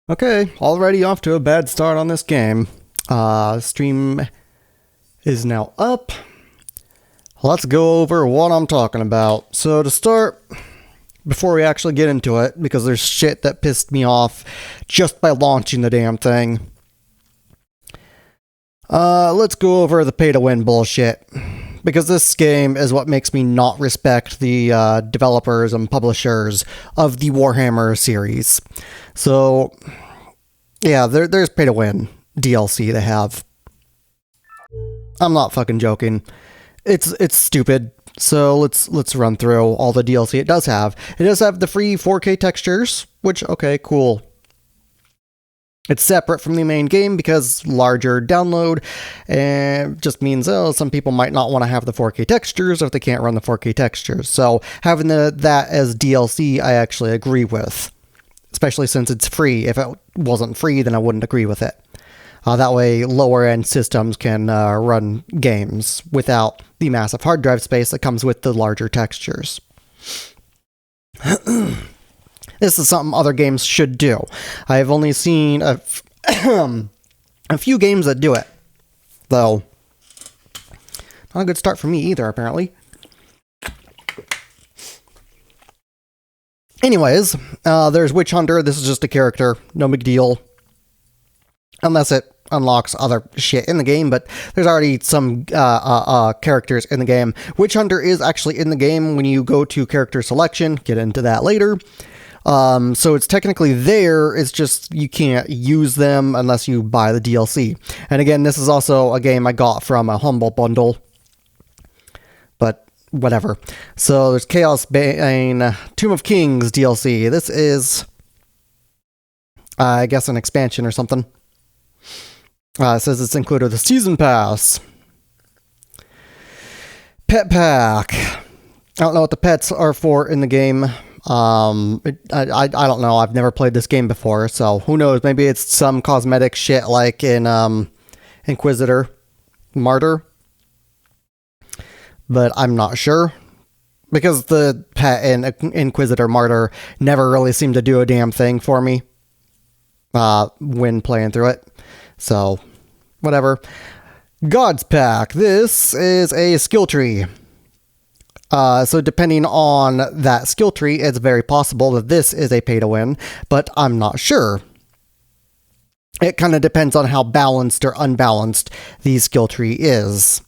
Okay, already off to a bad start on this game. Stream is now up. Let's go over what I'm talking about. So to start, before we actually get into it, because there's shit that pissed me off just by launching the damn thing. Let's go over the pay-to-win bullshit. Because this game is what makes me not respect the developers and publishers of the Warhammer series. So, yeah, there's pay-to-win DLC they have. I'm not fucking joking. It's stupid. So let's run through all the DLC it does have. It does have the free 4K textures, which, okay, cool. It's separate from the main game because larger download, and just means, some people might not want to have the 4K textures if they can't run the 4K textures. So having that as DLC, I actually agree with, especially since it's free. If it wasn't free, then I wouldn't agree with it. That way, lower-end systems can run games without the massive hard drive space that comes with the larger textures. This is something other games should do. I've only seen a few games that do it, though. Not a good start for me either, apparently. Anyways, there's Witch Hunter. This is just a character. No big deal. Unless it unlocks other shit in the game, but there's already some characters in the game. Witch Hunter is actually in the game when you go to character selection. Get into that later. So it's technically there, it's just you can't use them unless you buy the DLC. And again, this is also a game I got from a Humble Bundle, but whatever. So there's Chaosbane, Tomb of Kings DLC. This is, I guess, an expansion or something. It says it's included with the Season Pass. Pet Pack. I don't know what the pets are for in the game. I don't know. I've never played this game before, so who knows? Maybe it's some cosmetic shit like in Inquisitor Martyr, but I'm not sure because the pet in Inquisitor Martyr never really seemed to do a damn thing for me when playing through it. So whatever. God's Pack. This is a skill tree. So depending on that skill tree, it's very possible that this is a pay-to-win, but I'm not sure. It kind of depends on how balanced or unbalanced the skill tree is.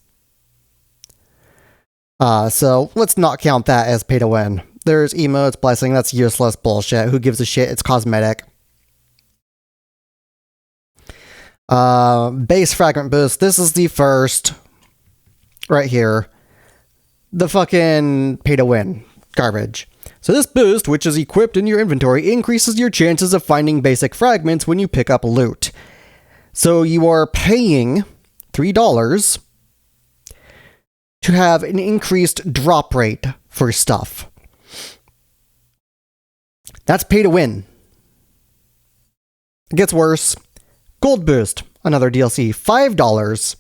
So let's not count that as pay-to-win. There's emotes, blessing, that's useless bullshit. Who gives a shit? It's cosmetic. Base fragment boost. This is the first right here. The fucking pay-to-win garbage. So this boost, which is equipped in your inventory, increases your chances of finding basic fragments when you pick up loot. So you are paying $3 to have an increased drop rate for stuff. That's pay-to-win. It gets worse. Gold boost, another DLC, $5.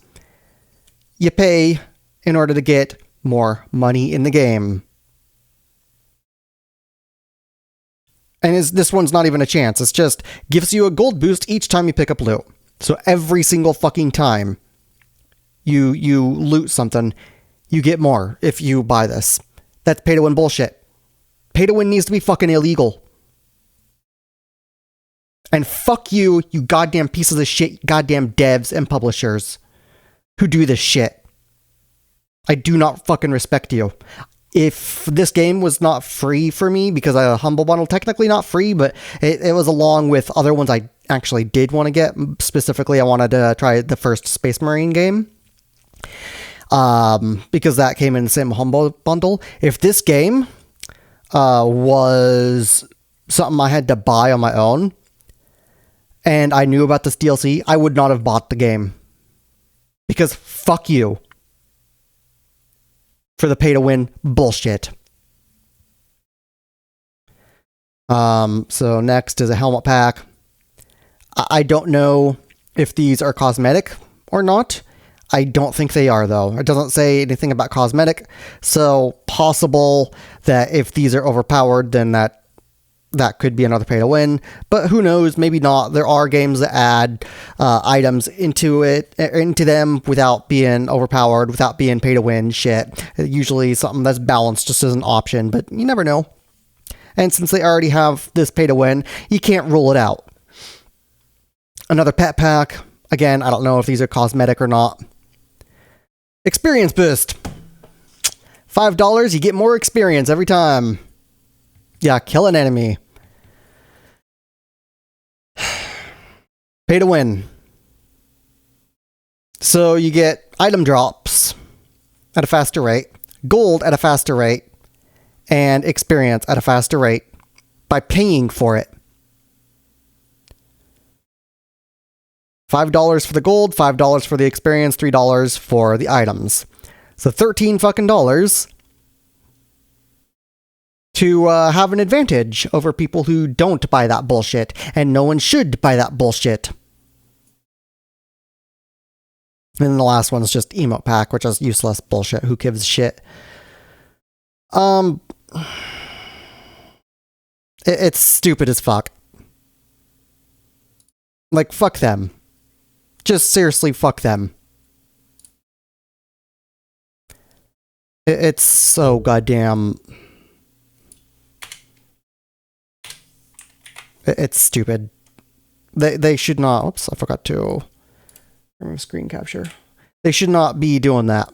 You pay in order to get more money in the game. And this one's not even a chance. It's just gives you a gold boost each time you pick up loot. So every single fucking time you loot something, you get more if you buy this. That's pay-to-win bullshit. Pay-to-win needs to be fucking illegal. And fuck you, you goddamn pieces of shit, goddamn devs and publishers who do this shit. I do not fucking respect you. If this game was not free for me, because I had a Humble Bundle, technically not free, but it was along with other ones I actually did want to get. Specifically, I wanted to try the first Space Marine game. Because that came in the same Humble Bundle. If this game was something I had to buy on my own, and I knew about this DLC, I would not have bought the game. Because fuck you. For the pay-to-win bullshit. So next is a helmet pack. I don't know if these are cosmetic or not. I don't think they are, though. It doesn't say anything about cosmetic. So possible that if these are overpowered, then that that could be another pay to win, but who knows, maybe not. There are games that add items into them without being overpowered, without being pay to win shit. Usually something that's balanced just as an option, but you never know. And since they already have this pay to win, you can't rule it out. Another pet pack. Again, I don't know if these are cosmetic or not. Experience boost. $5, you get more experience every time. Yeah, kill an enemy. Pay to win. So you get item drops at a faster rate, gold at a faster rate, and experience at a faster rate by paying for it. $5 for the gold, $5 for the experience, $3 for the items. So $13 fucking dollars to have an advantage over people who don't buy that bullshit, and no one should buy that bullshit. And then the last one is just emote pack, which is useless bullshit. Who gives a shit? It's stupid as fuck. Like, fuck them. Just seriously, fuck them. It's so goddamn... It's stupid. They should not... Oops, I forgot to remove screen capture. They should not be doing that.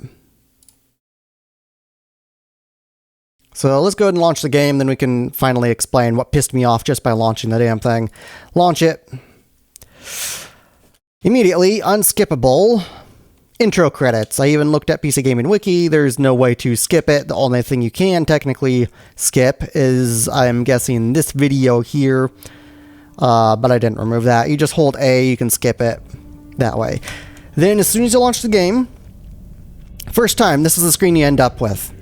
So let's go ahead and launch the game, then we can finally explain what pissed me off just by launching the damn thing. Launch it. Immediately, unskippable. Intro credits. I even looked at PC Gaming Wiki. There's no way to skip it. The only thing you can technically skip is, I'm guessing, this video here. But I didn't remove that. You just hold A, you can skip it that way. Then as soon as you launch the game, first time, this is the screen you end up with.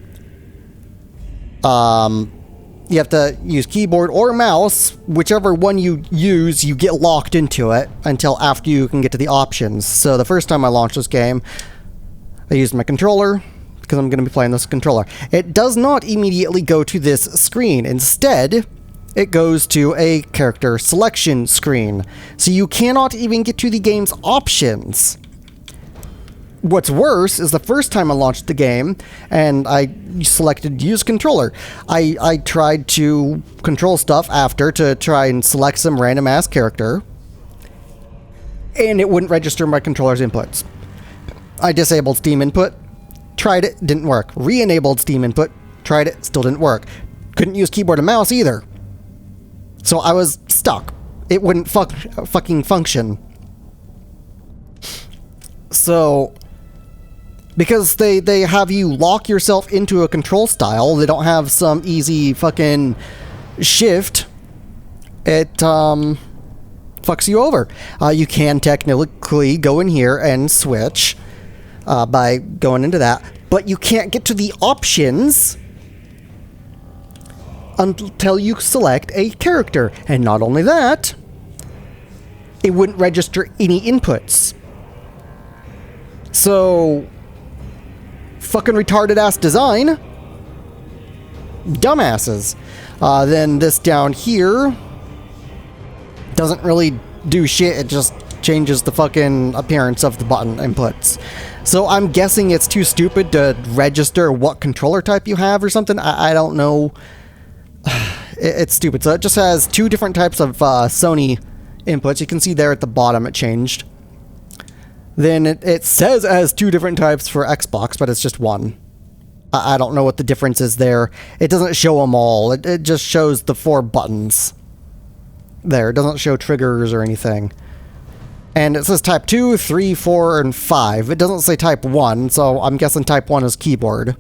You have to use keyboard or mouse. Whichever one you use, you get locked into it until after you can get to the options. So the first time I launched this game, I used my controller because I'm going to be playing this controller. It does not immediately go to this screen. Instead, it goes to a character selection screen. So you cannot even get to the game's options. What's worse is the first time I launched the game and I selected use controller. I tried to control stuff after to try and select some random ass character, and it wouldn't register my controller's inputs. I disabled Steam input, tried it, didn't work. Re-enabled Steam input, tried it, still didn't work. Couldn't use keyboard and mouse either. So I was stuck. It wouldn't fucking function. So... because they have you lock yourself into a control style, they don't have some easy fucking shift, it fucks you over. You can technically go in here and switch by going into that, but you can't get to the options until you select a character. And not only that, it wouldn't register any inputs. So... fucking retarded ass design. Dumbasses. Then this down here doesn't really do shit. It just changes the fucking appearance of the button inputs. So I'm guessing it's too stupid to register what controller type you have or something. I don't know. It's stupid. So it just has two different types of Sony inputs. You can see there at the bottom it changed. Then it says it has two different types for Xbox, but it's just one. I don't know what the difference is there. It doesn't show them all. It just shows the 4 buttons. There, it doesn't show triggers or anything. And it says type 2, 3, 4, and 5. It doesn't say type 1, so I'm guessing type 1 is keyboard.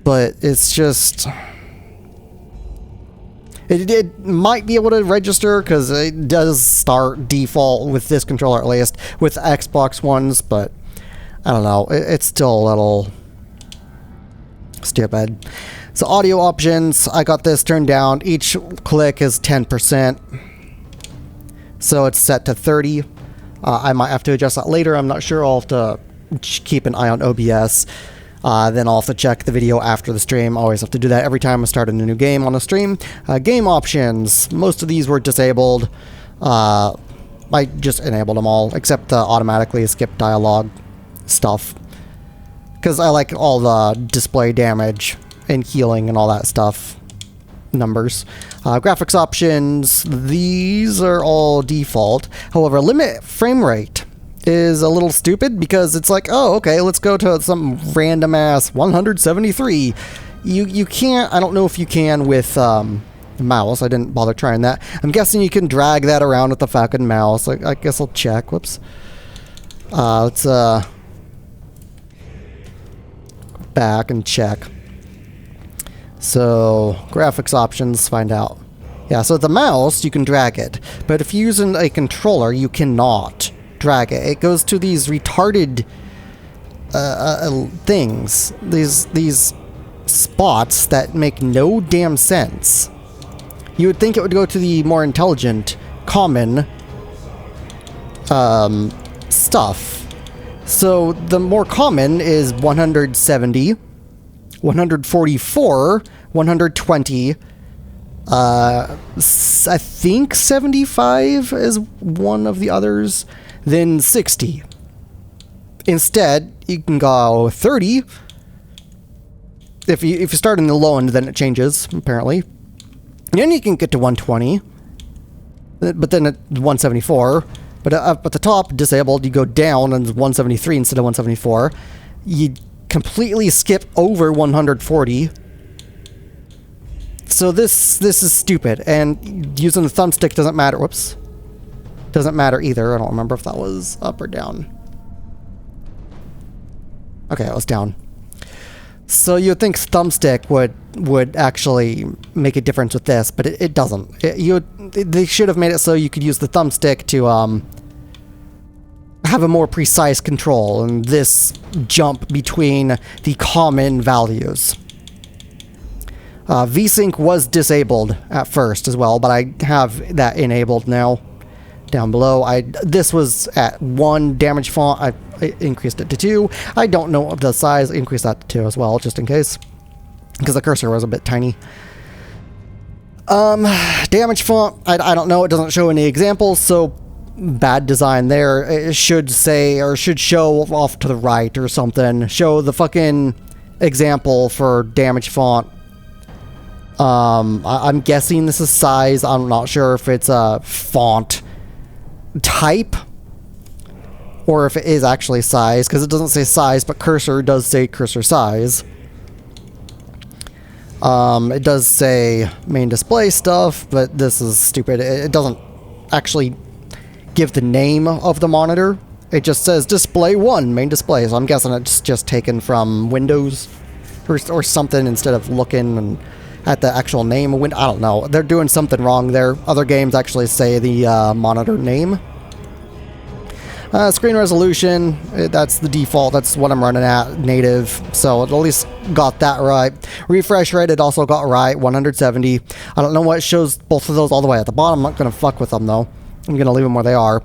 But it's just... It might be able to register, because it does start default with this controller, at least, with Xbox ones, but I don't know. It's still a little stupid. So audio options, I got this turned down. Each click is 10%. So it's set to 30. I might have to adjust that later. I'm not sure. I'll have to keep an eye on OBS. Then I'll have to check the video after the stream. Always have to do that every time I start a new game on a stream. Game options. Most of these were disabled. I just enabled them all, except automatically skip dialogue stuff. Because I like all the display damage and healing and all that stuff. Numbers. Graphics options. These are all default. However, limit frame rate is a little stupid because it's like, oh, okay, let's go to some random ass 173. You can't, I don't know if you can with the mouse. I didn't bother trying that. I'm guessing you can drag that around with the fucking mouse. I guess I'll check. Whoops. Let's go back and check. So graphics options, find out. Yeah, so the mouse you can drag it, but if you're using a controller, you cannot drag it. It goes to these retarded things, these spots that make no damn sense. You would think it would go to the more intelligent, common stuff. So the more common is 170, 144, 120. I think 75 is one of the others. Then 60. Instead, you can go 30. If you start in the low end, then it changes, apparently. And then you can get to 120. But then at 174. But up at the top, disabled, you go down and 173 instead of 174. You completely skip over 140. So this is stupid. And using the thumbstick doesn't matter. Whoops. Doesn't matter either. I don't remember if that was up or down. Okay, it was down. So you'd think thumbstick would actually make a difference with this, but it doesn't. They should have made it so you could use the thumbstick to have a more precise control and this jump between the common values. VSync was disabled at first as well, but I have that enabled now. Down below, this was at 1 damage font. I increased it to 2. I don't know the size. Increase that to 2 as well, just in case, because the cursor was a bit tiny. Damage font. I don't know. It doesn't show any examples, so bad design there. It should say, or should show off to the right or something. Show the fucking example for damage font. I'm guessing this is size. I'm not sure if it's a font type or if it is actually size, because it doesn't say size, but cursor does say cursor size. It does say main display stuff, but this is stupid. It doesn't actually give the name of the monitor. It just says display 1 main display, so I'm guessing it's just taken from Windows or something instead of looking at the actual name of Windows. I don't know. They're doing something wrong there. Other games actually say the monitor name. Screen resolution, that's the default. That's what I'm running at, native. So it at least got that right. Refresh rate, it also got right, 170. I don't know why it shows both of those all the way at the bottom. I'm not going to fuck with them, though. I'm going to leave them where they are,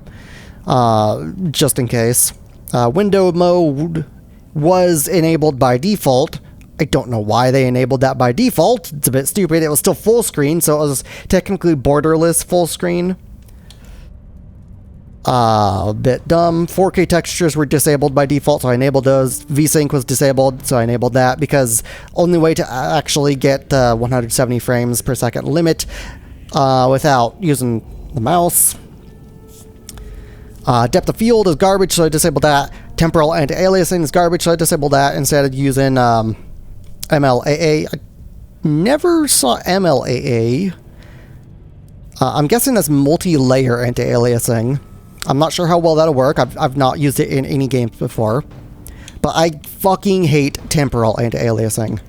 just in case. Window mode was enabled by default. I don't know why they enabled that by default. It's a bit stupid. It was still full screen, so it was technically borderless full screen. A bit dumb. 4K textures were disabled by default, so I enabled those. VSync was disabled, so I enabled that, because only way to actually get the 170 frames per second limit without using the mouse. Depth of field is garbage, so I disabled that. Temporal anti-aliasing is garbage, so I disabled that instead of using MLAA. I never saw MLAA. I'm guessing that's multi-layer anti-aliasing. I'm not sure how well that'll work. I've not used it in any games before. But I fucking hate temporal anti-aliasing.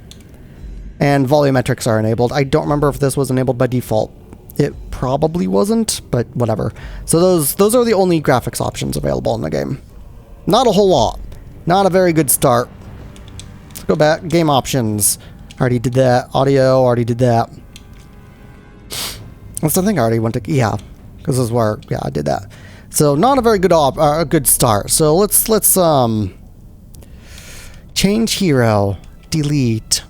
And volumetrics are enabled. I don't remember if this was enabled by default. It probably wasn't, but whatever. So those are the only graphics options available in the game. Not a whole lot. Not a very good start. Let's go back. Game options. Already did that. Audio, already did that. I think I already went to... Yeah. Because this is where... Yeah, I did that. So not a very good good start. So let's change Change hero. Delete.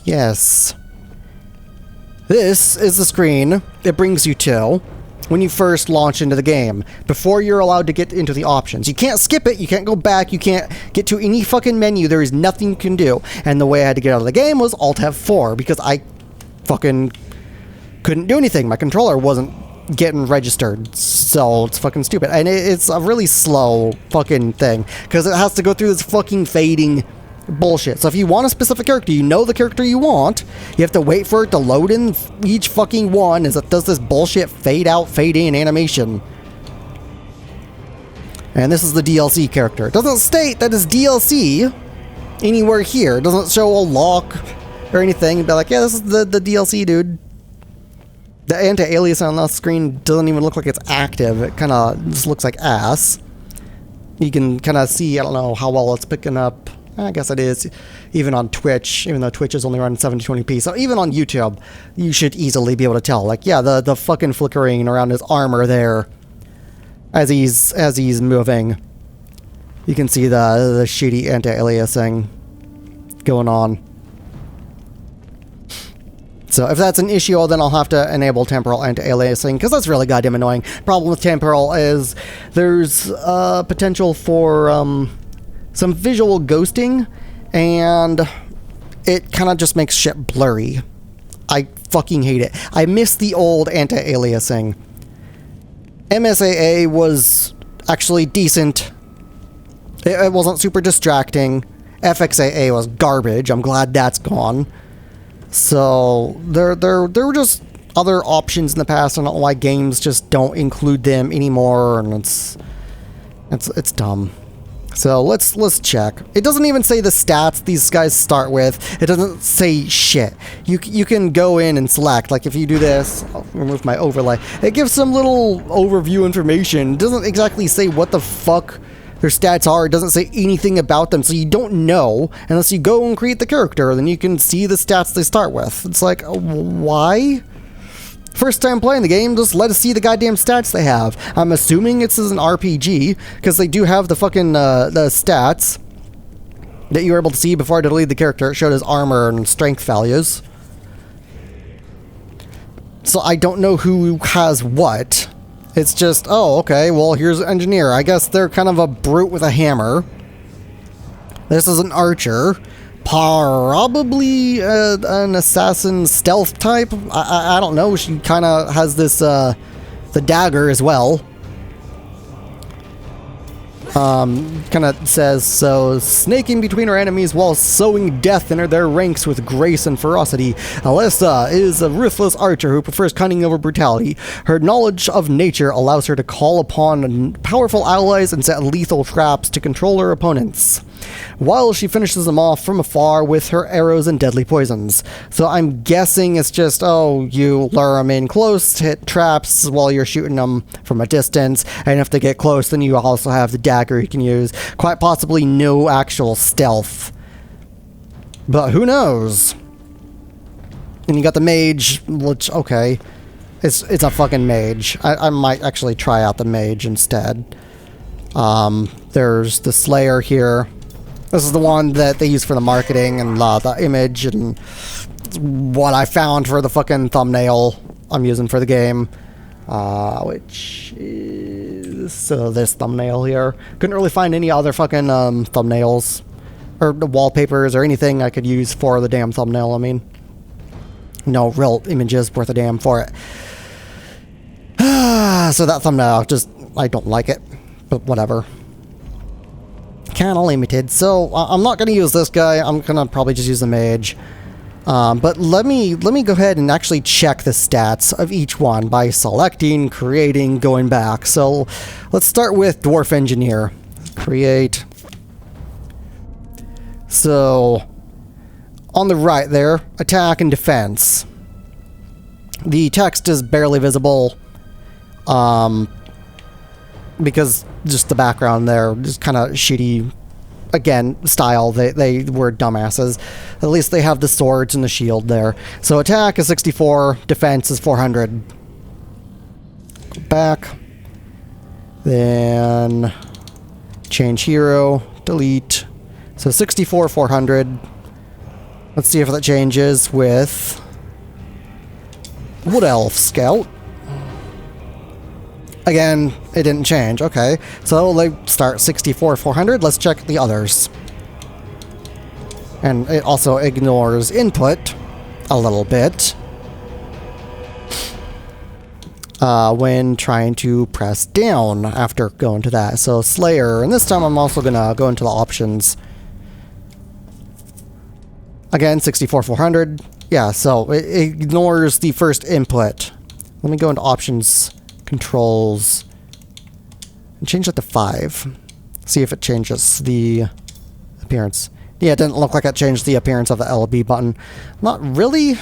Yes. This is the screen it brings you to when you first launch into the game, before you're allowed to get into the options. You can't skip it, you can't go back, you can't get to any fucking menu, there is nothing you can do. And the way I had to get out of the game was Alt F4, because I fucking couldn't do anything. My controller wasn't getting registered, so it's fucking stupid. And it's a really slow fucking thing, because it has to go through this fucking fading bullshit. So if you want a specific character, you know the character you want, you have to wait for it to load in each fucking one as it does this bullshit fade out, fade in animation. And this is the DLC character. It doesn't state that it's DLC anywhere here. It doesn't show a lock or anything. It'd be like, yeah, this is the DLC, dude. The anti-alias on the screen doesn't even look like it's active. It kind of just looks like ass. You can kind of see, I don't know how well it's picking up. I guess it is, even on Twitch, even though Twitch is only running 720p. So even on YouTube, you should easily be able to tell. Like, yeah, the fucking flickering around his armor there as he's moving. You can see the shitty anti-aliasing going on. So if that's an issue, then I'll have to enable temporal anti-aliasing, because that's really goddamn annoying. Problem with temporal is there's potential for some visual ghosting, and it kind of just makes shit blurry. I fucking hate it. I miss the old anti-aliasing. MSAA was actually decent. It wasn't super distracting. FXAA was garbage. I'm glad that's gone. So there were just other options in the past. I don't know why games just don't include them anymore, and it's dumb. So let's check. It doesn't even say the stats these guys start with. It doesn't say shit. You can go in and select. Like if you do this, I'll remove my overlay. It gives some little overview information. It doesn't exactly say what the fuck their stats are. It doesn't say anything about them, so you don't know unless you go and create the character. Then you can see the stats they start with. It's like, why? First time playing the game, just let us see the goddamn stats they have. I'm assuming it's as an RPG, because they do have the fucking the stats that you were able to see before I deleted the character. It showed his armor and strength values. So I don't know who has what. It's just, oh, okay, well, here's an engineer. I guess they're kind of a brute with a hammer. This is an archer. Probably an assassin stealth type. I don't know. She kind of has this, the dagger as well. Kind of says, so, snaking between her enemies while sowing death in their ranks with grace and ferocity. Alyssa is a ruthless archer who prefers cunning over brutality. Her knowledge of nature allows her to call upon powerful allies and set lethal traps to control her opponents, while she finishes them off from afar with her arrows and deadly poisons. So I'm guessing it's just, oh, you lure them in close, hit traps while you're shooting them from a distance, and if they get close, then you also have the dagger you can use. Quite possibly no actual stealth. But who knows? And you got the mage, which, okay. It's a fucking mage. I might actually try out the mage instead. There's the Slayer here. This is the one that they use for the marketing and the image and what I found for the fucking thumbnail I'm using for the game. Which is this thumbnail here. Couldn't really find any other fucking thumbnails or wallpapers or anything I could use for the damn thumbnail. I mean, no real images worth a damn for it. So that thumbnail, just, I don't like it, but whatever. Kind of limited, so I'm not going to use this guy. I'm going to probably just use the mage. But let me go ahead and actually check the stats of each one by selecting, creating, going back. So let's start with Dwarf Engineer. Create. So on the right there, attack and defense. The text is barely visible because just the background there is kind of shitty. Again, style, they were dumbasses. At least they have the swords and the shield there. So attack is 64, defense is 400. Go back. Then change hero, delete, So 64,400. Let's see if that changes with Wood Elf Scout. Again, it didn't change. Okay, so they start 64,400. Let's check the others. And it also ignores input a little bit when trying to press down after going to that. So Slayer, and this time I'm also gonna go into the options. Again, 64,400. Yeah, so it ignores the first input. Let me go into options, controls, and change that to 5. See if it changes the appearance. Yeah, it didn't look like it changed the appearance of the LB button. Not really,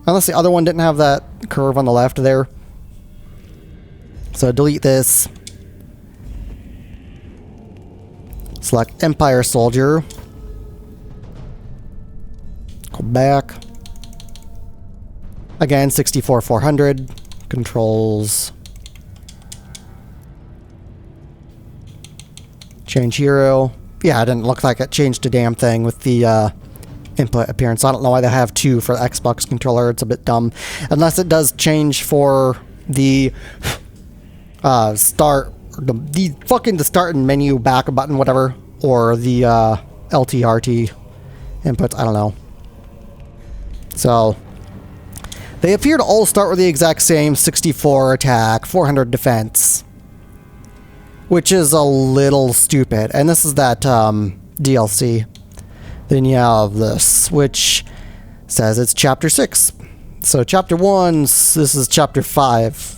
unless the other one didn't have that curve on the left there. So delete this. Select Empire Soldier. Go back. Again, 64,400. Controls. Change hero. Yeah, it didn't look like it changed a damn thing with the input appearance. I don't know why they have 2 for the Xbox controller. It's a bit dumb. Unless it does change for the start, the start and menu back button, whatever, or the LTRT inputs. I don't know. So they appear to all start with the exact same 64 attack, 400 defense, which is a little stupid. And this is that DLC. Then you have this, which says it's Chapter 6. So Chapter 1, this is Chapter 5.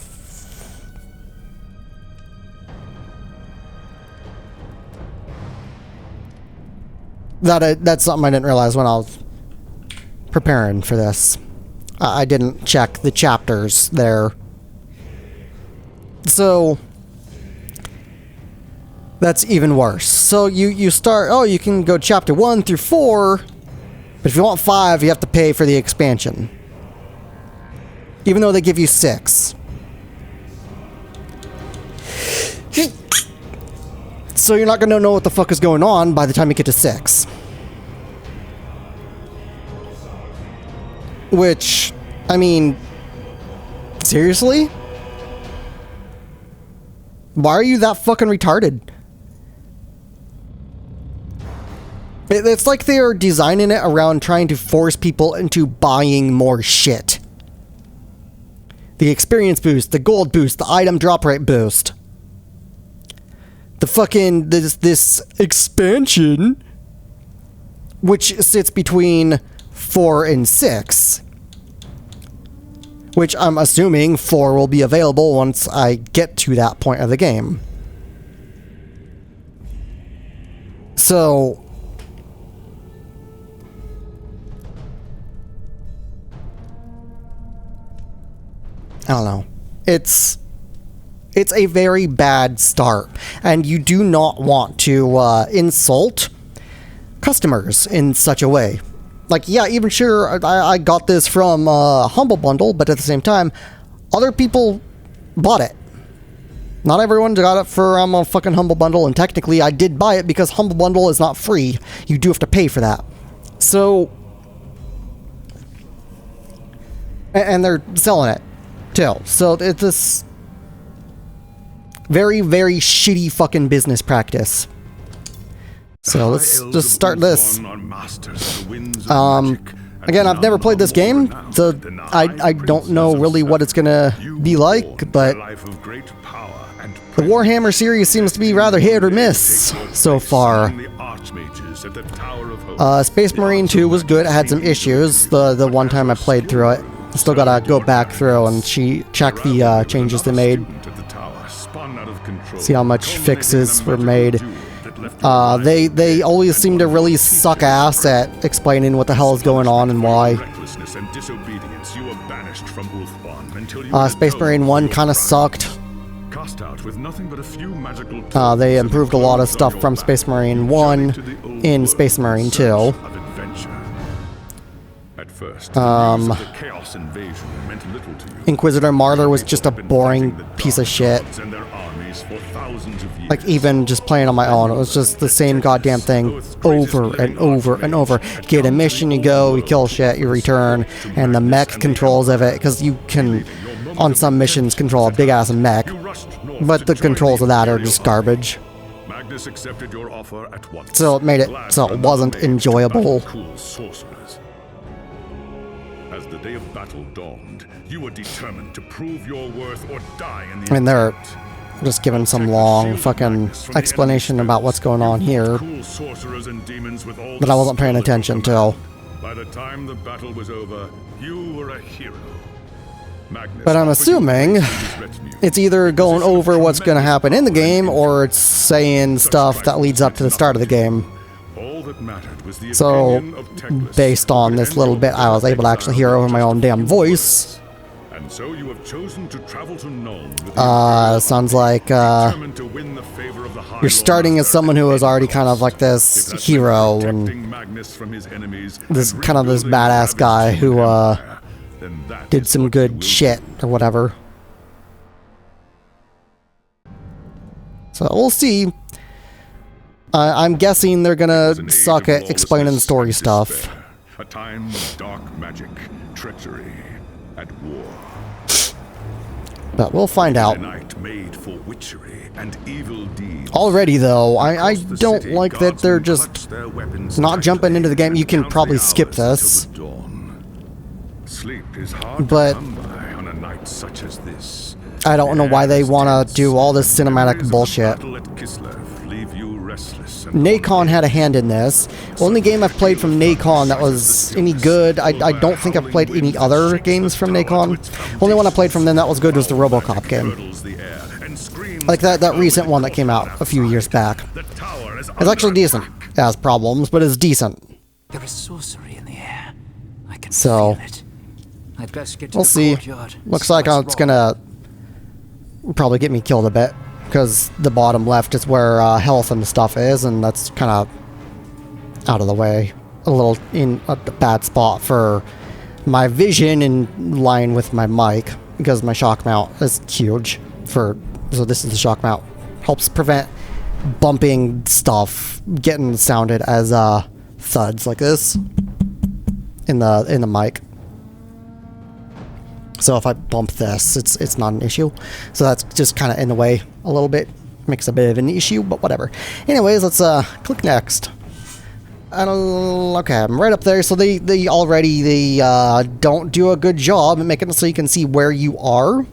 That's something I didn't realize when I was preparing for this. I didn't check the chapters there. So that's even worse. So you start, oh, you can go chapter 1 through 4, but if you want 5, you have to pay for the expansion. Even though they give you 6. So you're not going to know what the fuck is going on by the time you get to 6. Which, I mean, seriously? Why are you that fucking retarded? It's like they are designing it around trying to force people into buying more shit. The experience boost, the gold boost, the item drop rate boost. The fucking, this expansion, which sits between 4 and 6. Which I'm assuming 4 will be available once I get to that point of the game. So I don't know. It's a very bad start, and you do not want to insult customers in such a way. Like, yeah, even sure, I got this from Humble Bundle, but at the same time, other people bought it. Not everyone got it for a fucking Humble Bundle, and technically I did buy it because Humble Bundle is not free. You do have to pay for that. So, and they're selling it, too. So it's this very, very shitty fucking business practice. So let's just start this. Again, I've never played this game, so I don't know really what it's gonna be like, but the Warhammer series seems to be rather hit or miss so far. Space Marine 2 was good. It had some issues the one time I played through it. Still gotta go back through and check the changes they made. See how much fixes were made. They always seem to really suck ass at explaining what the hell is going on and why. Space Marine 1 kind of sucked. They improved a lot of stuff from Space Marine 1 in Space Marine 2. Inquisitor Martyr was just a boring piece of shit. Like, even just playing on my own, it was just the same goddamn thing over and over and over. Get a mission, you go, you kill shit, you return, and the mech controls of it, because you can, on some missions, control a big-ass mech, but the controls of that are just garbage. So it made it so it wasn't enjoyable. As the day of battle dawned, you were determined to prove your worth or die in the And they're just giving some long fucking explanation about what's going on here that I wasn't paying attention to. By the time the battle was over, you were a hero. But I'm assuming it's either going over what's going to happen in the game, or it's saying stuff that leads up to the start of the game. So, based on this little bit, I was able to actually hear over my own damn voice. So you have chosen to travel to Nuln. Sounds like you're starting as someone who is already kind of like this hero and this kind of this badass guy who did some good shit or whatever. So we'll see. I'm guessing they're gonna suck at explaining story stuff. A time of dark magic, treachery, and war. But we'll find out. Made for witchery and evil deeds. Already, though, I don't like that they're just not jumping into the game. You can probably skip this. But I don't know why they want to do all this cinematic bullshit. Nacon had a hand in this. Only game I've played from Nacon that was any good. I don't think I've played any other games from Nacon. Only one I played from them that was good was the RoboCop game. Like that recent one that came out a few years back. It's actually decent. It has problems, but it's decent. There is sorcery in the air. I can So, feel it. I'd best get to we'll the see. courtyard. Looks like it's gonna probably get me killed a bit, because the bottom left is where health and stuff is, and that's kind of out of the way. A little in a bad spot for my vision in line with my mic, because my shock mount is huge. So this is the shock mount. Helps prevent bumping stuff getting sounded as thuds like this in the mic. So if I bump this, it's not an issue. So that's just kind of in the way a little bit. Makes a bit of an issue, but whatever. Anyways, let's click next. Okay, I'm right up there. So they don't do a good job at making it so you can see where you are.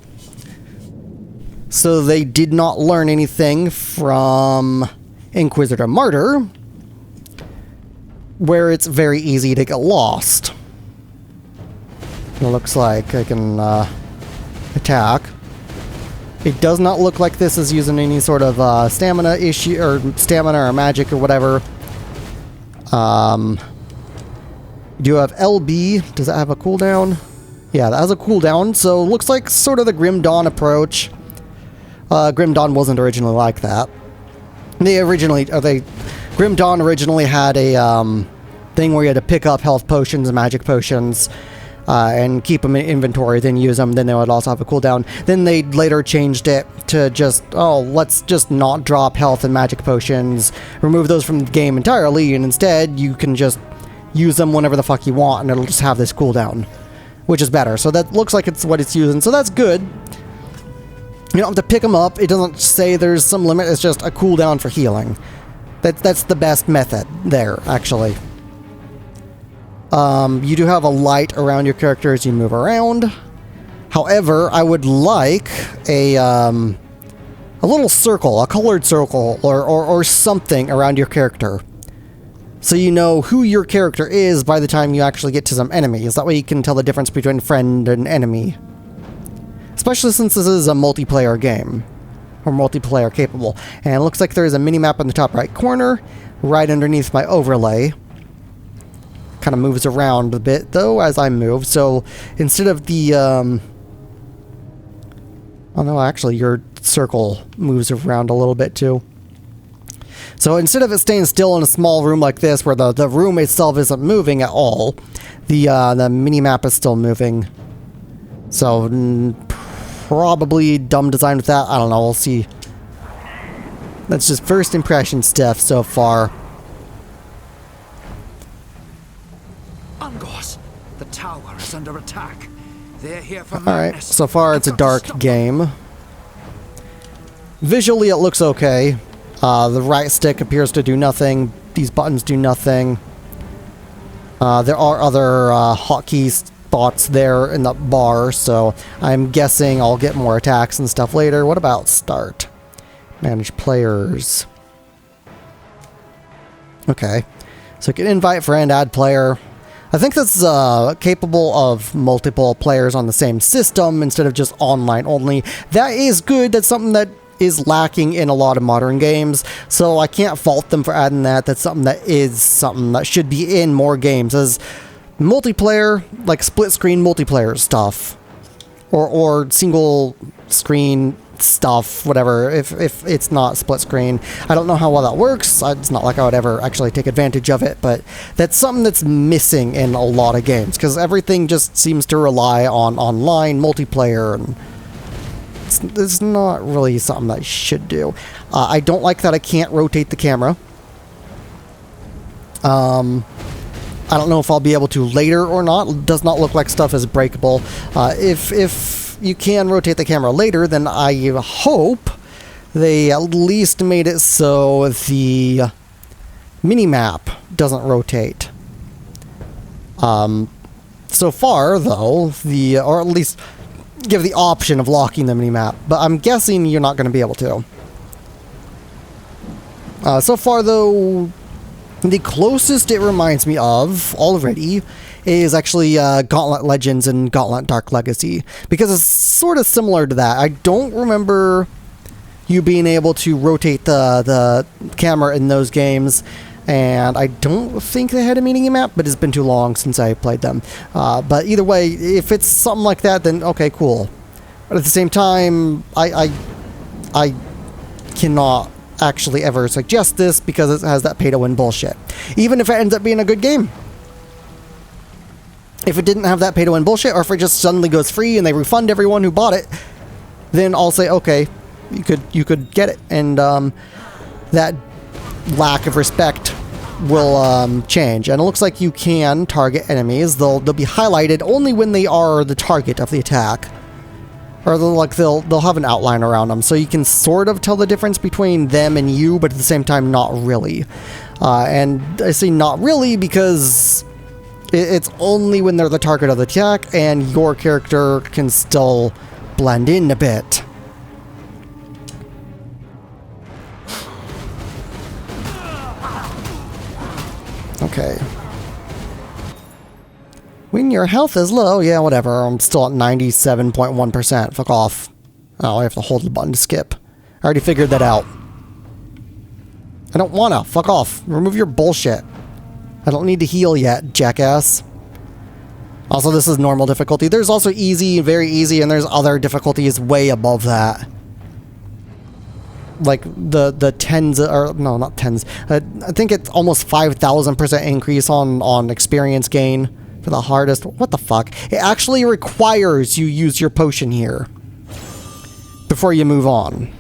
So they did not learn anything from Inquisitor Martyr, where it's very easy to get lost. It looks like I can attack. It does not look like this is using any sort of stamina issue or stamina or magic or whatever. Do you have LB? Does that have a cooldown? Yeah, that has a cooldown. So looks like sort of the Grim Dawn approach. Grim Dawn wasn't originally like that. Grim Dawn originally had a thing where you had to pick up health potions and magic potions. And keep them in inventory, then use them, then they would also have a cooldown. Then they later changed it to just, let's just not drop health and magic potions, remove those from the game entirely, and instead you can just use them whenever the fuck you want, and it'll just have this cooldown, which is better. So that looks like it's what it's using, so that's good. You don't have to pick them up. It doesn't say there's some limit, it's just a cooldown for healing. That's the best method there, actually. You do have a light around your character as you move around. However, I would like a little circle, a colored circle, or something around your character. So you know who your character is by the time you actually get to some enemies. That way you can tell the difference between friend and enemy. Especially since this is a multiplayer game. Or multiplayer capable. And it looks like there is a mini-map in the top right corner, right underneath my overlay. Kind of moves around a bit though as I move, so instead of the oh no, actually your circle moves around a little bit too. So instead of it staying still in a small room like this where the room itself isn't moving at all, the mini-map is still moving. So probably dumb design with that, I don't know, we'll see. That's just first impression stuff so far. Ungos, the tower is under attack. They're here for Alright, madness. so far it's a dark game. Visually it looks okay. The right stick appears to do nothing. These buttons do nothing. There are other hotkey spots there in the bar, so I'm guessing I'll get more attacks and stuff later. What about start? Manage players. Okay. So you can invite friend, add player. I think that's capable of multiple players on the same system instead of just online only. That is good. That's something that is lacking in a lot of modern games, so I can't fault them for adding that. That's something that should be in more games as multiplayer, like split screen multiplayer stuff, or single screen stuff, whatever, if it's not split screen. I don't know how well that works. It's not like I would ever actually take advantage of it, but that's something that's missing in a lot of games, because everything just seems to rely on online multiplayer, and it's not really something that I should do. I don't like that I can't rotate the camera. I don't know if I'll be able to later or not. It does not look like stuff is breakable. If you can rotate the camera later, then I hope they at least made it so the mini-map doesn't rotate. So far, though, or at least give the option of locking the mini-map, but I'm guessing you're not going to be able to. So far, though, the closest it reminds me of already is actually Gauntlet Legends and Gauntlet Dark Legacy, because it's sort of similar to that. I don't remember you being able to rotate the camera in those games, and I don't think they had a mini-map, but it's been too long since I played them. But either way, if it's something like that, then okay, cool. But at the same time, I cannot actually ever suggest this because it has that pay-to-win bullshit. Even if it ends up being a good game. If it didn't have that pay-to-win bullshit, or if it just suddenly goes free and they refund everyone who bought it, then I'll say, okay, you could get it. And that lack of respect will change. And it looks like you can target enemies. They'll be highlighted only when they are the target of the attack. Or they'll have an outline around them, so you can sort of tell the difference between them and you, but at the same time, not really. And I say not really because it's only when they're the target of the attack, and your character can still blend in a bit. Okay. When your health is low, yeah, whatever. I'm still at 97.1%. Fuck off. Oh, I have to hold the button to skip. I already figured that out. I don't wanna. Fuck off. Remove your bullshit. I don't need to heal yet, jackass. Also, this is normal difficulty. There's also easy, very easy, and there's other difficulties way above that. Like the tens, or no, not tens. I think it's almost 5,000% increase on experience gain. For the hardest. What the fuck? It actually requires you use your potion here before you move on.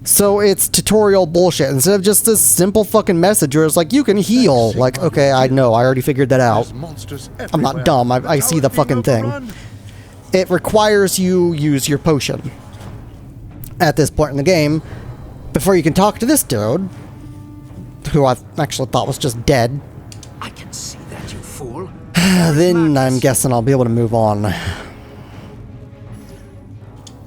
So it's tutorial bullshit instead of just this simple fucking message where it's like, you can heal. Like, okay, I know, I already figured that out. I'm not dumb, I see the fucking thing. It requires you use your potion at this point in the game before you can talk to this dude, who I actually thought was just dead. I can see that, you fool. Then I'm guessing I'll be able to move on.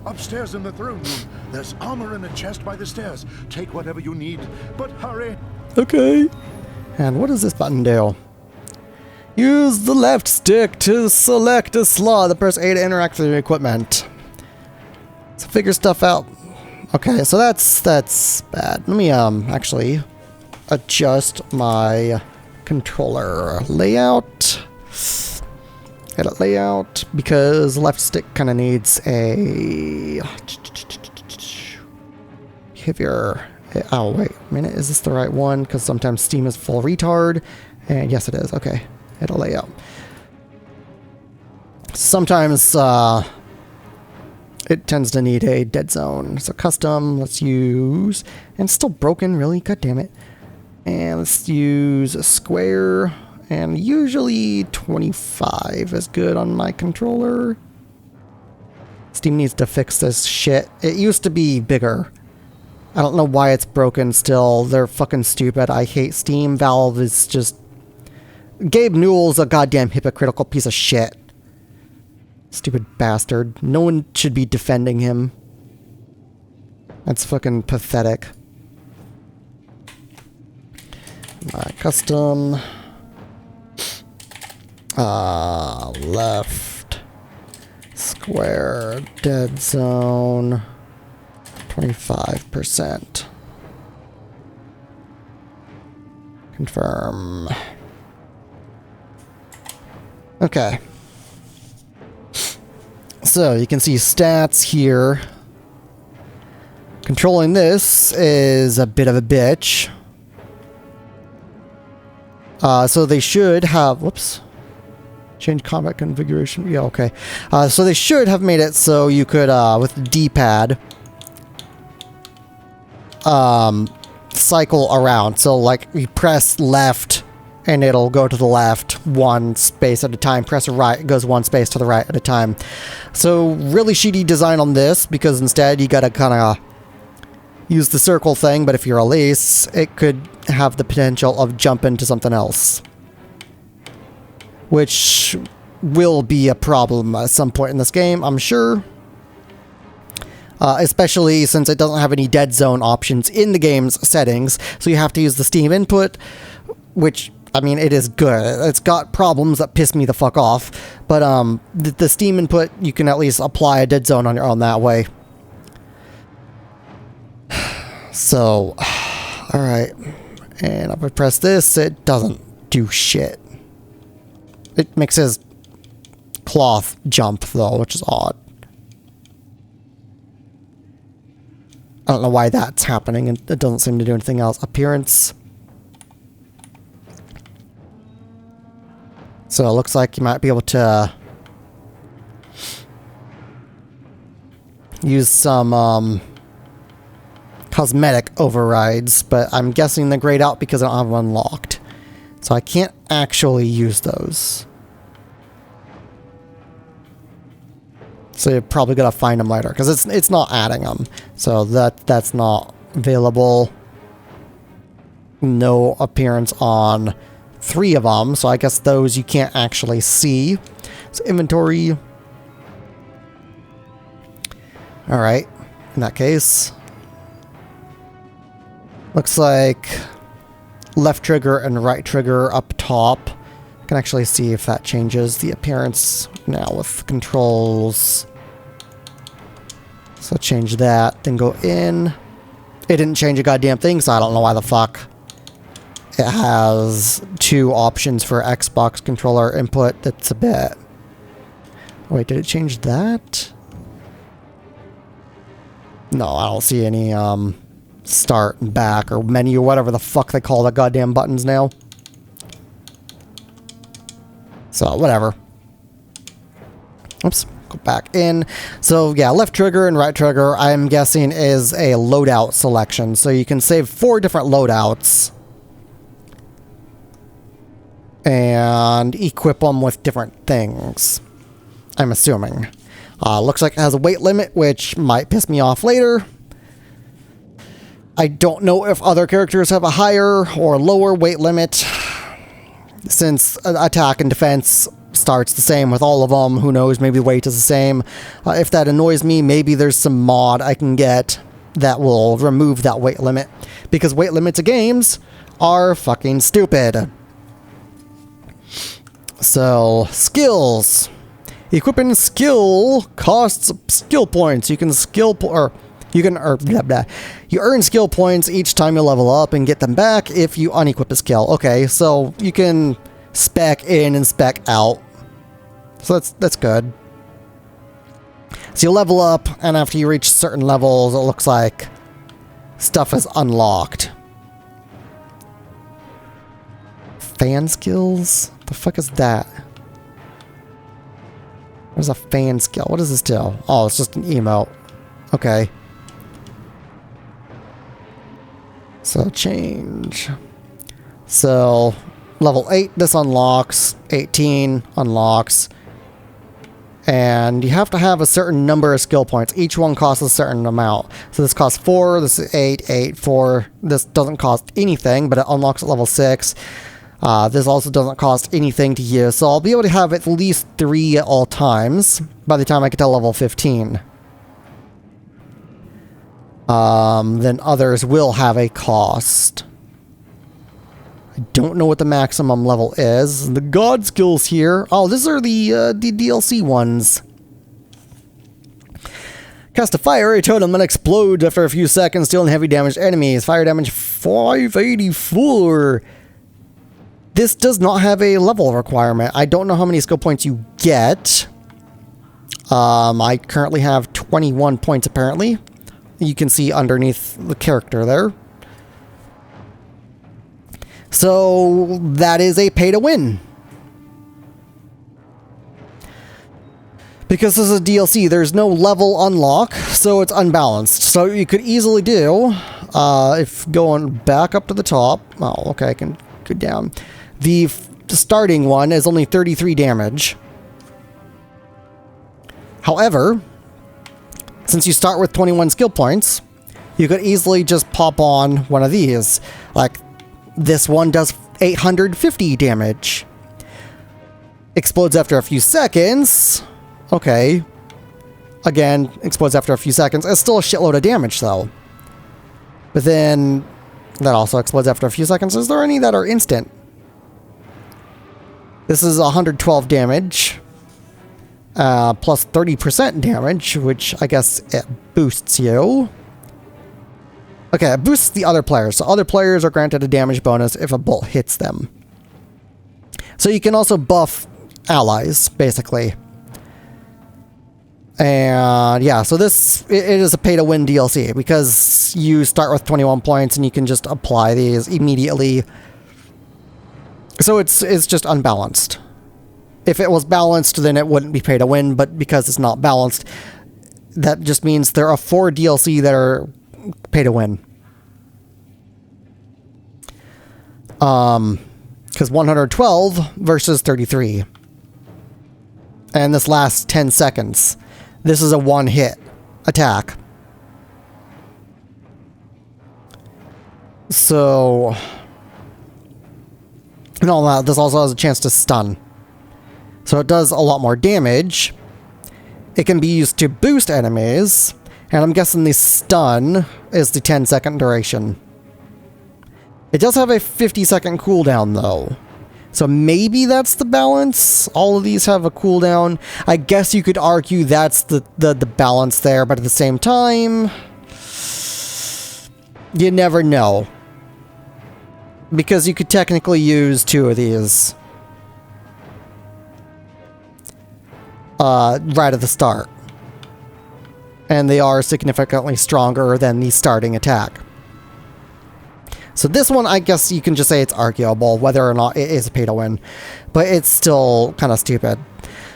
Upstairs in the throne room, there's armor in a chest by the stairs. Take whatever you need, but hurry. Okay. And what does this button do? Use the left stick to select a slot. Press A to interact with the equipment. So figure stuff out. Okay, so that's bad. Let me actually adjust my controller layout. Edit layout, because left stick kind of needs a behavior. Oh wait a minute, is this the right one? Because sometimes Steam is full retard. And yes, it is. Okay, edit layout. Sometimes it tends to need a dead zone. So custom, let's use, and it's still broken, really, god damn it. And let's use a square, and usually 25 is good on my controller. Steam needs to fix this shit. It used to be bigger. I don't know why it's broken still. They're fucking stupid. I hate Steam. Valve is just... Gabe Newell's a goddamn hypocritical piece of shit. Stupid bastard. No one should be defending him. That's fucking pathetic. Custom. Left. Square. Dead zone. 25%. Confirm. Okay. So you can see stats here. Controlling this is a bit of a bitch. So they should have... Whoops. Change combat configuration. Yeah, okay. So they should have made it so you could, with the D-pad, cycle around. So, like, you press left, and it'll go to the left one space at a time. Press right, it goes one space to the right at a time. So, really shitty design on this, because instead you gotta kind of use the circle thing, but if you're Elise, it could have the potential of jumping to something else. Which will be a problem at some point in this game, I'm sure. Especially since it doesn't have any dead zone options in the game's settings, so you have to use the Steam input, which, I mean, it is good. It's got problems that piss me the fuck off, but the Steam input, you can at least apply a dead zone on your own that way. So, alright, and if I press this, it doesn't do shit. It makes his cloth jump, though, which is odd. I don't know why that's happening, and it doesn't seem to do anything else. Appearance. So it looks like you might be able to use some cosmetic overrides, but I'm guessing they're grayed out because I don't have them unlocked. So I can't actually use those. So you're probably gonna find them later, because it's not adding them. So that's not available. No appearance on 3 of them, so I guess those you can't actually see. So inventory. Alright, in that case. Looks like left trigger and right trigger up top. I can actually see if that changes the appearance now with controls. So change that, then go in. It didn't change a goddamn thing, so I don't know why the fuck. It has 2 options for Xbox controller input. That's a bit... Wait, did it change that? No, I don't see any start and back or menu, whatever the fuck they call the goddamn buttons now. So, whatever. Oops, go back in. So, yeah, left trigger and right trigger, I'm guessing, is a loadout selection. So, you can save 4 different loadouts and equip them with different things, I'm assuming. Looks like it has a weight limit, which might piss me off later. I don't know if other characters have a higher or lower weight limit, since attack and defense starts the same with all of them. Who knows, maybe weight is the same. If that annoys me, maybe there's some mod I can get that will remove that weight limit, because weight limits of games are fucking stupid. So, skills. Equipping skill costs skill points. You can you earn skill points each time you level up and get them back if you unequip a skill. Okay, so you can spec in and spec out. So that's good. So you level up, and after you reach certain levels, it looks like stuff is unlocked. Fan skills? The fuck is that? There's a fan skill. What does this do? Oh, it's just an emote. Okay. So change. So level 8, this unlocks. 18 unlocks. And you have to have a certain number of skill points. Each one costs a certain amount. So this costs 4, this is 8, 8, 4. This doesn't cost anything, but it unlocks at level 6. This also doesn't cost anything to use, so I'll be able to have at least 3 at all times by the time I get to level 15. Then others will have a cost. I don't know what the maximum level is. The god skills here. Oh, these are the DLC ones. Cast a fiery totem that explodes after a few seconds, dealing heavy damage to enemies. Fire damage 584. This does not have a level requirement. I don't know how many skill points you get. I currently have 21 points apparently. You can see underneath the character there. So that is a pay to win. Because this is a DLC, there's no level unlock, so it's unbalanced. So you could easily do, if going back up to the top, oh, okay, I can go down. The starting one is only 33 damage. However, since you start with 21 skill points, you could easily just pop on one of these. Like, this one does 850 damage. Explodes after a few seconds. Okay. Again, explodes after a few seconds. It's still a shitload of damage, though. But then, that also explodes after a few seconds. Is there any that are instant? This is 112 damage. Plus 30% damage, which I guess it boosts you. Okay, it boosts the other players. So other players are granted a damage bonus if a bolt hits them. So you can also buff allies, basically. And yeah, so this, it is a pay-to-win DLC because you start with 21 points and you can just apply these immediately. So it's just unbalanced. If it was balanced, then it wouldn't be pay-to-win, but because it's not balanced, that just means there are 4 DLC that are pay-to-win. Because 112 versus 33. And this lasts 10 seconds. This is a one-hit attack. So, and all that, this also has a chance to stun. So it does a lot more damage. It can be used to boost enemies. And I'm guessing the stun is the 10-second duration. It does have a 50-second cooldown, though. So maybe that's the balance. All of these have a cooldown. I guess you could argue that's the balance there, but at the same time, you never know. Because you could technically use 2 of these. Right at the start. And they are significantly stronger than the starting attack. So this one, I guess you can just say it's arguable whether or not it is a pay-to-win. But it's still kind of stupid.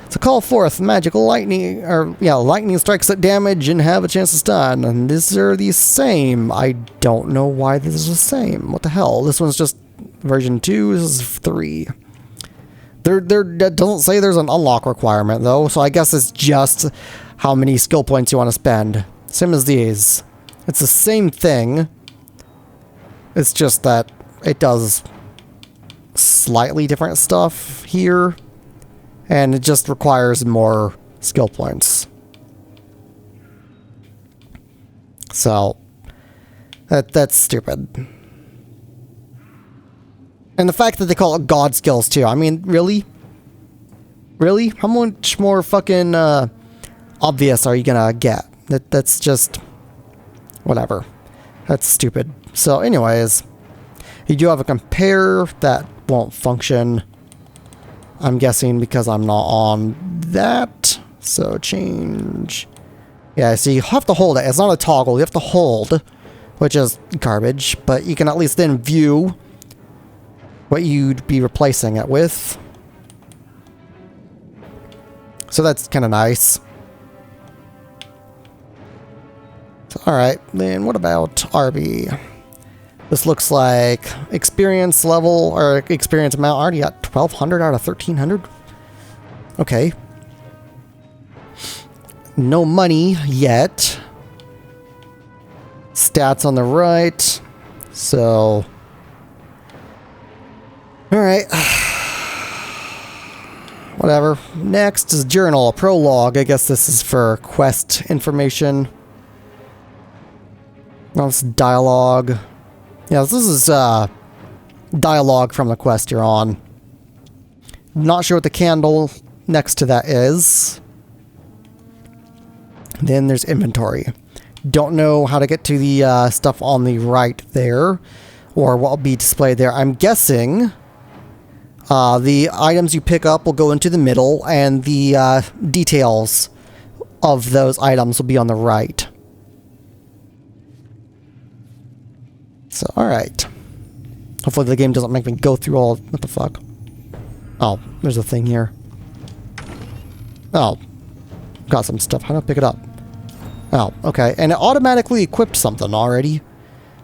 So call forth magical lightning, or yeah, lightning strikes at damage and have a chance to stun. And these are the same. I don't know why this is the same. What the hell? This one's just version 2, this is 3. That doesn't say there's an unlock requirement, though, so I guess it's just how many skill points you want to spend. Same as these. It's the same thing. It's just that it does slightly different stuff here, and it just requires more skill points. So, that's stupid. And the fact that they call it God skills, too. I mean, really? Really? How much more fucking obvious are you gonna get? That's just... whatever. That's stupid. So, anyways, you do have a compare that won't function. I'm guessing because I'm not on that. So, change... yeah, so you have to hold it. It's not a toggle. You have to hold, which is garbage. But you can at least then view what you'd be replacing it with. So that's kind of nice. So, alright, then what about RB? This looks like experience level, or experience amount. Already got 1,200 out of 1,300. Okay. No money yet. Stats on the right. So. Alright. Whatever. Next is journal, prologue. I guess this is for quest information. That's dialogue. Yeah, this is dialogue from the quest you're on. Not sure what the candle next to that is. Then there's inventory. Don't know how to get to the stuff on the right there, or what will be displayed there. I'm guessing the items you pick up will go into the middle, and the details of those items will be on the right. So, alright. Hopefully the game doesn't make me go through all... What the fuck? Oh, there's a thing here. Oh. Got some stuff. How do I pick it up? Oh, okay. And it automatically equipped something already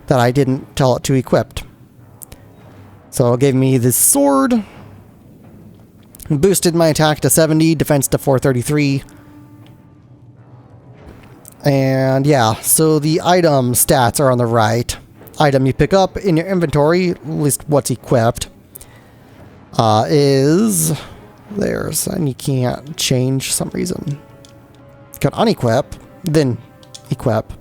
that I didn't tell it to equip. So it gave me this sword. Boosted my attack to 70, defense to 433. And yeah, so the item stats are on the right. Item you pick up in your inventory, at least what's equipped, is theirs, and you can't change for some reason. You can unequip, then equip.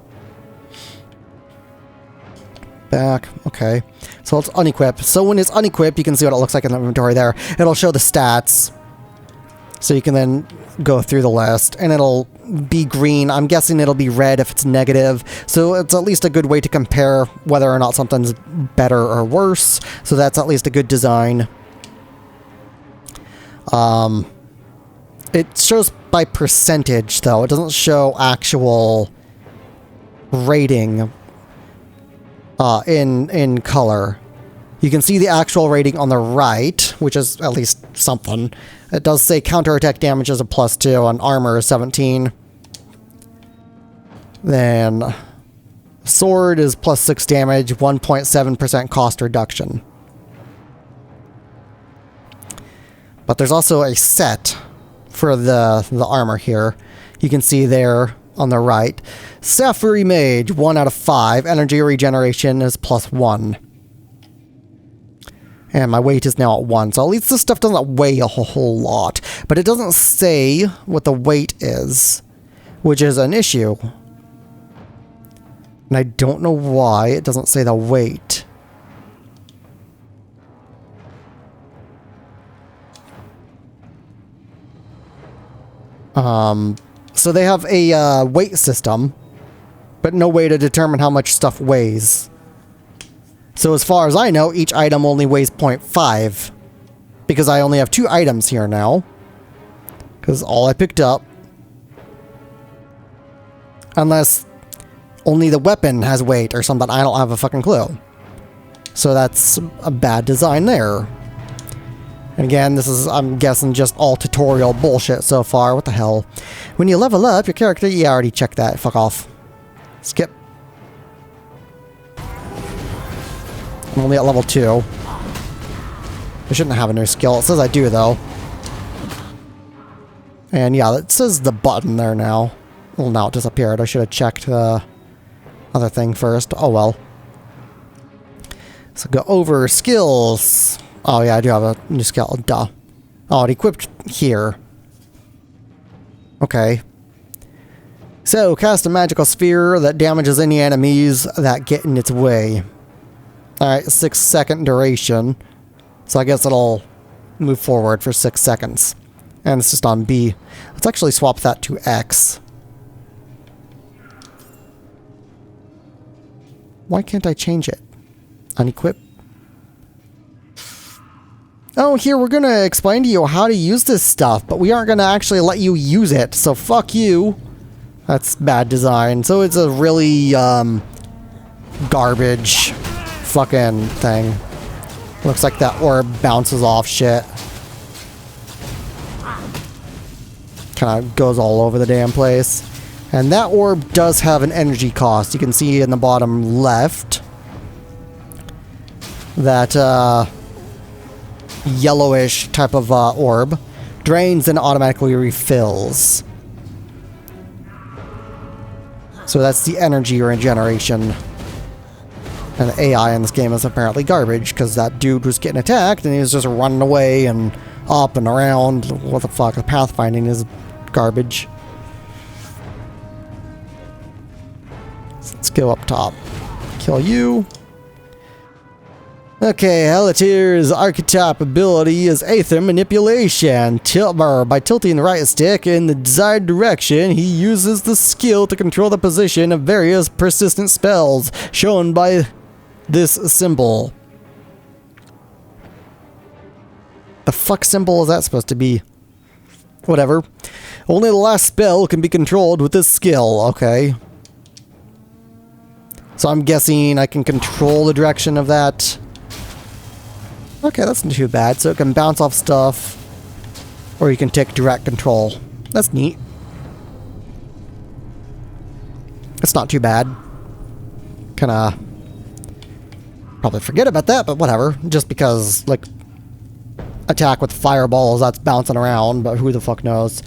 Back, okay. So it's unequip. So when it's unequipped, you can see what it looks like in the inventory there. It'll show the stats. So you can then go through the list, and it'll be green. I'm guessing it'll be red if it's negative. So it's at least a good way to compare whether or not something's better or worse. So that's at least a good design. It shows by percentage, though. It doesn't show actual rating in color. You can see the actual rating on the right, which is at least something. It does say counterattack damage is a +2 and armor is 17. Then sword is +6 damage, 1.7% cost reduction. But there's also a set for the armor here. You can see there on the right. Sapphire Mage, 1 out of 5. Energy regeneration is +1. And my weight is now at 1, so at least this stuff doesn't weigh a whole lot. But it doesn't say what the weight is, which is an issue. And I don't know why it doesn't say the weight. So they have a weight system, but no way to determine how much stuff weighs. So as far as I know, each item only weighs 0.5. Because I only have 2 items here now. Because all I picked up. Unless only the weapon has weight or something. I don't have a fucking clue. So that's a bad design there. And again, this is, I'm guessing, just all tutorial bullshit so far. What the hell? When you level up your character... Yeah, I already checked that. Fuck off. Skip. I'm only at level 2. I shouldn't have a new skill. It says I do, though. And yeah, it says the button there now. Well, now it disappeared. I should have checked the other thing first. Oh, well. So go over skills. Oh, yeah, I do have a new skill. Duh. Oh, it equipped here. Okay. So, cast a magical sphere that damages any enemies that get in its way. Alright, 6-second duration. So I guess it'll move forward for 6 seconds. And it's just on B. Let's actually swap that to X. Why can't I change it? Unequip. Oh, here, we're gonna explain to you how to use this stuff, but we aren't gonna actually let you use it, so fuck you. That's bad design. So it's a really, garbage fucking thing. Looks like that orb bounces off shit. Kind of goes all over the damn place. And that orb does have an energy cost. You can see in the bottom left that yellowish type of orb drains and automatically refills. So that's the energy regeneration. And the AI in this game is apparently garbage, because that dude was getting attacked and he was just running away and up and around. What the fuck? The pathfinding is garbage. So let's go up top. Kill you. Okay, Helatir's archetype ability is Aether Manipulation. By tilting the right stick in the desired direction, he uses the skill to control the position of various persistent spells, shown by this symbol. The fuck symbol is that supposed to be? Whatever. Only the last spell can be controlled with this skill. Okay. So I'm guessing I can control the direction of that. Okay, that's not too bad. So it can bounce off stuff, or you can take direct control. That's neat. It's not too bad. Kinda probably forget about that, but whatever. Just because, like, attack with fireballs, that's bouncing around, but who the fuck knows.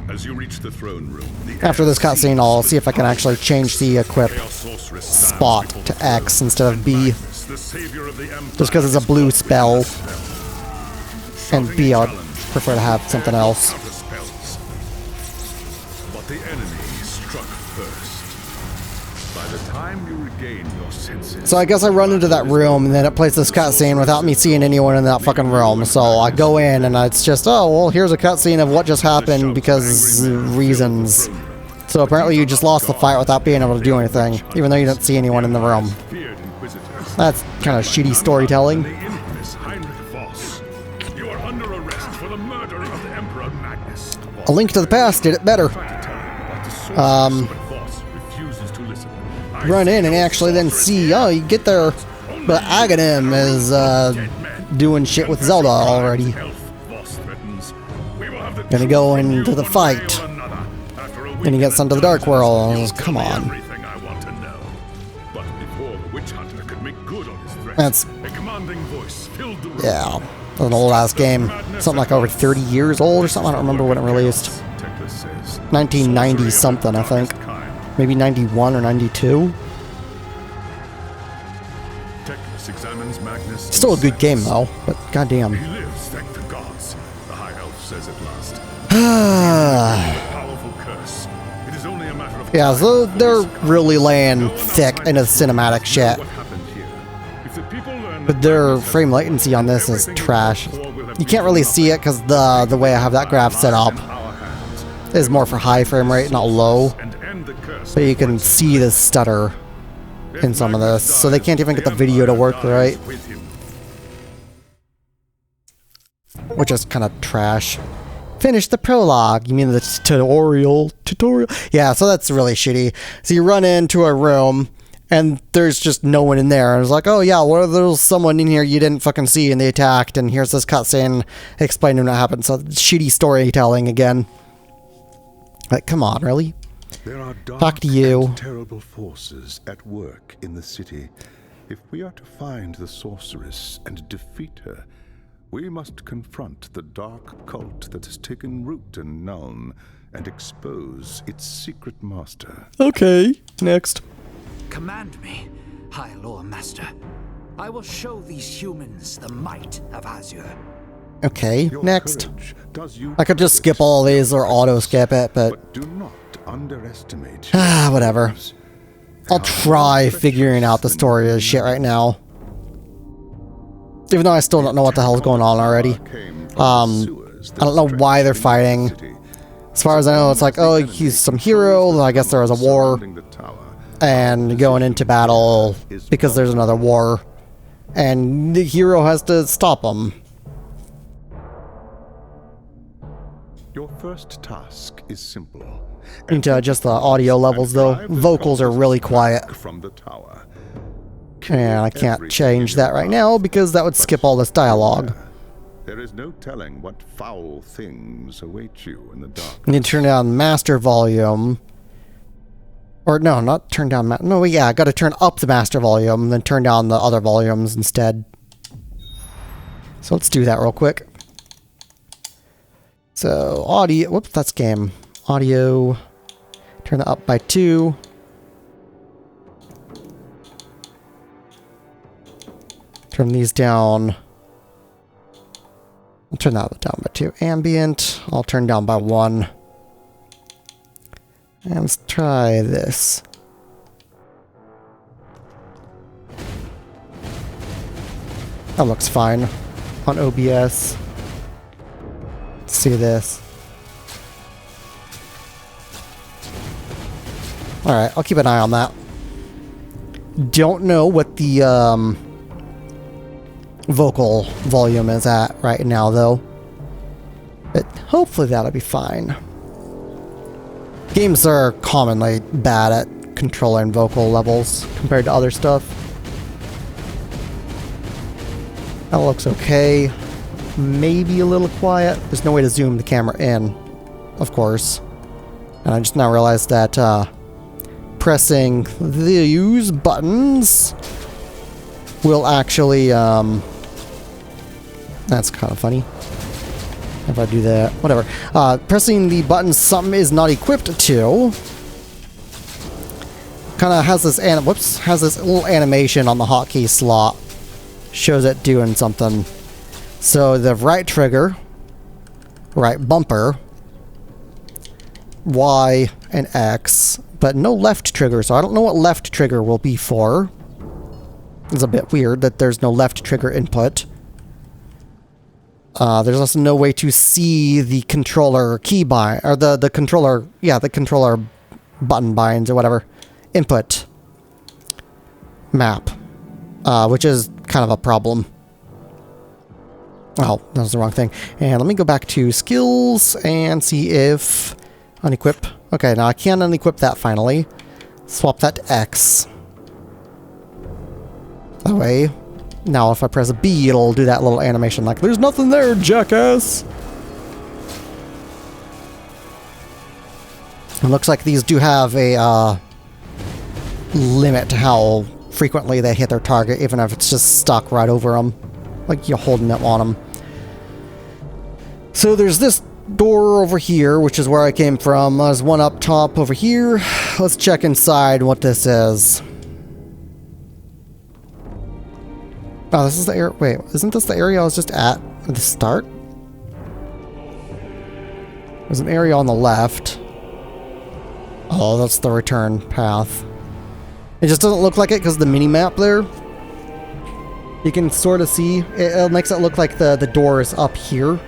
As you reach the throne room, After this cutscene, I'll see if I can actually change the equip spot to X instead of B. Just because it's a blue spell. And B, I'd prefer to have something else. But the enemy struck first. By the time you regain your senses. So I guess I run into that room and then it plays this cutscene without me seeing anyone in that fucking room. So I go in and it's just, oh, well, here's a cutscene of what just happened because reasons. So apparently you just lost the fight without being able to do anything, even though you didn't see anyone in the room. That's kind of shitty storytelling. A Link to the Past did it better. Run in and actually then see, oh, you get there, but Aghanim is doing shit with Zelda already. Gonna go into the fight. And he gets onto the Dark World. Come on. That's, yeah, an old ass game. Something like over 30 years old or something. I don't remember when it released. 1990 something, I think. Maybe 91 or 92. Still a good game though, but goddamn. Yeah, so they're really laying thick into cinematic shit. But their frame latency on this is trash. You can't really see it because the way I have that graph set up is more for high frame rate, not low. But you can see the stutter in some of this, so they can't even get the video to work right. Which is kind of trash. Finish the prologue. You mean the tutorial? Yeah, so that's really shitty. So you run into a room, and there's just no one in there. And it's like, oh yeah, well, there's someone in here you didn't fucking see, and they attacked, and here's this cutscene explaining what happened. So shitty storytelling again. Like, come on, really? There are dark Back to you. and terrible forces at work in the city. If we are to find the sorceress and defeat her, we must confront the dark cult that has taken root in Nuln and expose its secret master. Okay, next. Command me, High Lord Master. I will show these humans the might of Azure. Okay, Your next. courage does you I could just skip all these or auto skip it, but do not underestimate. whatever. I'll try figuring out the story of this shit right now. Even though I still don't know what the hell's going on already. I don't know why they're fighting. As far as I know, it's like, oh, he's some hero. I guess there was a war. And going into battle because there's another war. And the hero has to stop him. Your first task is simple. Into adjust the audio levels though. Vocals are really quiet. From the tower. And I can't change that right now because that would skip all this dialogue. There is no telling what foul things await you in the dark. You need to turn down master volume. Or no, not turn down... No, yeah, I gotta turn up the master volume, then turn down the other volumes instead. So let's do that real quick. So, audio... Whoops, that's game. Audio... Turn it up by 2. Turn these down. I'll turn that down by 2. Ambient, I'll turn down by 1. And let's try this. That looks fine on OBS. Let's see this. Alright, I'll keep an eye on that. Don't know what the vocal volume is at right now, though. But hopefully that'll be fine. Games are commonly bad at controlling vocal levels compared to other stuff. That looks okay. Maybe a little quiet. There's no way to zoom the camera in, of course. And I just now realized that pressing these buttons will actually, that's kind of funny. If I do that, whatever. Pressing the button something is not equipped to kind of has this has this little animation on the hotkey slot. Shows it doing something. So the right trigger, right bumper, Y and X, but no left trigger, so I don't know what left trigger will be for. It's a bit weird that there's no left trigger input. There's also no way to see the controller key bind, or the controller, yeah, the controller button binds or whatever, input map, which is kind of a problem. Oh, that was the wrong thing. And let me go back to skills and see if unequip. Okay, now I can unequip that finally. Swap that to X. That way. Now if I press a B, it'll do that little animation like, there's nothing there, jackass! It looks like these do have a limit to how frequently they hit their target, even if it's just stuck right over them. Like you're holding it on them. So there's this door over here, which is where I came from. There's one up top over here. Let's check inside what this is. Oh, this is the area. Wait, isn't this the area I was just at the start? There's an area on the left. Oh, that's the return path. It just doesn't look like it because the mini-map there. You can sort of see. It makes it look like the door is up here.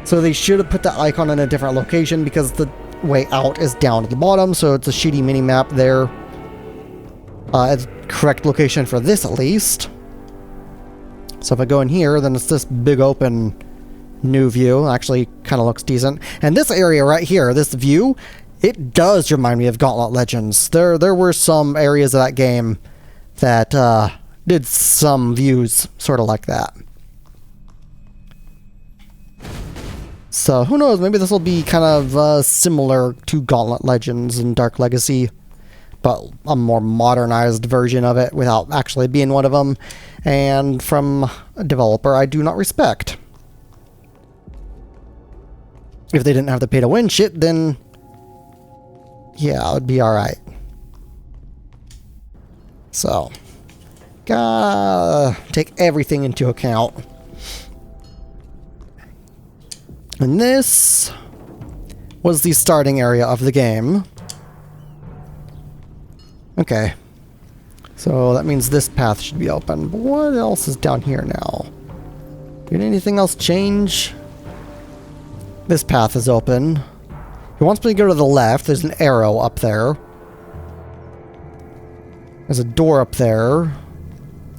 So they should have put the icon in a different location because the way out is down at the bottom. So it's a shitty mini-map there. It's the correct location for this at least. So if I go in here, then it's this big open new view. Actually kind of looks decent. And this area right here, this view, it does remind me of Gauntlet Legends. There were some areas of that game that did some views sort of like that. So who knows, maybe this will be kind of similar to Gauntlet Legends and Dark Legacy, but a more modernized version of it without actually being one of them, and from a developer I do not respect. If they didn't have the pay-to-win shit, then yeah, it would be alright. So, gotta take everything into account. And this was the starting area of the game. Okay. So that means this path should be open. But what else is down here now? Did anything else change? This path is open. He wants me to go to the left. There's an arrow up there. There's a door up there.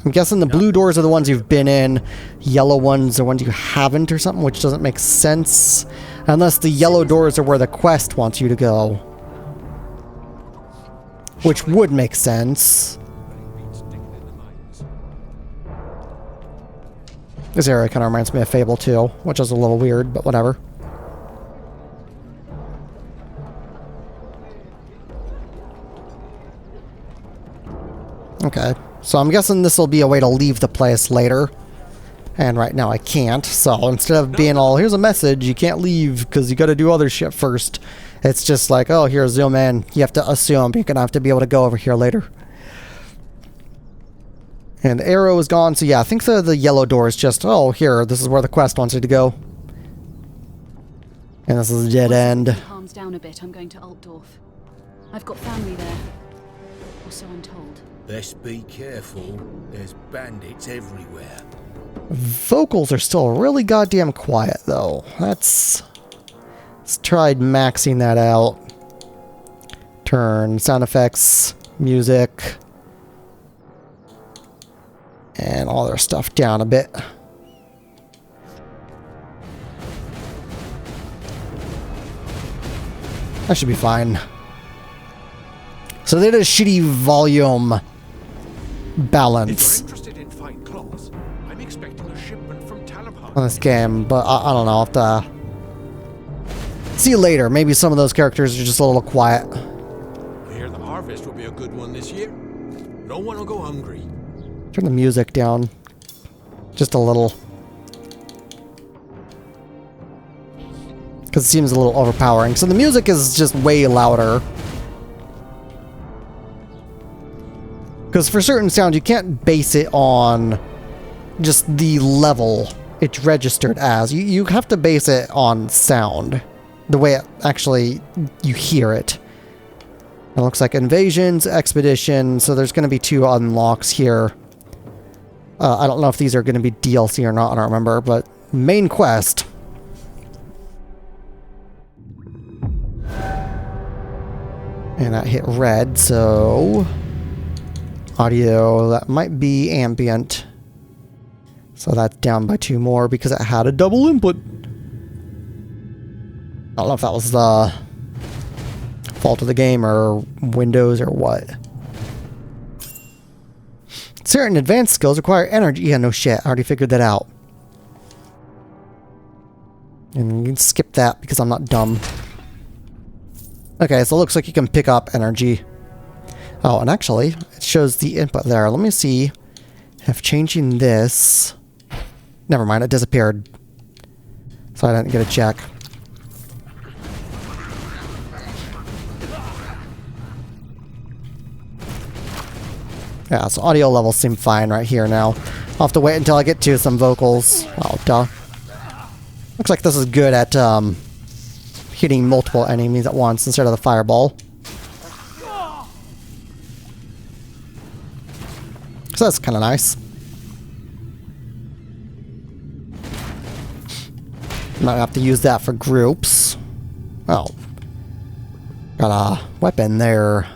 I'm guessing the blue doors are the ones you've been in. Yellow ones are ones you haven't or something, which doesn't make sense. Unless the yellow doors are where the quest wants you to go. Which would make sense. This area kind of reminds me of Fable 2, which is a little weird, but whatever. Okay, so I'm guessing this will be a way to leave the place later. And right now I can't, so instead of being all, here's a message, you can't leave because you got to do other shit first. It's just like, oh, here's zoom in. You have to assume you're going to have to be able to go over here later. And the arrow is gone, so yeah, I think the yellow door is just, oh, here, this is where the quest wants you to go. And this is a dead end. Calms down a bit, I'm going to Altdorf. I've got family there. Or so I'm told. Best be careful. There's bandits everywhere. Vocals are still really goddamn quiet, though. Let's try maxing that out. Turn sound effects, music, and all their stuff down a bit. That should be fine. So they did a shitty volume balance on this game, but I don't know. I'll have to see later. Maybe some of those characters are just a little quiet. I hear the harvest will be a good one this year. No one will go hungry. Turn the music down just a little, because it seems a little overpowering. So the music is just way louder. Because for certain sounds, you can't base it on just the level it's registered as. You have to base it on sound. The way it actually, you hear it. It looks like Invasions, Expedition, so there's going to be 2 unlocks here. I don't know if these are going to be DLC or not, I don't remember, but main quest. And that hit red, so audio, that might be ambient. So that's down by 2 more because it had a double input. I don't know if that was the fault of the game or Windows or what. Certain advanced skills require energy. Yeah, no shit. I already figured that out. And you can skip that because I'm not dumb. Okay, so it looks like you can pick up energy. Oh, and actually, it shows the input there. Let me see if changing this... Never mind, it disappeared. So I didn't get a check. Yeah, so audio levels seem fine right here now. I'll have to wait until I get to some vocals. Oh, duh. Looks like this is good at hitting multiple enemies at once instead of the fireball. So that's kind of nice. Might have to use that for groups. Oh. Got a weapon there,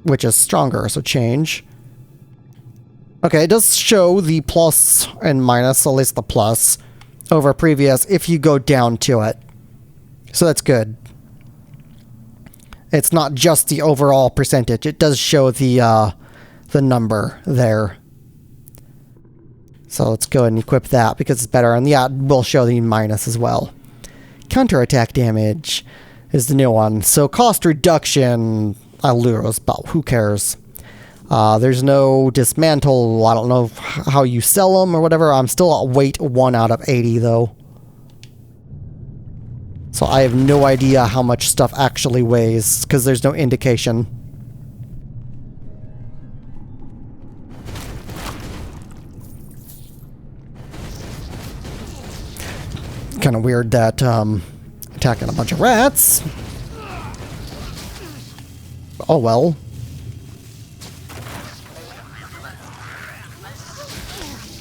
which is stronger, so change. Okay, it does show the plus and minus, at least the plus, over previous if you go down to it. So that's good. It's not just the overall percentage. It does show the number there. So let's go ahead and equip that because it's better. And yeah, it will show the minus as well. Counterattack damage is the new one. So cost reduction, I lose, but who cares? There's no dismantle. I don't know how you sell them or whatever. I'm still at weight 1 out of 80 though. So I have no idea how much stuff actually weighs because there's no indication. Kind of weird that attacking a bunch of rats. Oh well.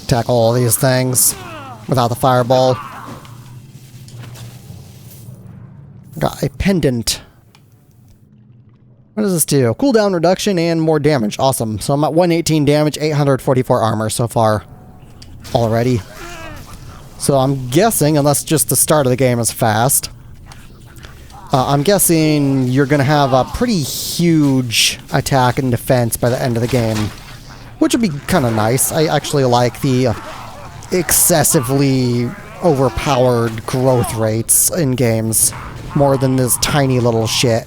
Attack all these things without the fireball. Got a pendant. What does this do? Cooldown reduction and more damage. Awesome. So I'm at 118 damage, 844 armor so far already. So I'm guessing, unless just the start of the game is fast, I'm guessing you're going to have a pretty huge attack and defense by the end of the game, which would be kind of nice. I actually like the excessively overpowered growth rates in games, more than this tiny little shit.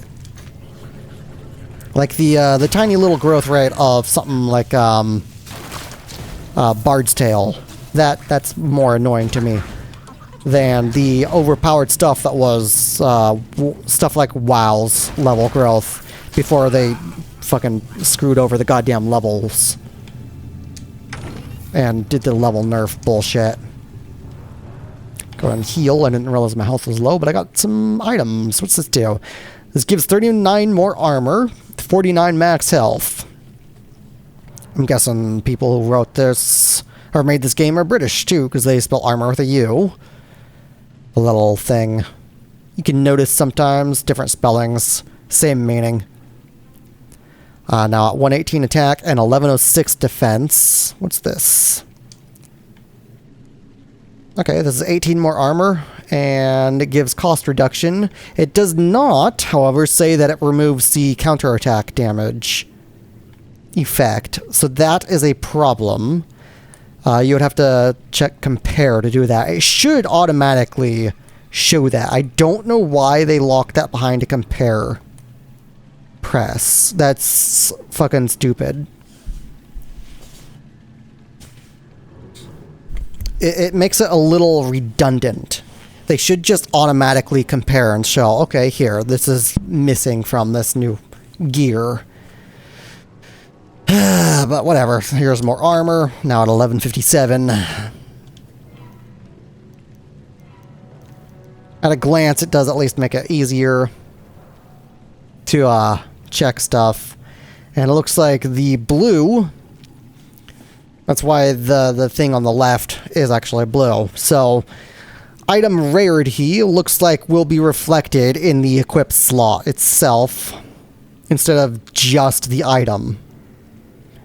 Like the tiny little growth rate of something like Bard's Tale. That's more annoying to me than the overpowered stuff that was stuff like WoW's level growth before they fucking screwed over the goddamn levels and did the level nerf bullshit. Go ahead and heal. I didn't realize my health was low, but I got some items. What's this do? This gives 39 more armor, 49 max health. I'm guessing people who wrote this or made this game are British too, because they spell armor with a U. A little thing you can notice sometimes, different spellings, same meaning. Now at 118 attack and 1106 defense. What's this? Okay, this is 18 more armor, and it gives cost reduction. It does not, however, say that it removes the counterattack damage effect. So that is a problem. You would have to check compare to do that. It should automatically show that. I don't know why they locked that behind a compare press. That's fucking stupid. It makes it a little redundant. They should just automatically compare and show, okay, here, this is missing from this new gear. But whatever. Here's more armor. Now at 1157. At a glance, it does at least make it easier to check stuff. And it looks like the blue, that's why the thing on the left is actually blue. So item rarity looks like will be reflected in the equip slot itself instead of just the item.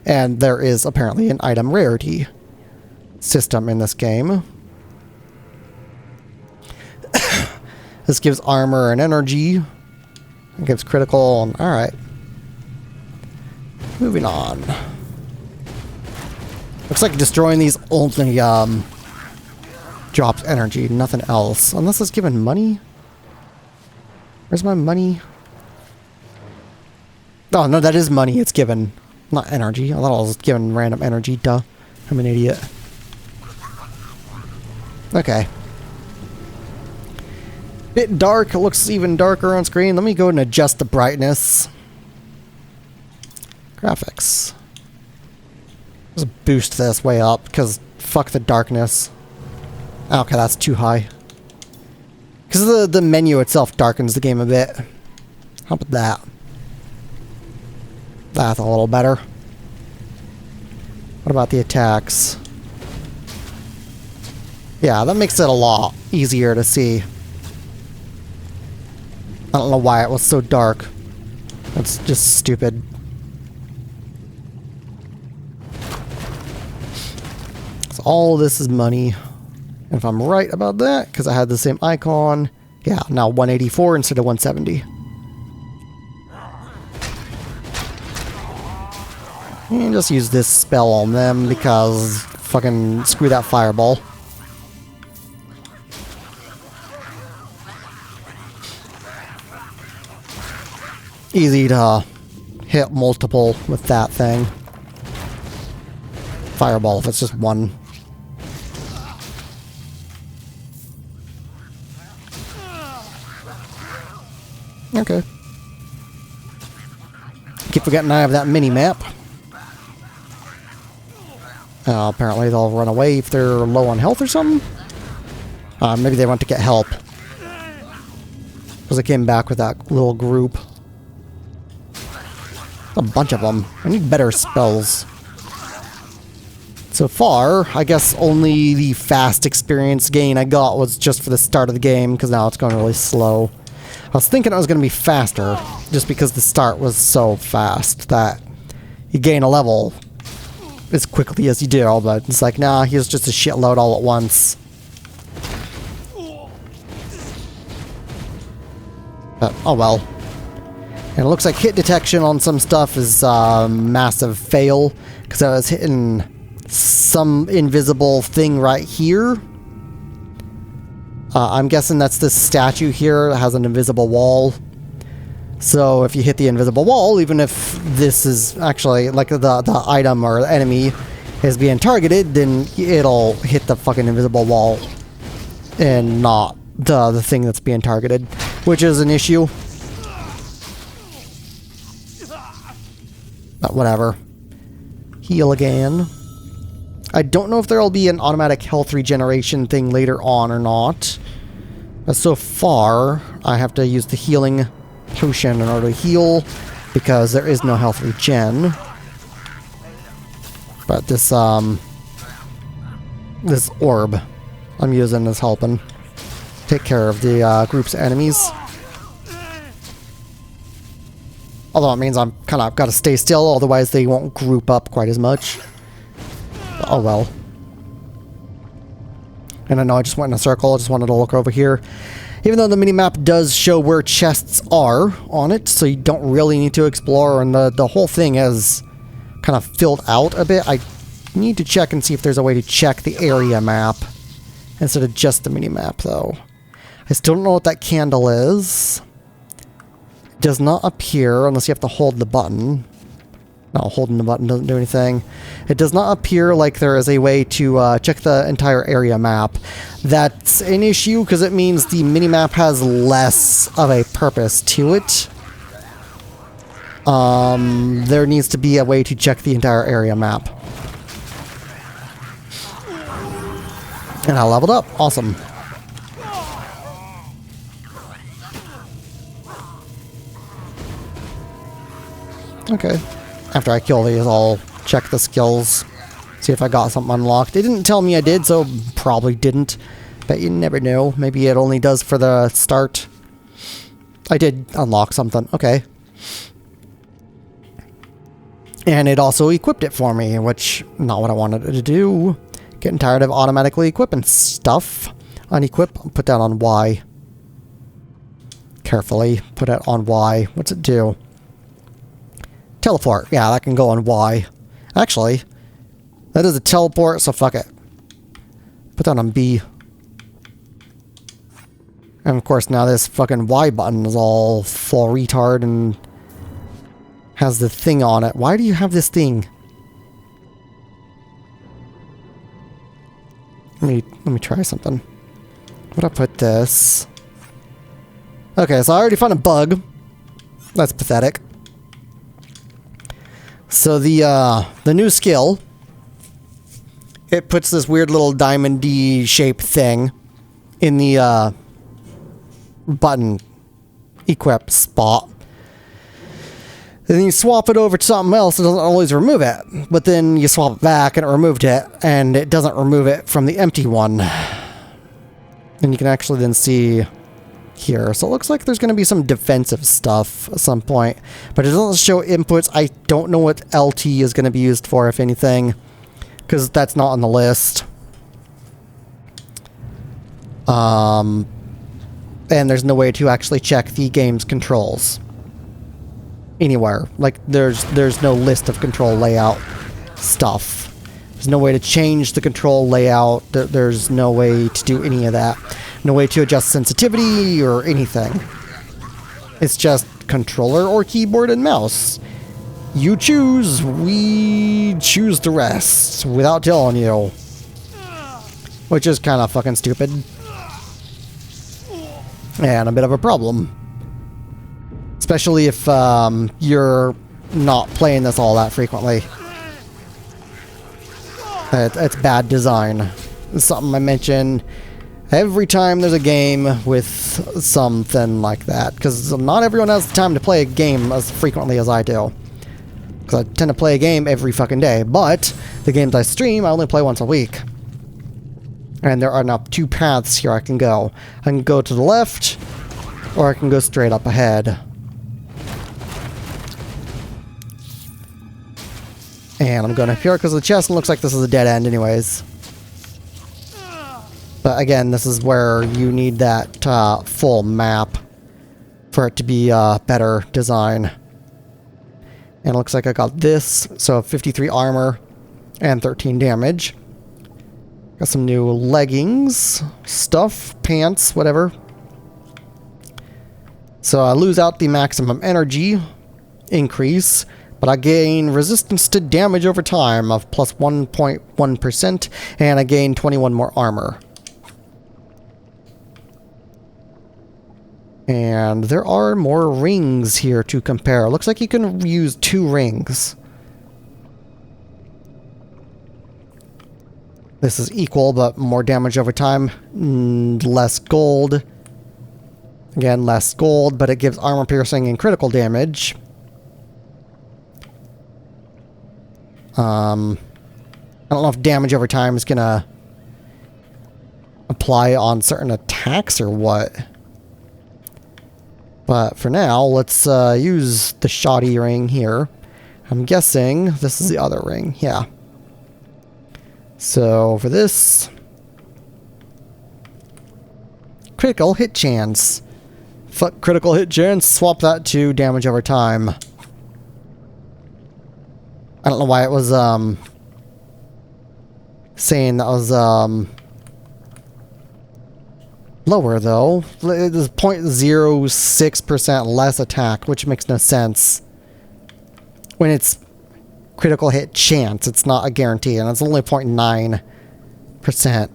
And there is apparently an item rarity system in this game. This gives armor and energy. It gives critical. Alright. Moving on. Looks like destroying these only drops energy, nothing else. Unless it's given money? Where's my money? Oh, no, that is money it's given. Not energy. I thought I was given random energy. Duh. I'm an idiot. Okay. Bit dark. It looks even darker on screen. Let me go and adjust the brightness. Graphics. Let's boost this way up, because fuck the darkness. Okay, that's too high. Because the menu itself darkens the game a bit. How about that? That's a little better. What about the attacks? Yeah, that makes it a lot easier to see. I don't know why it was so dark. That's just stupid. So all this is money. And if I'm right about that, because I had the same icon, yeah, now 184 instead of 170. And just use this spell on them because fucking screw that fireball. Easy to hit multiple with that thing. Fireball if it's just one. Okay. Keep forgetting I have that mini map. Apparently they'll run away if they're low on health or something. Maybe they want to get help. Because I came back with that little group. A bunch of them. I need better spells. So far, I guess only the fast experience gain I got was just for the start of the game, because now it's going really slow. I was thinking it was going to be faster, just because the start was so fast that you gain a level as quickly as you do, but it's like, nah, here's just a shitload all at once. But, oh well. And it looks like hit detection on some stuff is a massive fail, because I was hitting some invisible thing right here. I'm guessing that's this statue here that has an invisible wall. So if you hit the invisible wall, even if this is actually like the item or enemy is being targeted, then it'll hit the fucking invisible wall and not the thing that's being targeted, which is an issue. But whatever. Heal again. I don't know if there'll be an automatic health regeneration thing later on or not. But so far, I have to use the healing potion in order to heal, because there is no health regen. But this this orb I'm using is helping take care of the group's enemies. Although it means I'm kind of got to stay still, otherwise they won't group up quite as much. Oh well. And I know I just went in a circle, I just wanted to look over here. Even though the minimap does show where chests are on it, so you don't really need to explore, and the whole thing is kind of filled out a bit. I need to check and see if there's a way to check the area map instead of just the minimap, though. I still don't know what that candle is. It does not appear unless you have to hold the button. No, holding the button doesn't do anything. It does not appear like there is a way to check the entire area map. That's an issue because it means the minimap has less of a purpose to it. There needs to be a way to check the entire area map. And I leveled up. Awesome. Okay. After I kill these, I'll check the skills, see if I got something unlocked. It didn't tell me I did, so probably didn't. But you never know. Maybe it only does for the start. I did unlock something. Okay. And it also equipped it for me, which, not what I wanted it to do. Getting tired of automatically equipping stuff. Unequip, put that on Y. Carefully, put it on Y. What's it do? Teleport. Yeah, that can go on Y. Actually, that is a teleport, so fuck it. Put that on B. And of course, now this fucking Y button is all full retard and has the thing on it. Why do you have this thing? Let me try something. Would I put this? Okay, so I already found a bug. That's pathetic. So the new skill, it puts this weird little diamond-y shaped thing in the button equip spot. And then you swap it over to something else, it doesn't always remove it. But then you swap it back and it removed it, and it doesn't remove it from the empty one. And you can actually then see here. So it looks like there's going to be some defensive stuff at some point. But it doesn't show inputs. I don't know what LT is going to be used for, if anything. Because that's not on the list. And there's no way to actually check the game's controls anywhere. Like, there's no list of control layout stuff. There's no way to change the control layout. There's no way to do any of that. No way to adjust sensitivity or anything. It's just controller or keyboard and mouse. You choose, we choose the rest without telling you. Which is kind of fucking stupid. And a bit of a problem. Especially if you're not playing this all that frequently. It's bad design. It's something I mention every time there's a game with something like that. Because not everyone has the time to play a game as frequently as I do. Because I tend to play a game every fucking day. But the games I stream, I only play once a week. And there are now two paths here I can go. I can go to the left, or I can go straight up ahead. And I'm going up here because the chest looks like this is a dead end anyways. But again, this is where you need that full map for it to be better design. And it looks like I got this, so 53 armor and 13 damage. Got some new leggings, stuff, pants, whatever. So I lose out the maximum energy increase, but I gain resistance to damage over time of plus 1.1%, and I gain 21 more armor. And there are more rings here to compare. Looks like you can use 2 rings. This is equal, but more damage over time. Less gold. Again, less gold, but it gives armor piercing and critical damage. I don't know if damage over time is gonna apply on certain attacks or what. But for now, let's use the shoddy ring here. I'm guessing this is the other ring. Yeah. So for this, critical hit chance. Fuck critical hit chance. Swap that to damage over time. I don't know why it was saying that was lower though. It is 0.06% less attack, which makes no sense. When it's critical hit chance, it's not a guarantee, and it's only 0.9%.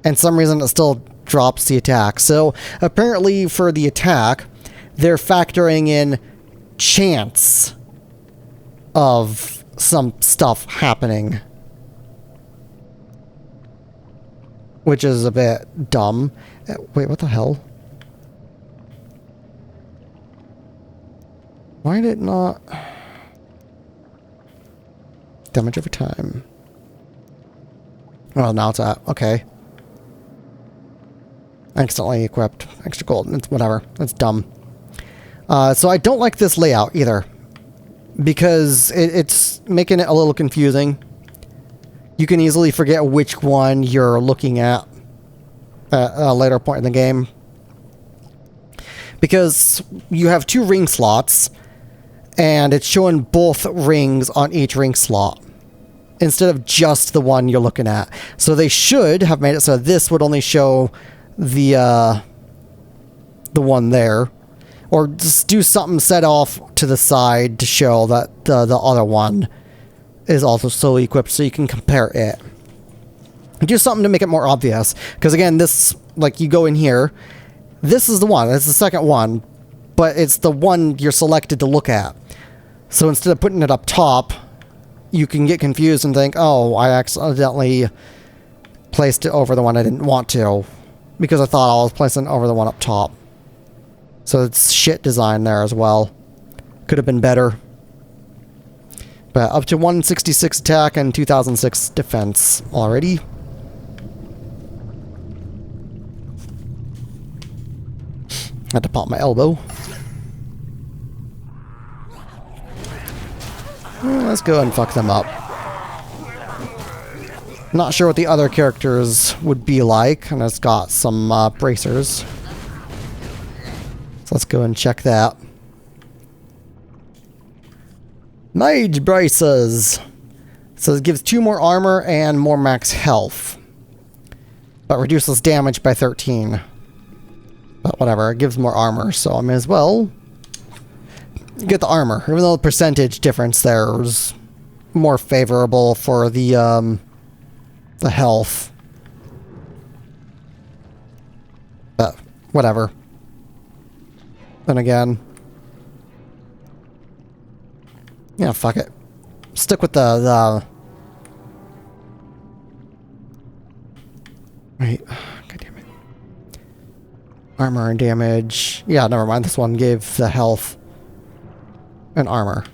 And some reason it still drops the attack. So apparently for the attack, they're factoring in chance of some stuff happening, which is a bit dumb. Wait, what the hell? Why did it not... Damage over time. Well, now it's at... Okay. Instantly equipped. Extra gold. It's whatever. It's dumb. So I don't like this layout either, because it's making it a little confusing. You can easily forget which one you're looking at a later point in the game, because you have 2 ring slots, and it's showing both rings on each ring slot instead of just the one you're looking at. So they should have made it so this would only show the one there, or just do something set off to the side to show that the other one is also solely equipped, so you can compare it. Do something to make it more obvious, because again, this, like, you go in here, this is the one, it's the second one, but it's the one you're selected to look at. So instead of putting it up top, you can get confused and think, oh, I accidentally placed it over the one I didn't want to, because I thought I was placing it over the one up top. So it's shit design there as well. Could have been better. But up to 166 attack and 2006 defense already. Had to pop my elbow. Well, let's go and fuck them up. Not sure what the other characters would be like, and it's got some bracers. So let's go and check that. Mage braces! So it gives 2 more armor and more max health, but reduces damage by 13. But whatever, it gives more armor, so I may as well get the armor, even though the percentage difference there is more favorable for the health. But whatever. Then again, yeah, fuck it. Stick with the wait, god damn it. Armor and damage. Yeah, never mind. This one gave the health and armor.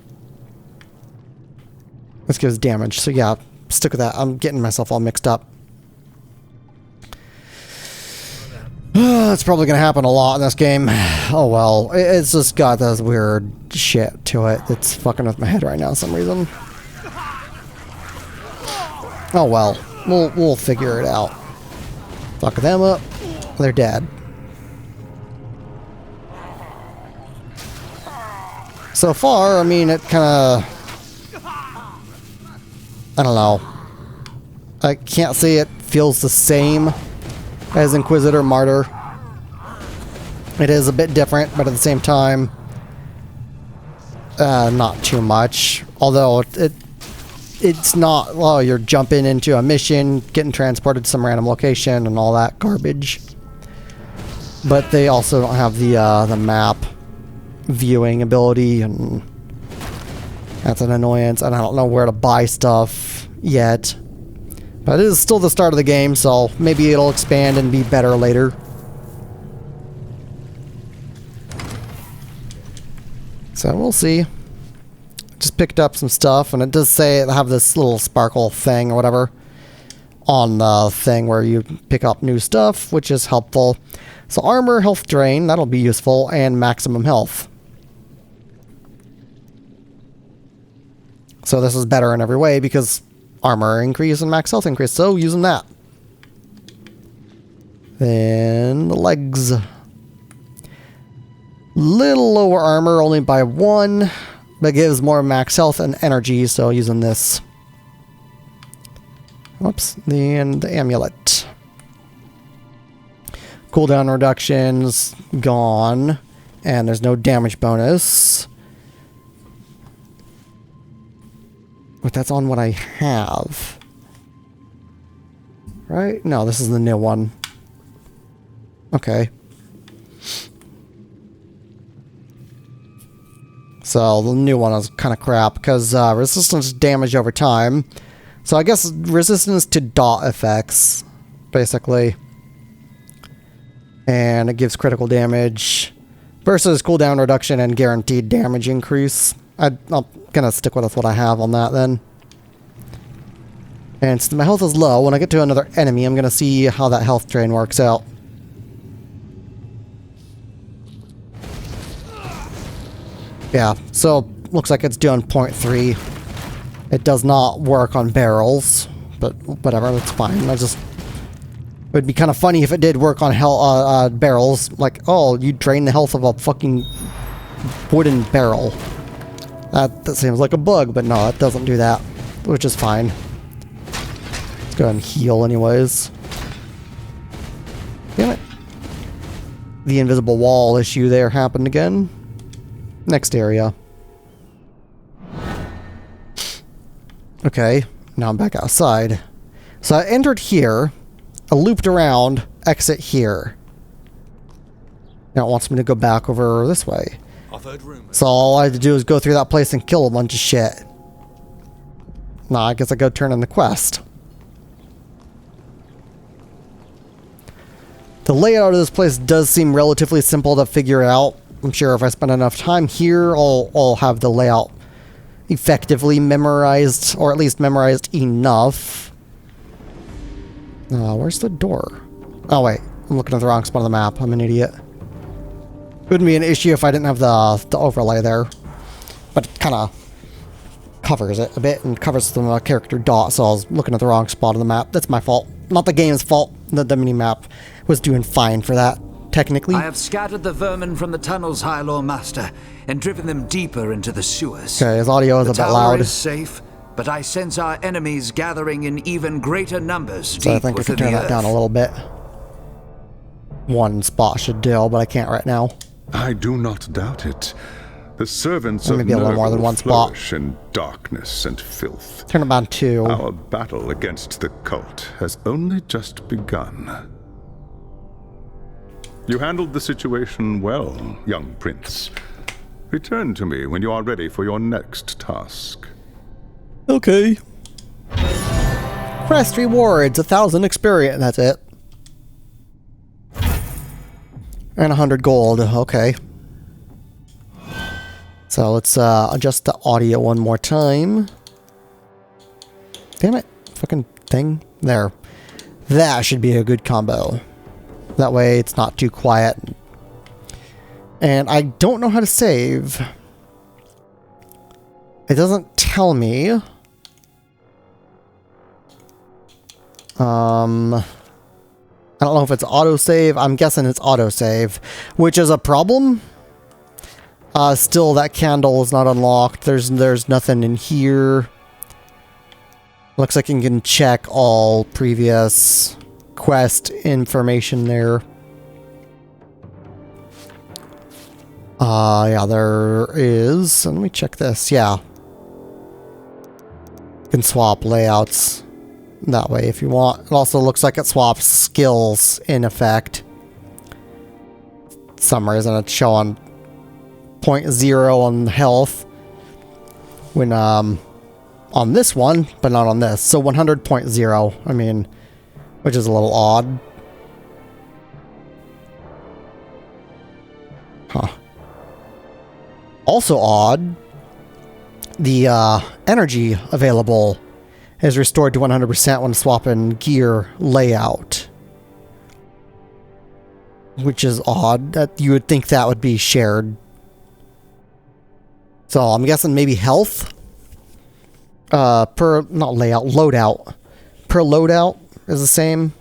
This gives damage. So yeah, stick with that. I'm getting myself all mixed up. That's probably going to happen a lot in this game. Oh well. It's just got this weird shit to it that's fucking with my head right now for some reason. Oh well. We'll figure it out. Fuck them up. They're dead. So far, I mean, it kind of I don't know. I can't say it feels the same as Inquisitor Martyr. It is a bit different, but at the same time, not too much. Although it's not, well, you're jumping into a mission, getting transported to some random location and all that garbage. But they also don't have the map viewing ability, and that's an annoyance. And I don't know where to buy stuff yet. But it is still the start of the game, so maybe it'll expand and be better later. So we'll see. Just picked up some stuff, and it does say it have this little sparkle thing or whatever on the thing where you pick up new stuff, which is helpful. So armor, health drain, that'll be useful, and maximum health. So this is better in every way because armor increase and max health increase, so using that. Then the legs. Little lower armor, only by 1, but gives more max health and energy, so using this. Whoops, then the amulet. Cooldown reductions, gone. And there's no damage bonus. But that's on what I have. Right? No, this is the new one. Okay. So the new one is kind of crap because resistance to damage over time. So I guess resistance to dot effects, basically. And it gives critical damage versus cooldown reduction and guaranteed damage increase. I'm gonna stick with what I have on that then. And since my health is low, when I get to another enemy, I'm gonna see how that health drain works out. Yeah, so looks like it's doing 0.3. It does not work on barrels, but whatever, that's fine. It would be kind of funny if it did work on barrels. Like, oh, you drain the health of a fucking wooden barrel. That seems like a bug, but no, it doesn't do that, which is fine. Let's go ahead and heal anyways. Damn it. The invisible wall issue there happened again. Next area. Okay, now I'm back outside. So I entered here, I looped around, exit here. Now it wants me to go back over this way. So all I had to do is go through that place and kill a bunch of shit. Now I guess I go turn in the quest. The layout of this place does seem relatively simple to figure out. I'm sure if I spend enough time here, I'll have the layout effectively memorized, or at least memorized enough. Where's the door? Oh wait, I'm looking at the wrong spot on the map. I'm an idiot. Wouldn't be an issue if I didn't have the overlay there, but it kind of covers it a bit and covers the character dot, so I was looking at the wrong spot on the map. That's my fault, not the game's fault. The mini-map was doing fine for that, technically. I have scattered the vermin from the tunnels, High Lord Master, and driven them deeper into the sewers. Okay, his audio is a bit loud. The tower is safe, but I sense our enemies gathering in even greater numbers So deep I think I within can turn the that down a little bit. One spot should do, but I can't right now. I do not doubt it. The servants of Maybe a little more than Nurgle one spot. flourish in darkness and filth. Turn it down 2. Our battle against the cult has only just begun. You handled the situation well, young prince. Return to me when you are ready for your next task. Okay. Quest rewards, 1,000 experience, that's it. And 100 gold, okay. So let's adjust the audio one more time. Damn it, fucking thing. There. That should be a good combo. That way it's not too quiet. And I don't know how to save. It doesn't tell me. I don't know if it's autosave. I'm guessing it's autosave, which is a problem. Still, that candle is not unlocked. There's nothing in here. Looks like you can check all previous quest information there. Yeah, there is. Let me check this. Yeah. You can swap layouts that way if you want. It also looks like it swaps skills in effect. For some reason it's showing 0.0 on health when on this one, but not on this. So 100.0. I mean, which is a little odd. Huh. Also odd, the energy available is restored to 100% when swapping gear layout. Which is odd, that you would think that would be shared. So I'm guessing maybe health per, not layout, loadout. Per loadout is the same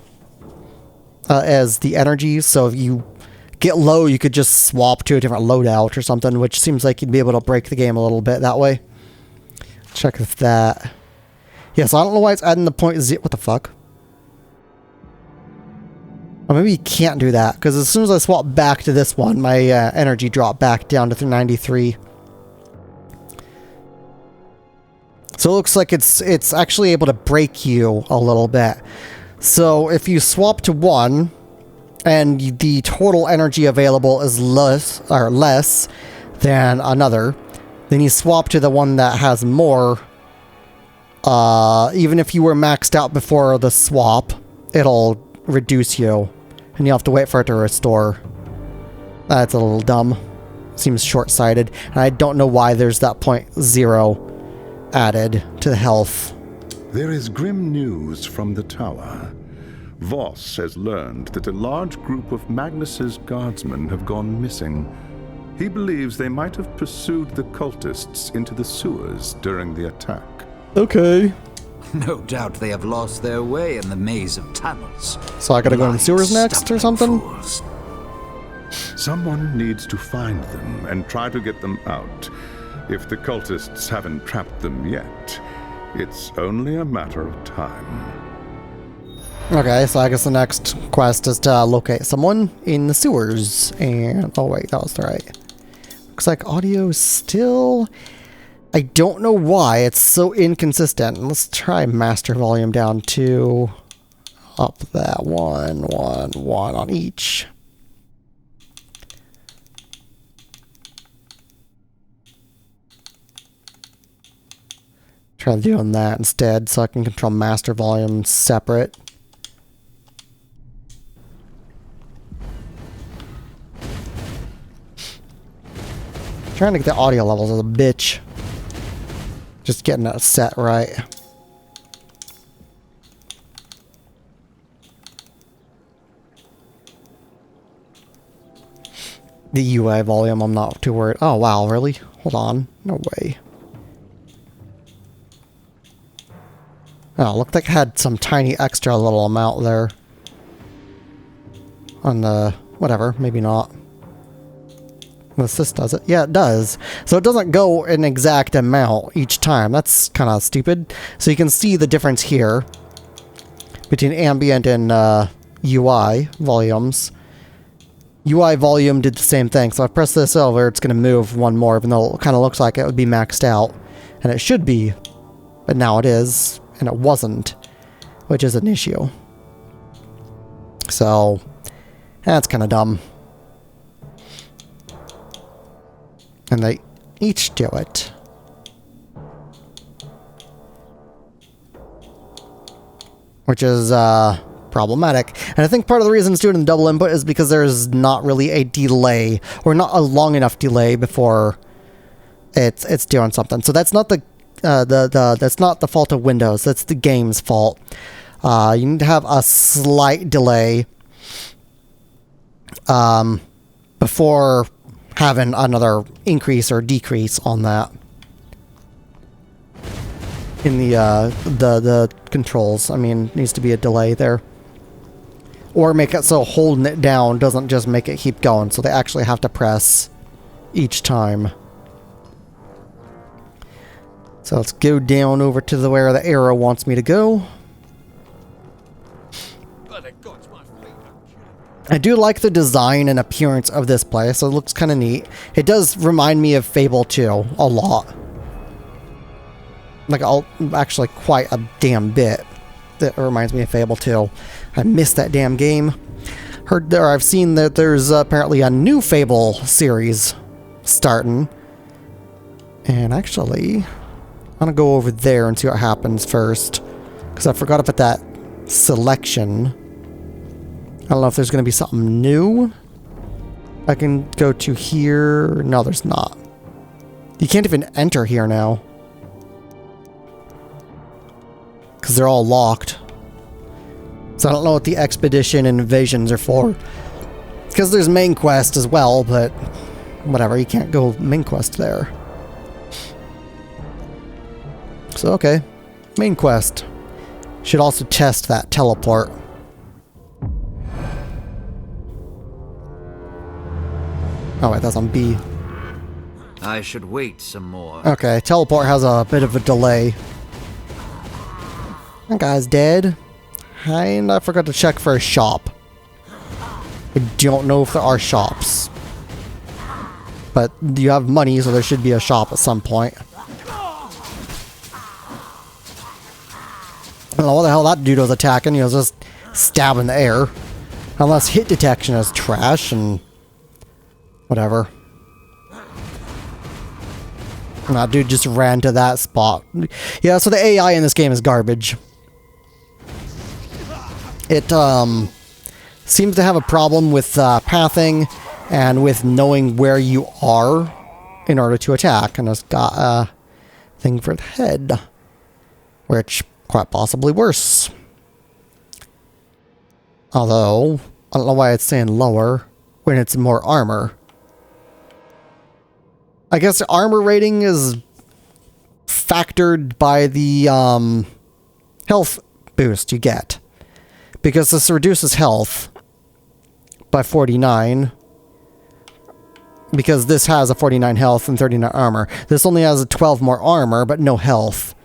as the energy. So if you get low, you could just swap to a different loadout or something, which seems like you'd be able to break the game a little bit that way. Check if that. Yeah, so I don't know why it's adding the point zero. What the fuck? Or maybe you can't do that, because as soon as I swap back to this one, my energy dropped back down to 93. So it looks like it's actually able to break you a little bit. So if you swap to one, and the total energy available is less than another, then you swap to the one that has more. Even if you were maxed out before the swap, it'll reduce you, and you have to wait for it to restore. That's a little dumb. Seems short-sighted, and I don't know why there's that 0.0 added to the health. There is grim news from the tower. Voss has learned that a large group of Magnus's guardsmen have gone missing. He believes they might have pursued the cultists into the sewers during the attack. Okay. No doubt they have lost their way in the maze of tunnels. So I gotta go in the sewers next or something? Fools. Someone needs to find them and try to get them out. If the cultists haven't trapped them yet, it's only a matter of time. Okay, so I guess the next quest is to locate someone in the sewers. And, oh wait, that was right. Looks like audio is still... I don't know why it's so inconsistent. Let's try master volume down to up that one on each. Try doing that instead so I can control master volume separate. Trying to get the audio levels as a bitch. Just getting that set right. The UI volume, I'm not too worried. Oh, wow, really? Hold on. No way. Oh, looked like it had some tiny extra little amount there. On the... whatever, maybe not. Unless this does it. Yeah, it does. So it doesn't go an exact amount each time. That's kind of stupid. So you can see the difference here between ambient and UI volumes. UI volume did the same thing. So if I press this over, it's going to move one more, even though it kind of looks like it would be maxed out. And it should be. But now it is. And it wasn't. Which is an issue. So, that's kind of dumb. And they each do it. Which is problematic. And I think part of the reason it's doing in double input is because there's not really a delay, or not a long enough delay before it's doing something. So that's not that's not the fault of Windows. That's the game's fault. You need to have a slight delay before having another increase or decrease on that in the controls. I mean, needs to be a delay there, or make it so holding it down doesn't just make it keep going, so they actually have to press each time. So let's go down over to where the arrow wants me to go. I do like the design and appearance of this place, so it looks kind of neat. It does remind me of Fable 2 a lot. Like, actually quite a damn bit. That reminds me of Fable 2. I missed that damn game. I've seen that there's apparently a new Fable series starting. And actually, I'm gonna go over there and see what happens first. Because I forgot about that selection. I don't know if there's gonna be something new. I can go to here. No, there's not. You can't even enter here now. Because they're all locked. So I don't know what the expedition and invasions are for. Because there's main quest as well, but whatever, you can't go main quest there. So okay, main quest. Should also test that teleport. Oh wait, that's on B. I should wait some more. Okay, teleport has a bit of a delay. That guy's dead. And I forgot to check for a shop. I don't know if there are shops. But you have money, so there should be a shop at some point. I don't know what the hell that dude was attacking. He was just stabbing the air. Unless hit detection is trash and whatever. And that dude just ran to that spot. Yeah, so the AI in this game is garbage. It seems to have a problem with pathing and with knowing where you are in order to attack. And it's got a thing for the head, which quite possibly worse. Although, I don't know why it's saying lower when it's more armor. I guess the armor rating is factored by the health boost you get. Because this reduces health by 49. Because this has a 49 health and 39 armor. This only has a 12 more armor, but no health.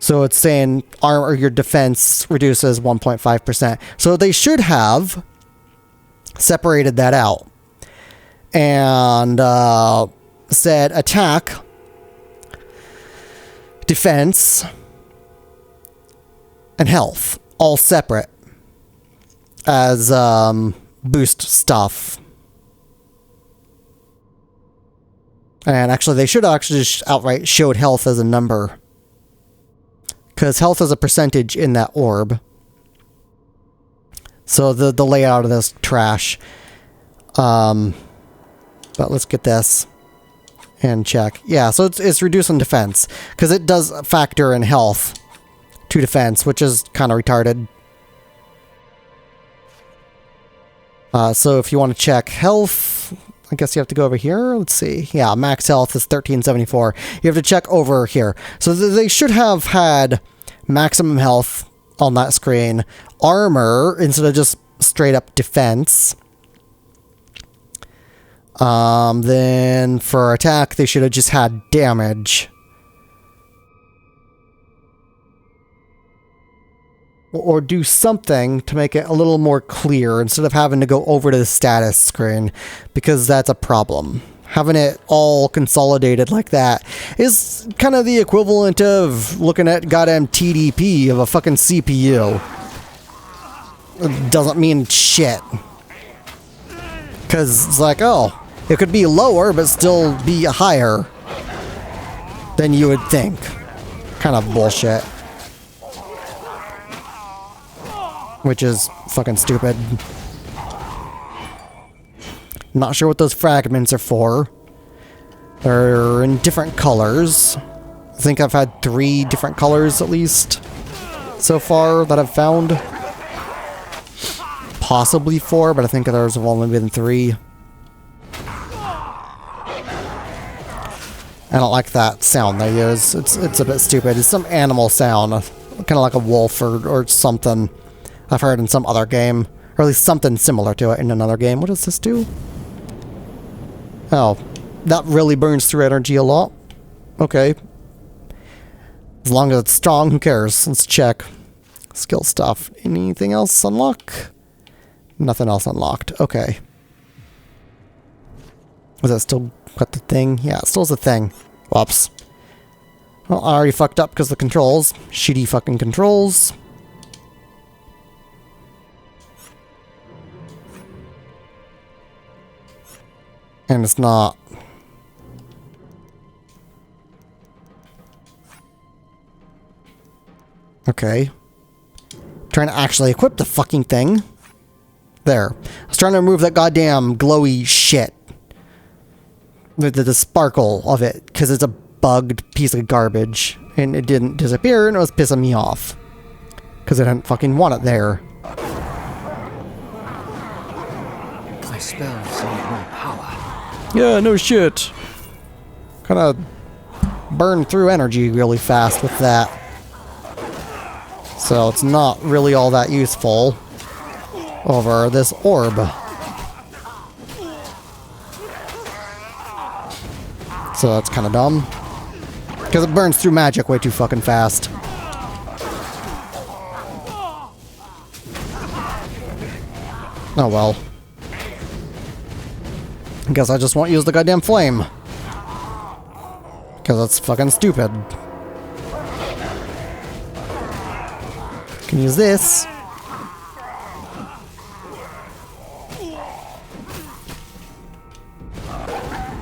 So it's saying armor, your defense reduces 1.5%. So they should have separated that out. And said attack, defense, and health. All separate as boost stuff. And actually, they should have actually just outright showed health as a number. Because health is a percentage in that orb. So the layout of this trash. But let's get this and check. Yeah, so it's reducing defense. Because it does factor in health to defense, which is kind of retarded. So if you want to check health, I guess you have to go over here. Let's see. Yeah, max health is 1374. You have to check over here. So they should have had maximum health on that screen. Armor instead of just straight up defense. Then for attack, they should have just had damage. Or do something to make it a little more clear instead of having to go over to the status screen, because that's a problem. Having it all consolidated like that is kind of the equivalent of looking at goddamn TDP of a fucking CPU. It doesn't mean shit. Because it's like, oh, it could be lower but still be higher than you would think. Kind of bullshit. Which is fucking stupid. Not sure what those fragments are for. They're in different colors. I think I've had 3 different colors at least so far that I've found. Possibly 4, but I think there's only been 3. I don't like that sound they use. It's a bit stupid. It's some animal sound. Kind of like a wolf or something. I've heard in some other game, or at least something similar to it in another game. What does this do? Oh, that really burns through energy a lot. Okay. As long as it's strong, who cares? Let's check. Skill stuff. Anything else unlock? Nothing else unlocked. Okay. Was that still got the thing? Yeah, it still has a thing. Whoops. Well, I already fucked up because the controls. Shitty fucking controls. And it's not. Okay. Trying to actually equip the fucking thing. There. I was trying to remove that goddamn glowy shit. The sparkle of it. Because it's a bugged piece of garbage. And it didn't disappear and it was pissing me off. Because I didn't fucking want it there. My spells need more power. Yeah, no shit. Kinda burn through energy really fast with that. So it's not really all that useful over this orb. So that's kind of dumb. Because it burns through magic way too fucking fast. Oh well. I guess I just won't use the goddamn flame. Because that's fucking stupid. Can use this.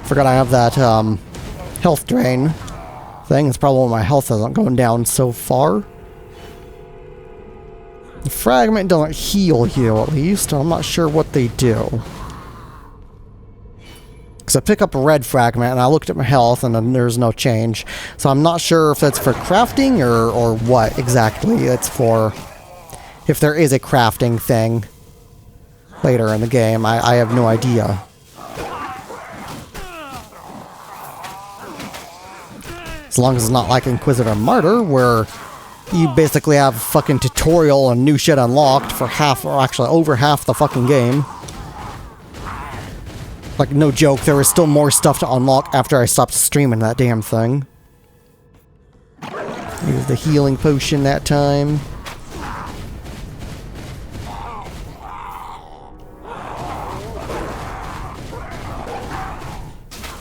Forgot I have that health drain thing. It's probably why my health isn't going down so far. The fragment doesn't heal you, at least. I'm not sure what they do. Because I pick up a red fragment and I looked at my health and then there's no change. So I'm not sure if that's for crafting or what exactly it's for. If there is a crafting thing later in the game, I have no idea. As long as it's not like Inquisitor Martyr, where you basically have a fucking tutorial and new shit unlocked for half, or actually over half the fucking game. Like, no joke, there was still more stuff to unlock after I stopped streaming that damn thing. Use the healing potion that time.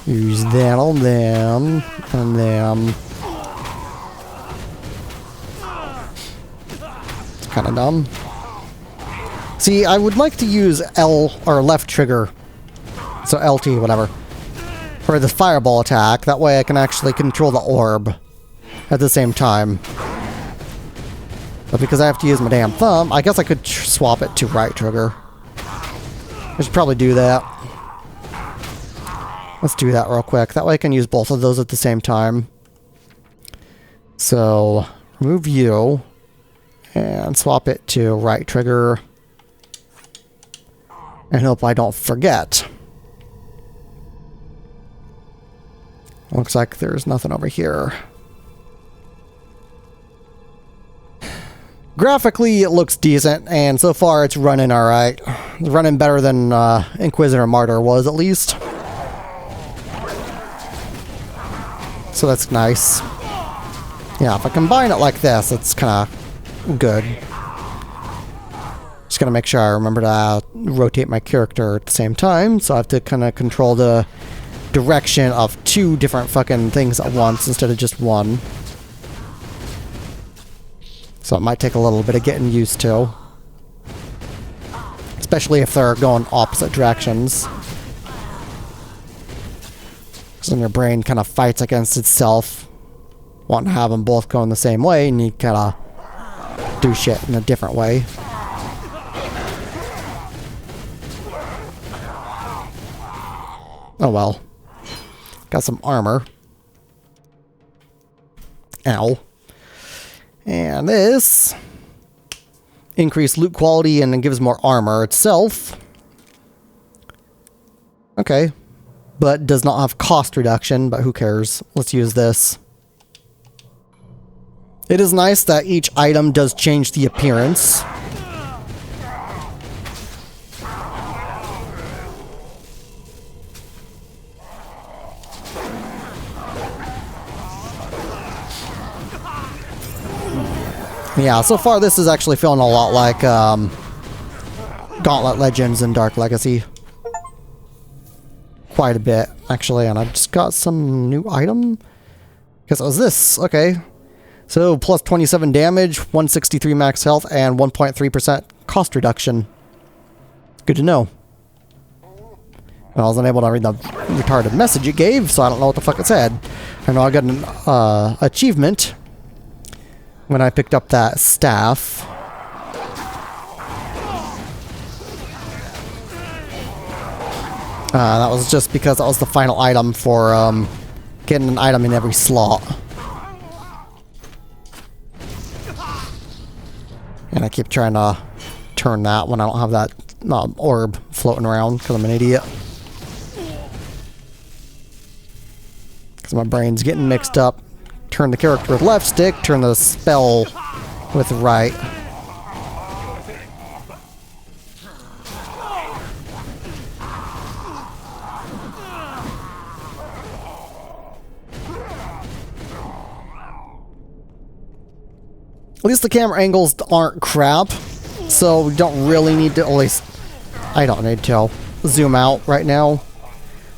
Use that on them, and them. It's kind of dumb. See, I would like to use L or left trigger, so LT, whatever, for the fireball attack. That way I can actually control the orb at the same time. But because I have to use my damn thumb, I guess I could swap it to right trigger. I should probably do that. Let's do that real quick. That way I can use both of those at the same time. So, remove you. And swap it to right trigger. And hope I don't forget. Looks like there's nothing over here. Graphically, it looks decent. And so far, it's running alright. It's running better than Inquisitor Martyr was, at least. So that's nice. Yeah, if I combine it like this, it's kind of good. Just gotta make sure I remember to rotate my character at the same time, so I have to kind of control the direction of two different fucking things at once instead of just one. So it might take a little bit of getting used to. Especially if they're going opposite directions. Then your brain kind of fights against itself, wanting to have them both going the same way, and you kind of do shit in a different way. Oh well. Got some armor. Ow. And this increased loot quality and it gives more armor itself. Okay. But does not have cost reduction, but who cares? Let's use this. It is nice that each item does change the appearance. Yeah, so far this is actually feeling a lot like Gauntlet Legends and Dark Legacy. Quite a bit, actually, and I just got some new item. Guess it was this. Okay. So, plus 27 damage, 163 max health, and 1.3% cost reduction. Good to know. I wasn't able to read the retarded message it gave, so I don't know what the fuck it said. I know I got an achievement when I picked up that staff. That was just because that was the final item for getting an item in every slot. And I keep trying to turn that when I don't have that orb floating around because I'm an idiot. Because my brain's getting mixed up. Turn the character with left stick, turn the spell with right. At least the camera angles aren't crap, so we don't really need to, at least I don't need to zoom out right now.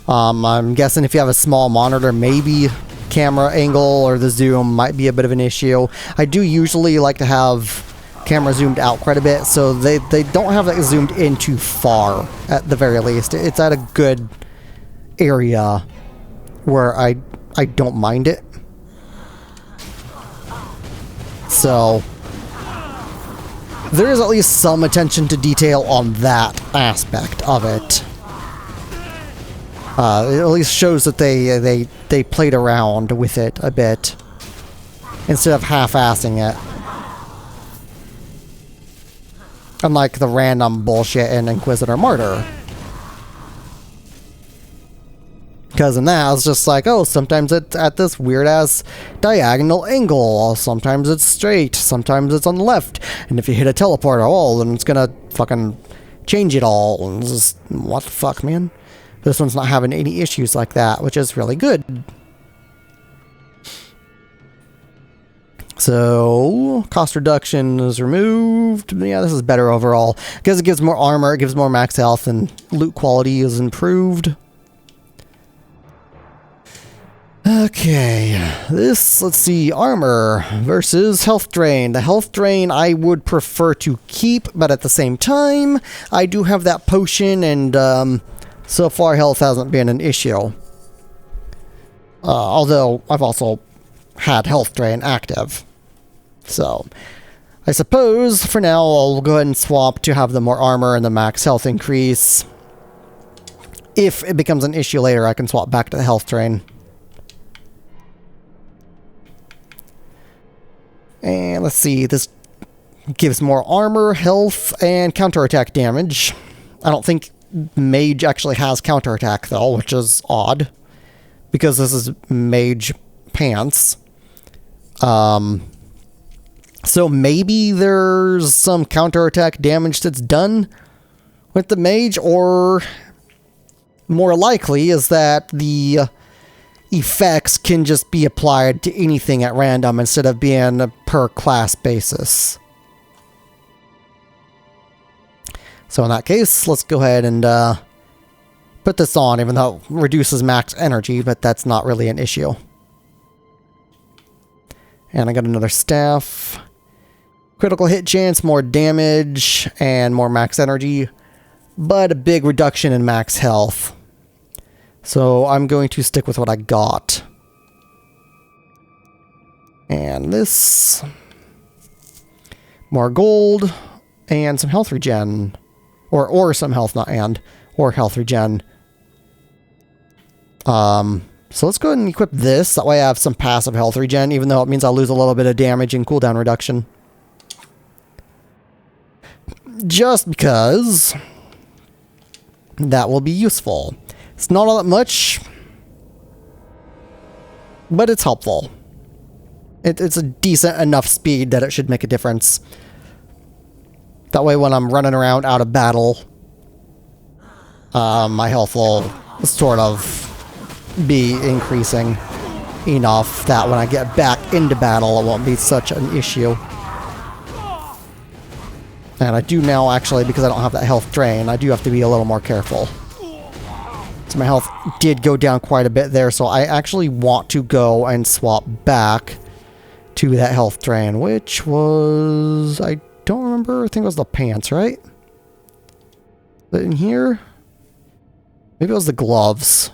I'm guessing if you have a small monitor, maybe camera angle or the zoom might be a bit of an issue. I do usually like to have camera zoomed out quite a bit, so they don't have that zoomed in too far, at the very least. It's at a good area where I don't mind it. So there is at least some attention to detail on that aspect of it. It at least shows that they played around with it a bit instead of half-assing it. Unlike the random bullshit in Inquisitor Martyr. Because in that, it's just like, oh, sometimes it's at this weird-ass diagonal angle. Sometimes it's straight. Sometimes it's on the left. And if you hit a teleport at all, then it's gonna fucking change it all. And it's just, what the fuck, man? This one's not having any issues like that, which is really good. So, cost reduction is removed. Yeah, this is better overall. Because it gives more armor, it gives more max health, and loot quality is improved. Okay, let's see, armor versus health drain. The health drain I would prefer to keep, but at the same time, I do have that potion, and so far health hasn't been an issue. Although I've also had health drain active. So, I suppose for now I'll go ahead and swap to have the more armor and the max health increase. If it becomes an issue later, I can swap back to the health drain. And let's see, this gives more armor, health, and counterattack damage. I don't think Mage actually has counterattack though, which is odd. Because this is Mage Pants. So maybe there's some counterattack damage that's done with the Mage, or more likely is that the effects can just be applied to anything at random instead of being a per class basis. So in that case, let's go ahead and put this on, even though it reduces max energy, but that's not really an issue. And I got another staff. Critical hit chance, more damage, and more max energy, but a big reduction in max health. So I'm going to stick with what I got. And this. More gold. And some health regen. Or some health, not and. Or health regen. So let's go ahead and equip this. That way I have some passive health regen, even though it means I'll lose a little bit of damage and cooldown reduction. Just because that will be useful. It's not all that much, but it's helpful. It's a decent enough speed that it should make a difference. That way when I'm running around out of battle, my health will sort of be increasing enough that when I get back into battle, it won't be such an issue. And I do now, actually, because I don't have that health drain, I do have to be a little more careful. So my health did go down quite a bit there, so I actually want to go and swap back to that health drain, which was... I don't remember. I think it was the pants, right? But in here? Maybe it was the gloves.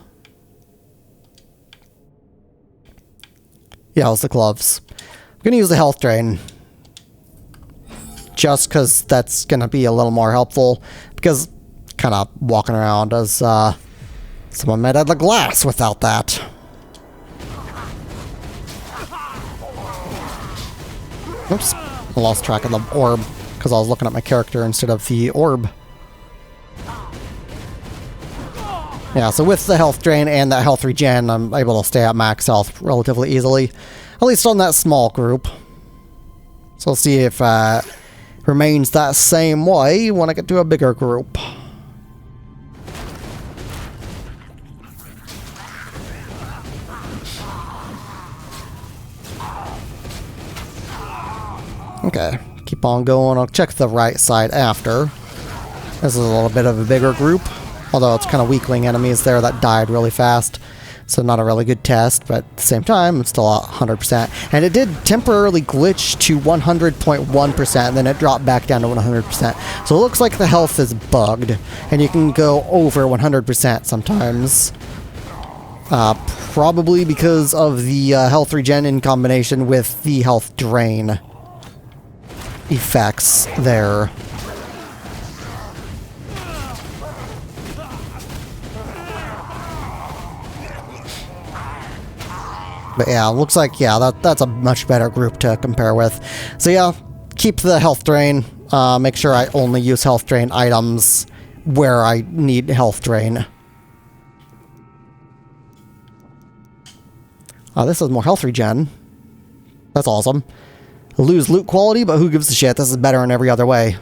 Yeah, it was the gloves. I'm going to use the health drain. Just because that's going to be a little more helpful. Because kind of walking around as someone might have the glass without that. Oops. I lost track of the orb because I was looking at my character instead of the orb. Yeah, so with the health drain and that health regen, I'm able to stay at max health relatively easily. At least on that small group. So we'll see if it remains that same way when I get to a bigger group. Okay, keep on going. I'll check the right side after. This is a little bit of a bigger group. Although it's kind of weakling enemies there that died really fast. So not a really good test, but at the same time, it's still 100%. And it did temporarily glitch to 100.1%, and then it dropped back down to 100%. So it looks like the health is bugged, and you can go over 100% sometimes. Probably because of the health regen in combination with the health drain effects there. But yeah, looks like, yeah, that's a much better group to compare with. So yeah, keep the health drain. Make sure I only use health drain items where I need health drain. This is more health regen. That's awesome. Lose loot quality, but who gives a shit? This is better in every other way.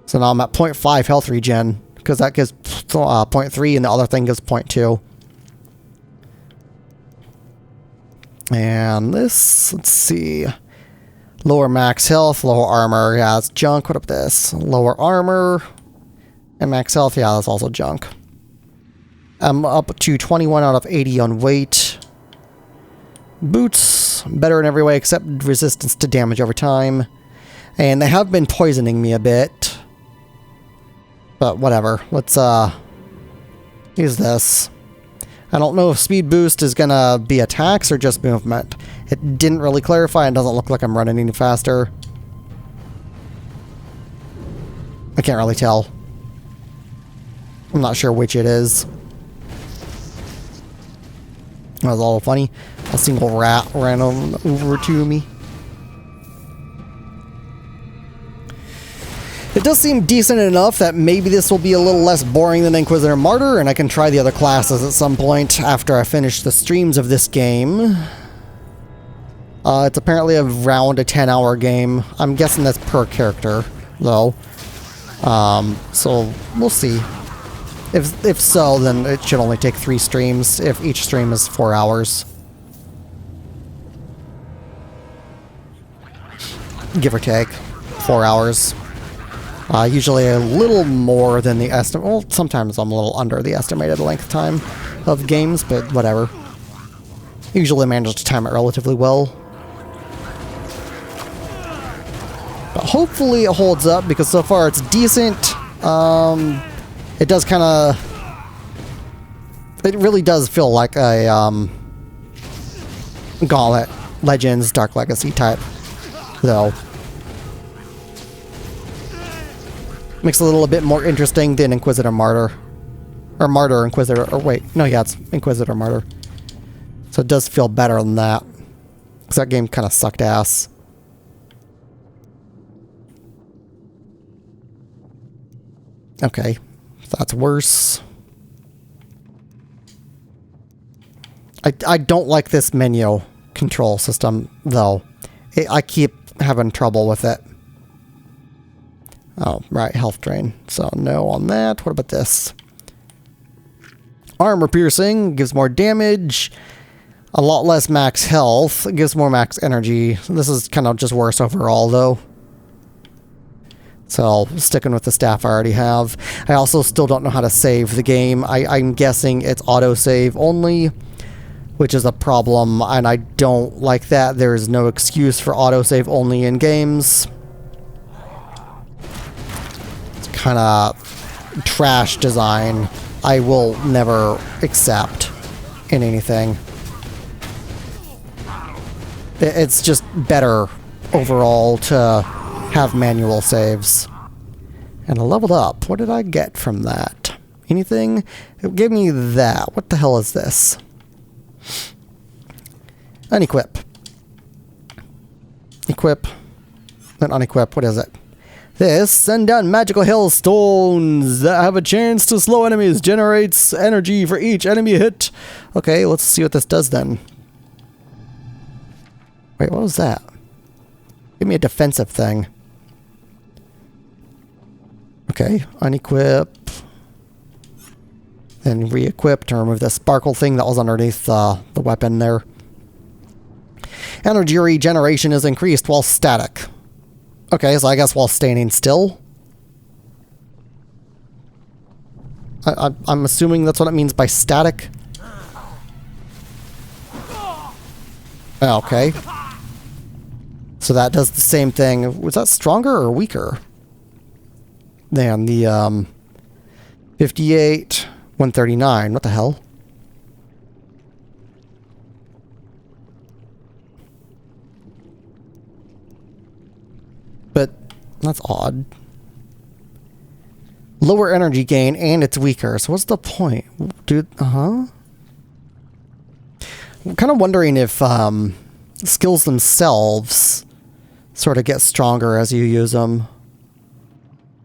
So now I'm at 0.5 health regen, because that gives 0.3 and the other thing gives 0.2. And this, let's see. Lower max health, lower armor. Yeah, it's junk. What up this? Lower armor and max health. Yeah, that's also junk. I'm up to 21 out of 80 on weight. Boots, better in every way except resistance to damage over time. And they have been poisoning me a bit. But whatever. Let's use this. I don't know if speed boost is gonna be attacks or just movement. It didn't really clarify and doesn't look like I'm running any faster. I can't really tell. I'm not sure which it is. That was all funny. A single rat ran over to me. It does seem decent enough that maybe this will be a little less boring than Inquisitor Martyr, and I can try the other classes at some point after I finish the streams of this game. It's apparently around a 10-hour game. I'm guessing that's per character, though. So we'll see. If so, then it should only take 3 streams, if each stream is 4 hours. Give or take. 4 hours. Usually a little more than the estimate. Well, sometimes I'm a little under the estimated length time of games, but whatever. Usually manage to time it relatively well. But hopefully it holds up, because so far it's decent. It does kind of... It really does feel like a Gauntlet Legends Dark Legacy type, though. Makes it a little bit more interesting than Inquisitor Martyr. Or Martyr Inquisitor. Or wait, no, yeah, it's Inquisitor Martyr. So it does feel better than that. Because that game kind of sucked ass. Okay, that's worse. I don't like this menu control system, though. I keep having trouble with it. Oh, right, health drain. So no on that. What about this? Armor piercing gives more damage. A lot less max health. It gives more max energy. This is kind of just worse overall, though. So, sticking with the staff I already have. I also still don't know how to save the game. I'm guessing it's autosave only, which is a problem, and I don't like that. There's no excuse for autosave only in games. It's kind of trash design. I will never accept in anything. It's just better overall to have manual saves. And I leveled up. What did I get from that? Anything? It gave me that. What the hell is this? Unequip. Equip. Then unequip. What is it? This, send down magical hailstones that have a chance to slow enemies. Generates energy for each enemy hit. Okay, let's see what this does then. Wait, what was that? Give me a defensive thing. Okay, unequip. Then re-equip to remove the sparkle thing that was underneath the weapon there. Energy regeneration is increased while static. Okay, so I guess while standing still. I'm assuming that's what it means by static. Okay. So that does the same thing. Was that stronger or weaker than the 58, 139? What the hell? But that's odd. Lower energy gain and it's weaker. So what's the point? Dude, I'm kind of wondering if skills themselves sort of get stronger as you use them.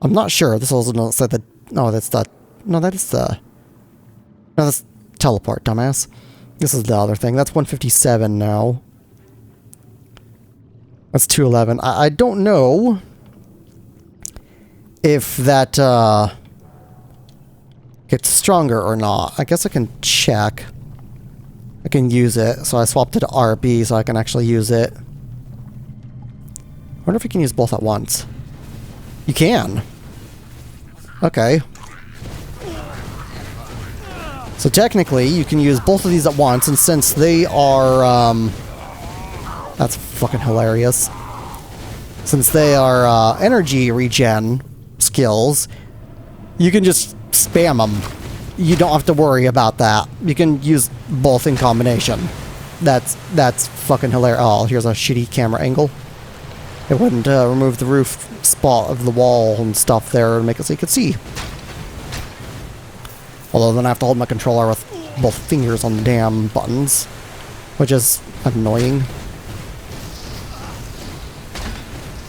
I'm not sure. This also doesn't say that. No, that's the. No, that is the. No, that's teleport, dumbass. This is the other thing. That's 157 now. That's 211. I don't know if that gets stronger or not. I guess I can check. I can use it. So I swapped it to RB so I can actually use it. I wonder if you can use both at once. You can. Okay. So technically, you can use both of these at once, and since they are, that's fucking hilarious. Since they are, energy regen skills, you can just spam them. You don't have to worry about that. You can use both in combination. That's fucking hilarious. Oh, here's a shitty camera angle. It wouldn't remove the roof spot of the wall and stuff there and make it so you could see. Although then I have to hold my controller with both fingers on the damn buttons, which is annoying.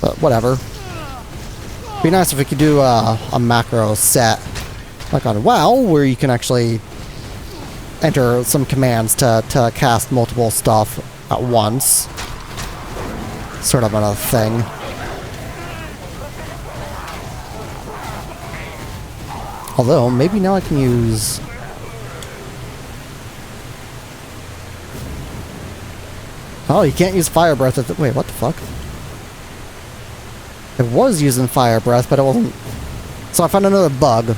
But whatever. Be nice if we could do a macro set like on WoW, where you can actually enter some commands to cast multiple stuff at once. Sort of a thing. Although, maybe now I can use... Oh, you can't use fire breath at the... Wait, what the fuck? It was using fire breath, but it wasn't... So I found another bug.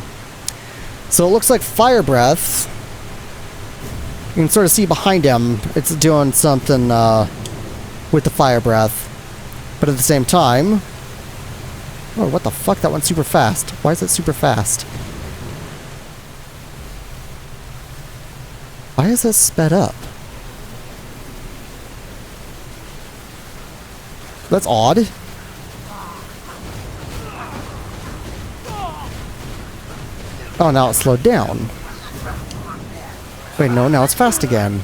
So it looks like fire breath... You can sort of see behind him, it's doing something with the fire breath. But at the same time... Oh, what the fuck? That went super fast. Why is it super fast? Why is this sped up? That's odd. Oh, now it slowed down. Wait, no, now it's fast again.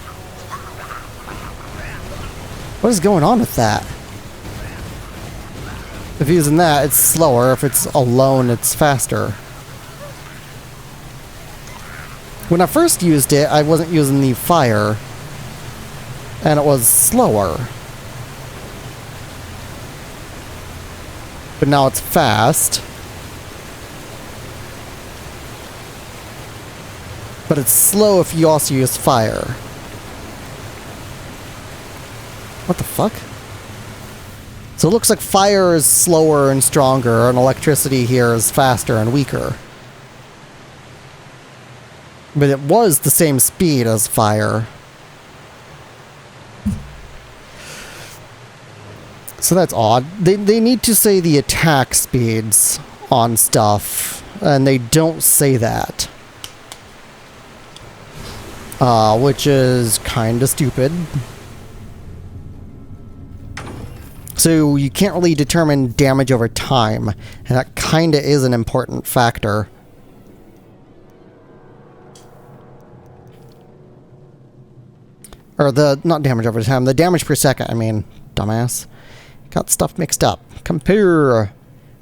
What is going on with that? If using that, it's slower. If it's alone, it's faster. When I first used it, I wasn't using the fire. And it was slower. But now it's fast. But it's slow if you also use fire. What the fuck? So So it looks like fire is slower and stronger, and electricity here is faster and weaker. But it was the same speed as fire. So that's odd. They need to say the attack speeds on stuff, and they don't say that. Which is kind of stupid. So you can't really determine damage over time, and that kind of is an important factor. Or not damage over time, the damage per second, I mean, dumbass. Got stuff mixed up. Compare.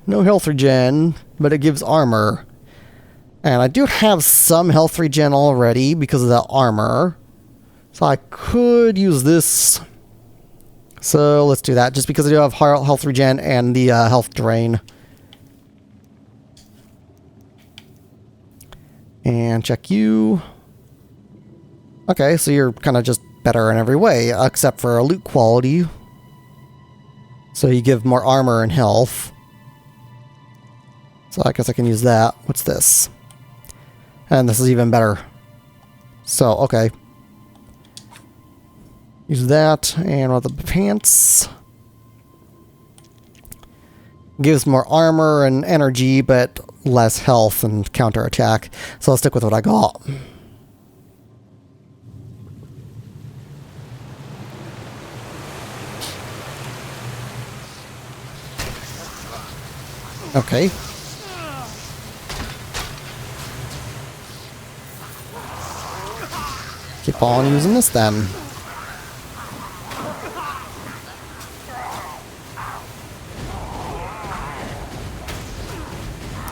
No health regen, but it gives armor. And I do have some health regen already because of that armor. So I could use this. So let's do that, just because I do have health regen and the health drain. And check you. Okay, so you're kind of just better in every way, except for loot quality. So you give more armor and health. So I guess I can use that. What's this? And this is even better. So, okay. Use that, and with the pants. Gives more armor and energy, but less health and counterattack. So I'll stick with what I got. Okay. Keep on using this then.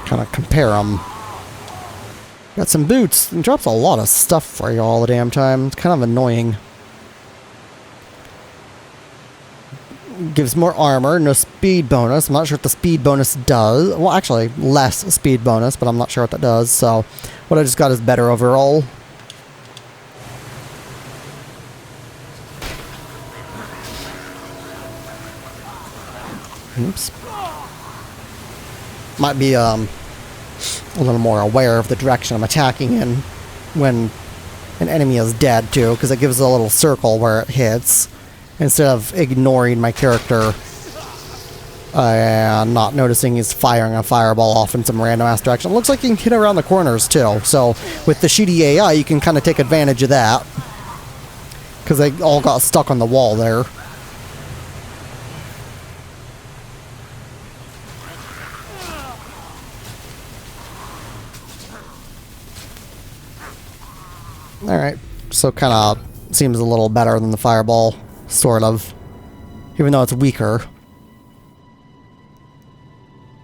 Kind of compare them. Got some boots. It drops a lot of stuff for you all the damn time. It's kind of annoying. Gives more armor, no speed bonus. I'm not sure what the speed bonus does. Well, actually, less speed bonus, but I'm not sure what that does. So, what I just got is better overall. Oops. Might be a little more aware of the direction I'm attacking in when an enemy is dead too, because it gives a little circle where it hits instead of ignoring my character and not noticing he's firing a fireball off in some random ass direction. It looks like you can hit around the corners too, so with the shitty AI you can kind of take advantage of that because they all got stuck on the wall there. Alright, so kind of seems a little better than the fireball, sort of. Even though it's weaker.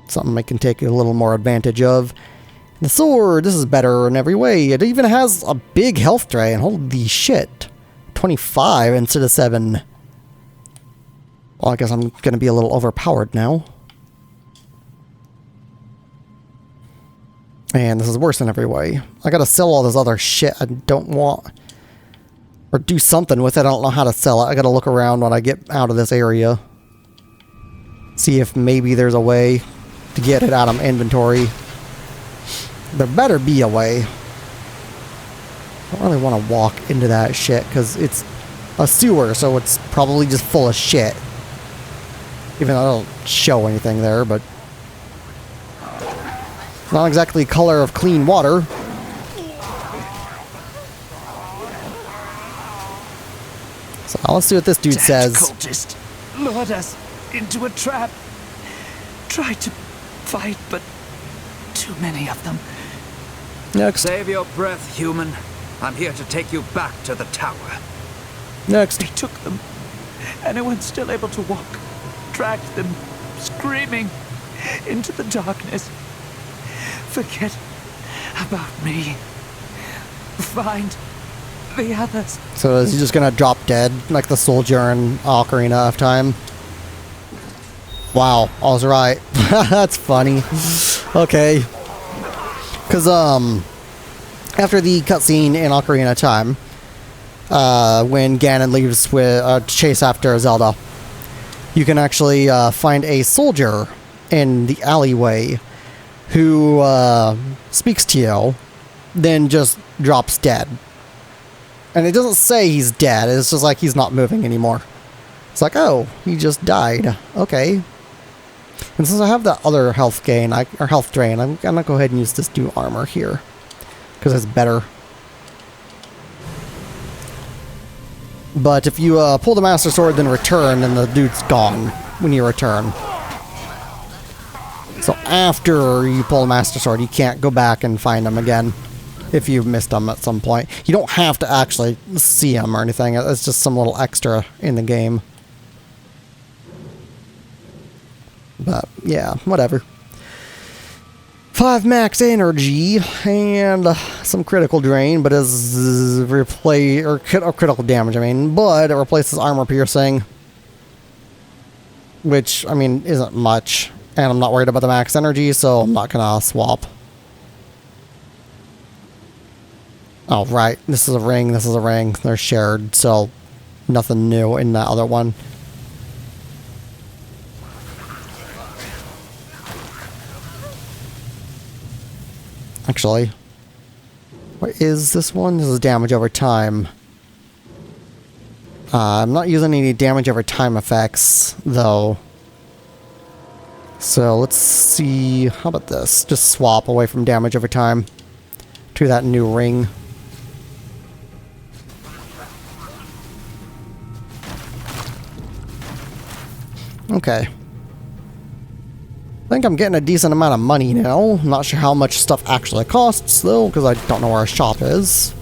Something I can take a little more advantage of. The sword, this is better in every way. It even has a big health drain. Holy shit. 25 instead of 7. Well, I guess I'm going to be a little overpowered now. And this is worse in every way. I gotta sell all this other shit I don't want. Or do something with it. I don't know how to sell it. I gotta look around when I get out of this area. See if maybe there's a way to get it out of inventory. There better be a way. I don't really want to walk into that shit because it's a sewer, so it's probably just full of shit. Even though I don't show anything there, but not exactly color of clean water. So let's see what this dude says. Cultist lured us into a trap. Tried to fight, but too many of them. Next. Save your breath, human. I'm here to take you back to the tower. Next. They took them. Anyone's still able to walk. Dragged them, screaming, into the darkness. Forget about me. Find the others. So is he just gonna drop dead like the soldier in Ocarina of Time? Wow, I was right. That's funny. Okay. Because, after the cutscene in Ocarina of Time, when Ganon leaves with chase after Zelda, you can actually find a soldier in the alleyway who speaks to you, then just drops dead. And it doesn't say he's dead, it's just like he's not moving anymore. It's like, oh, he just died. Okay. And since I have that other health gain, or health drain, I'm gonna go ahead and use this new armor here. Because it's better. But if you pull the Master Sword, then return, then the dude's gone when you return. So after you pull the Master Sword, you can't go back and find him again. If you've missed him at some point. You don't have to actually see him or anything. It's just some little extra in the game. But, yeah, whatever. 5 max energy and some critical drain, but is critical damage, I mean, but it replaces armor piercing. Which, I mean, isn't much. And I'm not worried about the max energy, so I'm not gonna swap. Oh, right. This is a ring. This is a ring. They're shared, so nothing new in that other one. Actually, what is this one? This is damage over time. I'm not using any damage over time effects, though. So let's see. How about this? Just swap away from damage over time to that new ring. Okay. I think I'm getting a decent amount of money now. I'm not sure how much stuff actually costs, though, because I don't know where our shop is.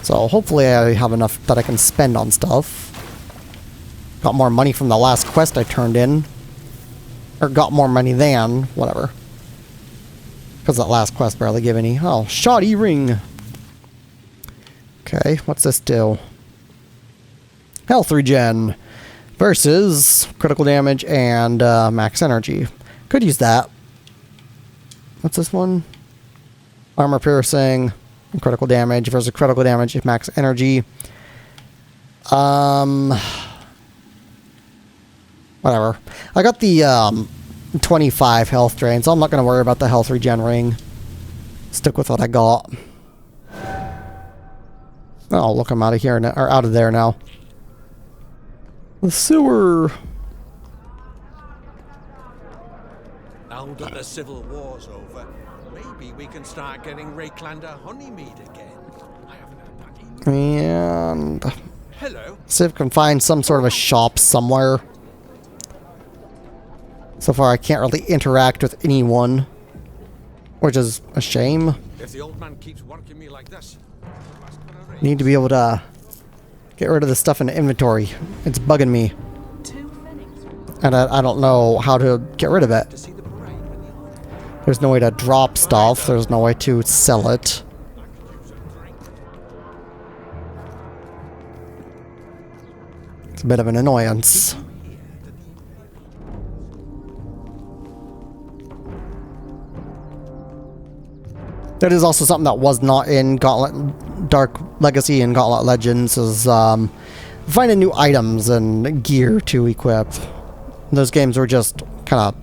So hopefully I have enough that I can spend on stuff. Got more money from the last quest I turned in. Or got more money than, whatever. Because that last quest barely gave any. Oh, shoddy ring. Okay, what's this do? Health regen. Versus critical damage and max energy. Could use that. What's this one? Armor piercing and critical damage versus critical damage, max energy. Whatever. I got the 25 health drain, so I'm not going to worry about the health regen ring. Stick with what I got. Oh, look, I'm out of here now, or out of there now. The sewer. Now that the Civil War's over, maybe we can start getting Rayklander honeymead again. I haven't had that either. And Hello. see if I can find some sort of a shop somewhere. So far I can't really interact with anyone, which is a shame. If the old man keeps working me like this, I'll last for a race. Need to be able to get rid of the stuff in the inventory. It's bugging me. And I don't know how to get rid of it. There's no way to drop stuff. There's no way to sell it. It's a bit of an annoyance. That is also something that was not in Gauntlet Dark Legacy and Gauntlet Legends, is finding new items and gear to equip. Those games were just kind of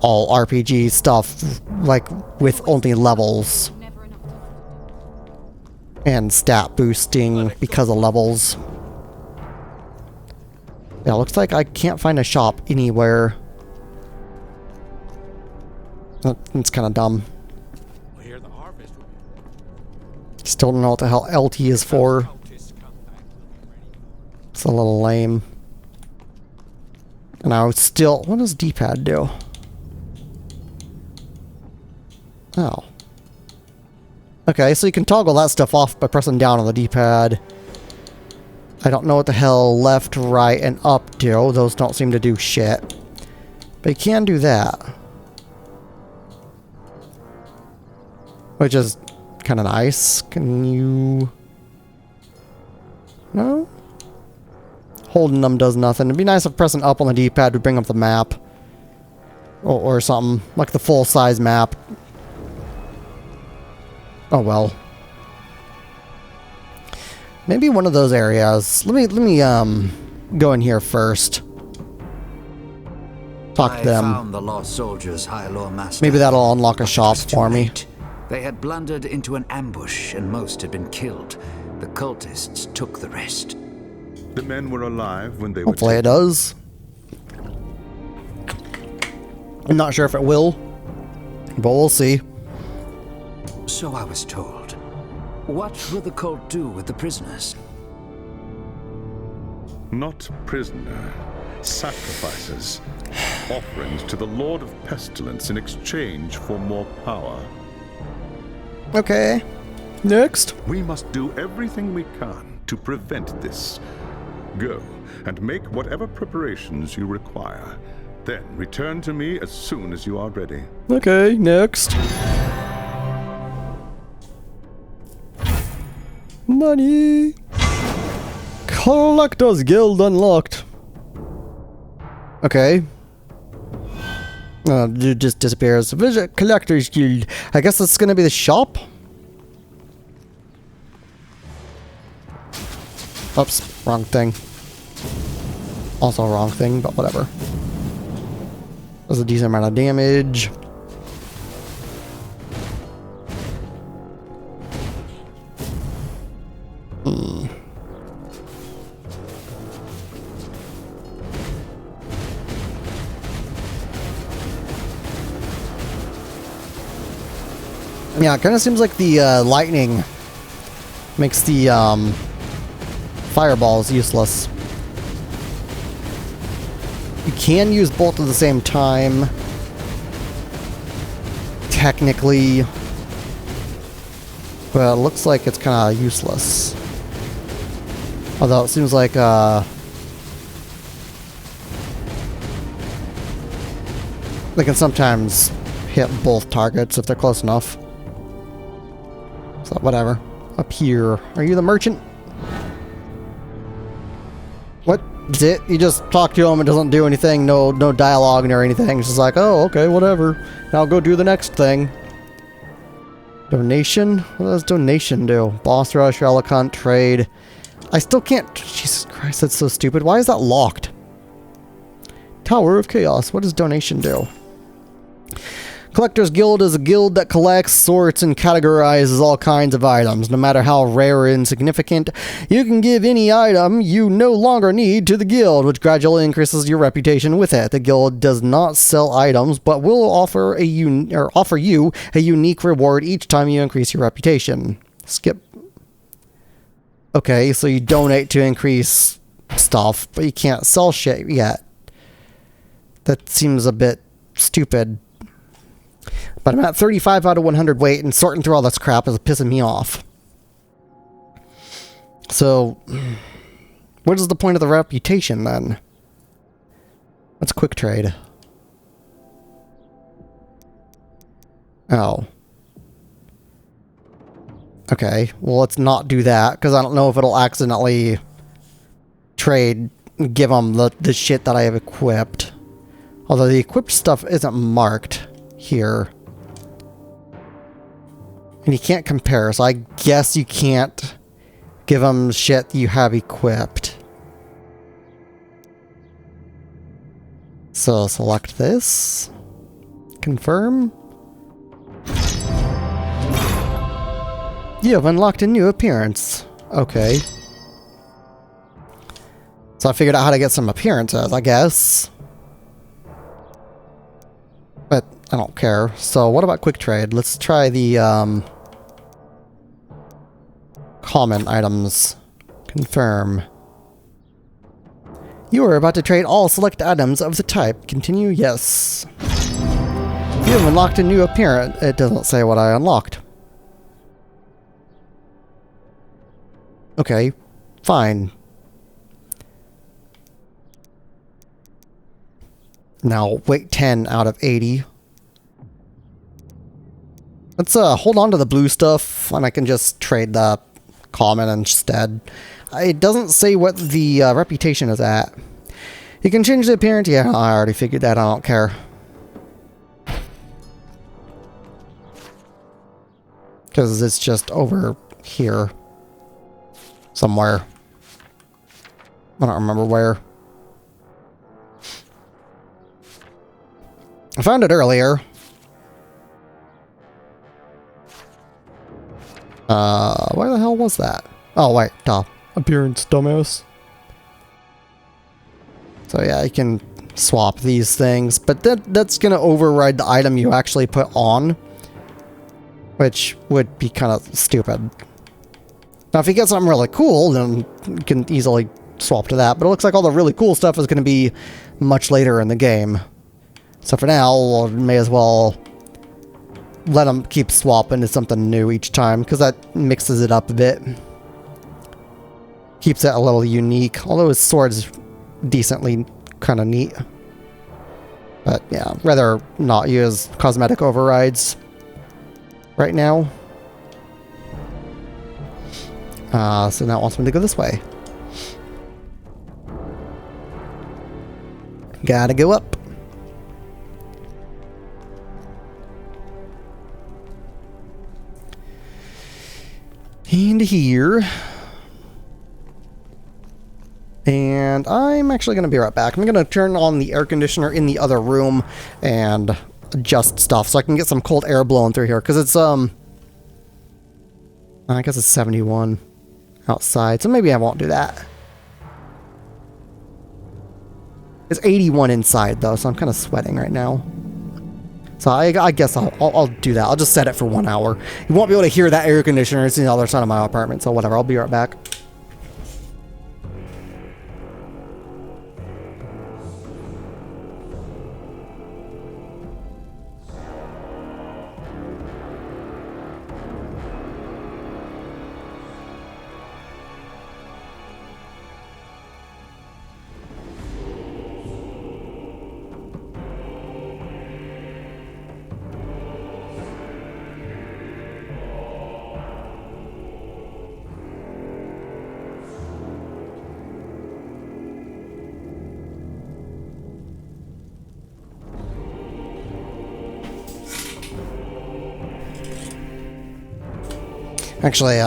all RPG stuff, like with only levels and stat boosting because of levels. Yeah, looks like I can't find a shop anywhere. It's kind of dumb. Still don't know what the hell LT is for. It's a little lame. And I would still... What does D-pad do? Oh. Okay, so you can toggle that stuff off by pressing down on the D-pad. I don't know what the hell left, right, and up do. Those don't seem to do shit. But you can do that. Which is kind of nice. Can you... No? Holding them does nothing. It'd be nice if pressing up on the D-pad would bring up the map. Or something. Like the full-size map. Oh well. Maybe one of those areas. Let me go in here first. Talk to them. I found the lost soldiers' high-law master. Maybe that'll unlock a shop It was too for me. late. They had blundered into an ambush, and most had been killed. The cultists took the rest. The men were alive when they were Hopefully it taken. does. I'm not sure if it will, but we'll see. So I was told. What will the cult do with the prisoners? Not prisoner, sacrifices, offerings to the Lord of Pestilence in exchange for more power. Okay. Next. We must do everything we can to prevent this. Go and make whatever preparations you require. Then return to me as soon as you are ready. Okay, next. Money. Collectors Guild unlocked. Okay. It just disappears. Visit Collectors Guild. I guess it's gonna be the shop. Oops, wrong thing. Also wrong thing, but whatever. Does a decent amount of damage. Yeah, it kind of seems like the lightning makes the fireballs useless. You can use both at the same time, technically, but it looks like it's kind of useless. Although it seems like they can sometimes hit both targets if they're close enough. So whatever. Up here. Are you the merchant? What? Is it? You just talk to him and doesn't do anything, no dialogue or anything. It's just like, oh, okay, whatever. Now go do the next thing. Donation? What does donation do? Boss rush, relic hunt, trade. I still can't. Jesus Christ, that's so stupid. Why is that locked? Tower of Chaos. What does donation do? Collectors Guild is a guild that collects, sorts, and categorizes all kinds of items. No matter how rare or insignificant, you can give any item you no longer need to the guild, which gradually increases your reputation with it. The guild does not sell items, but will offer you a unique reward each time you increase your reputation. Skip. Okay, so you donate to increase stuff, but you can't sell shit yet. That seems a bit stupid. But I'm at 35 out of 100 weight, and sorting through all this crap is pissing me off. So, what is the point of the reputation, then? Let's quick trade. Oh. Okay, well, let's not do that, because I don't know if it'll accidentally trade, give them the shit that I have equipped. Although the equipped stuff isn't marked here. And you can't compare, so I guess you can't give them shit you have equipped. So select this. Confirm. You have unlocked a new appearance. Okay. So I figured out how to get some appearances, I guess. But I don't care. So what about quick trade? Let's try the common items. Confirm. You are about to trade all select items of the type. Continue, yes. You have unlocked a new appearance. It doesn't say what I unlocked. Okay, fine. Now, weight 10 out of 80. Let's hold on to the blue stuff, and I can just trade the common instead. It doesn't say what the reputation is at. You can change the appearance. Yeah, I already figured that. I don't care. Because it's just over here. Somewhere. I don't remember where. I found it earlier. Where the hell was that? Oh, wait, duh. Appearance, dumbass. So yeah, you can swap these things, but that's gonna override the item you actually put on, which would be kind of stupid. Now, if you get something really cool, then you can easily swap to that, but it looks like all the really cool stuff is gonna be much later in the game. So for now, we may as well let them keep swapping to something new each time, because that mixes it up a bit. Keeps it a little unique, although his sword's decently kind of neat. But yeah, rather not use cosmetic overrides right now. So now it wants me to go this way. Gotta go up. And here. And I'm actually going to be right back. I'm going to turn on the air conditioner in the other room and adjust stuff so I can get some cold air blowing through here. Because it's, I guess it's 71 outside. So maybe I won't do that. It's 81 inside though, so I'm kind of sweating right now. So I guess I'll do that. I'll just set it for 1 hour. You won't be able to hear that air conditioner. It's on the other side of my apartment, so whatever. I'll be right back. Actually,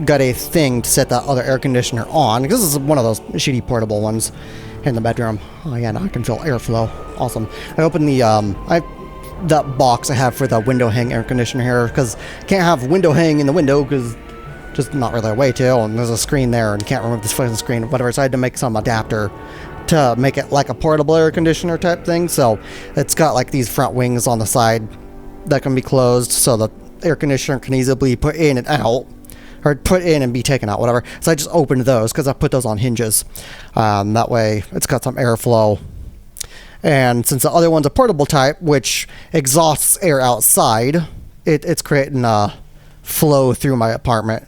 got a thing to set that other air conditioner on, because this is one of those shitty portable ones in the bedroom. Oh yeah, now I can feel airflow. Awesome. I opened the, that box I have for the window hang air conditioner here, because can't have window hang in the window, because just not really a way to, and there's a screen there, and can't remove this fucking screen, whatever, so I had to make some adapter to make it like a portable air conditioner type thing, so it's got like these front wings on the side that can be closed, so the air conditioner can easily put in and out, or put in and be taken out, whatever. So I just opened those because I put those on hinges. That way it's got some airflow. And since the other one's a portable type, which exhausts air outside, it's creating a flow through my apartment.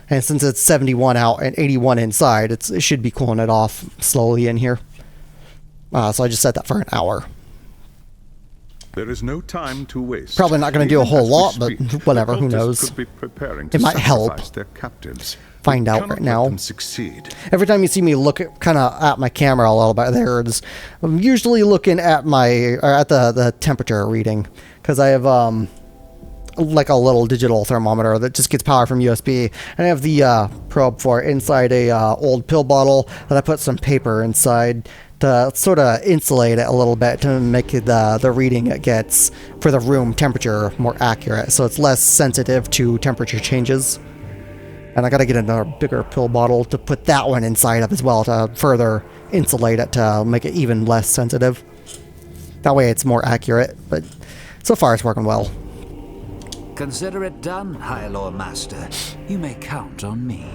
And since it's 71 out and 81 inside, it should be cooling it off slowly in here. So I just set that for an hour. There is no time to waste. Probably not going to do a whole lot, but whatever, who knows. Could be preparing to it might help. Their captives. Find out right now. Succeed. Every time you see me look kind of at my camera a little bit there, I'm usually looking at the temperature reading, because I have like a little digital thermometer that just gets power from USB, and I have the probe for it inside a old pill bottle that I put some paper inside to sort of insulate it a little bit to make the reading it gets for the room temperature more accurate, so it's less sensitive to temperature changes. And I gotta get another bigger pill bottle to put that one inside of as well to further insulate it to make it even less sensitive. That way it's more accurate, but so far it's working well. Consider it done, High Lord Master. You may count on me.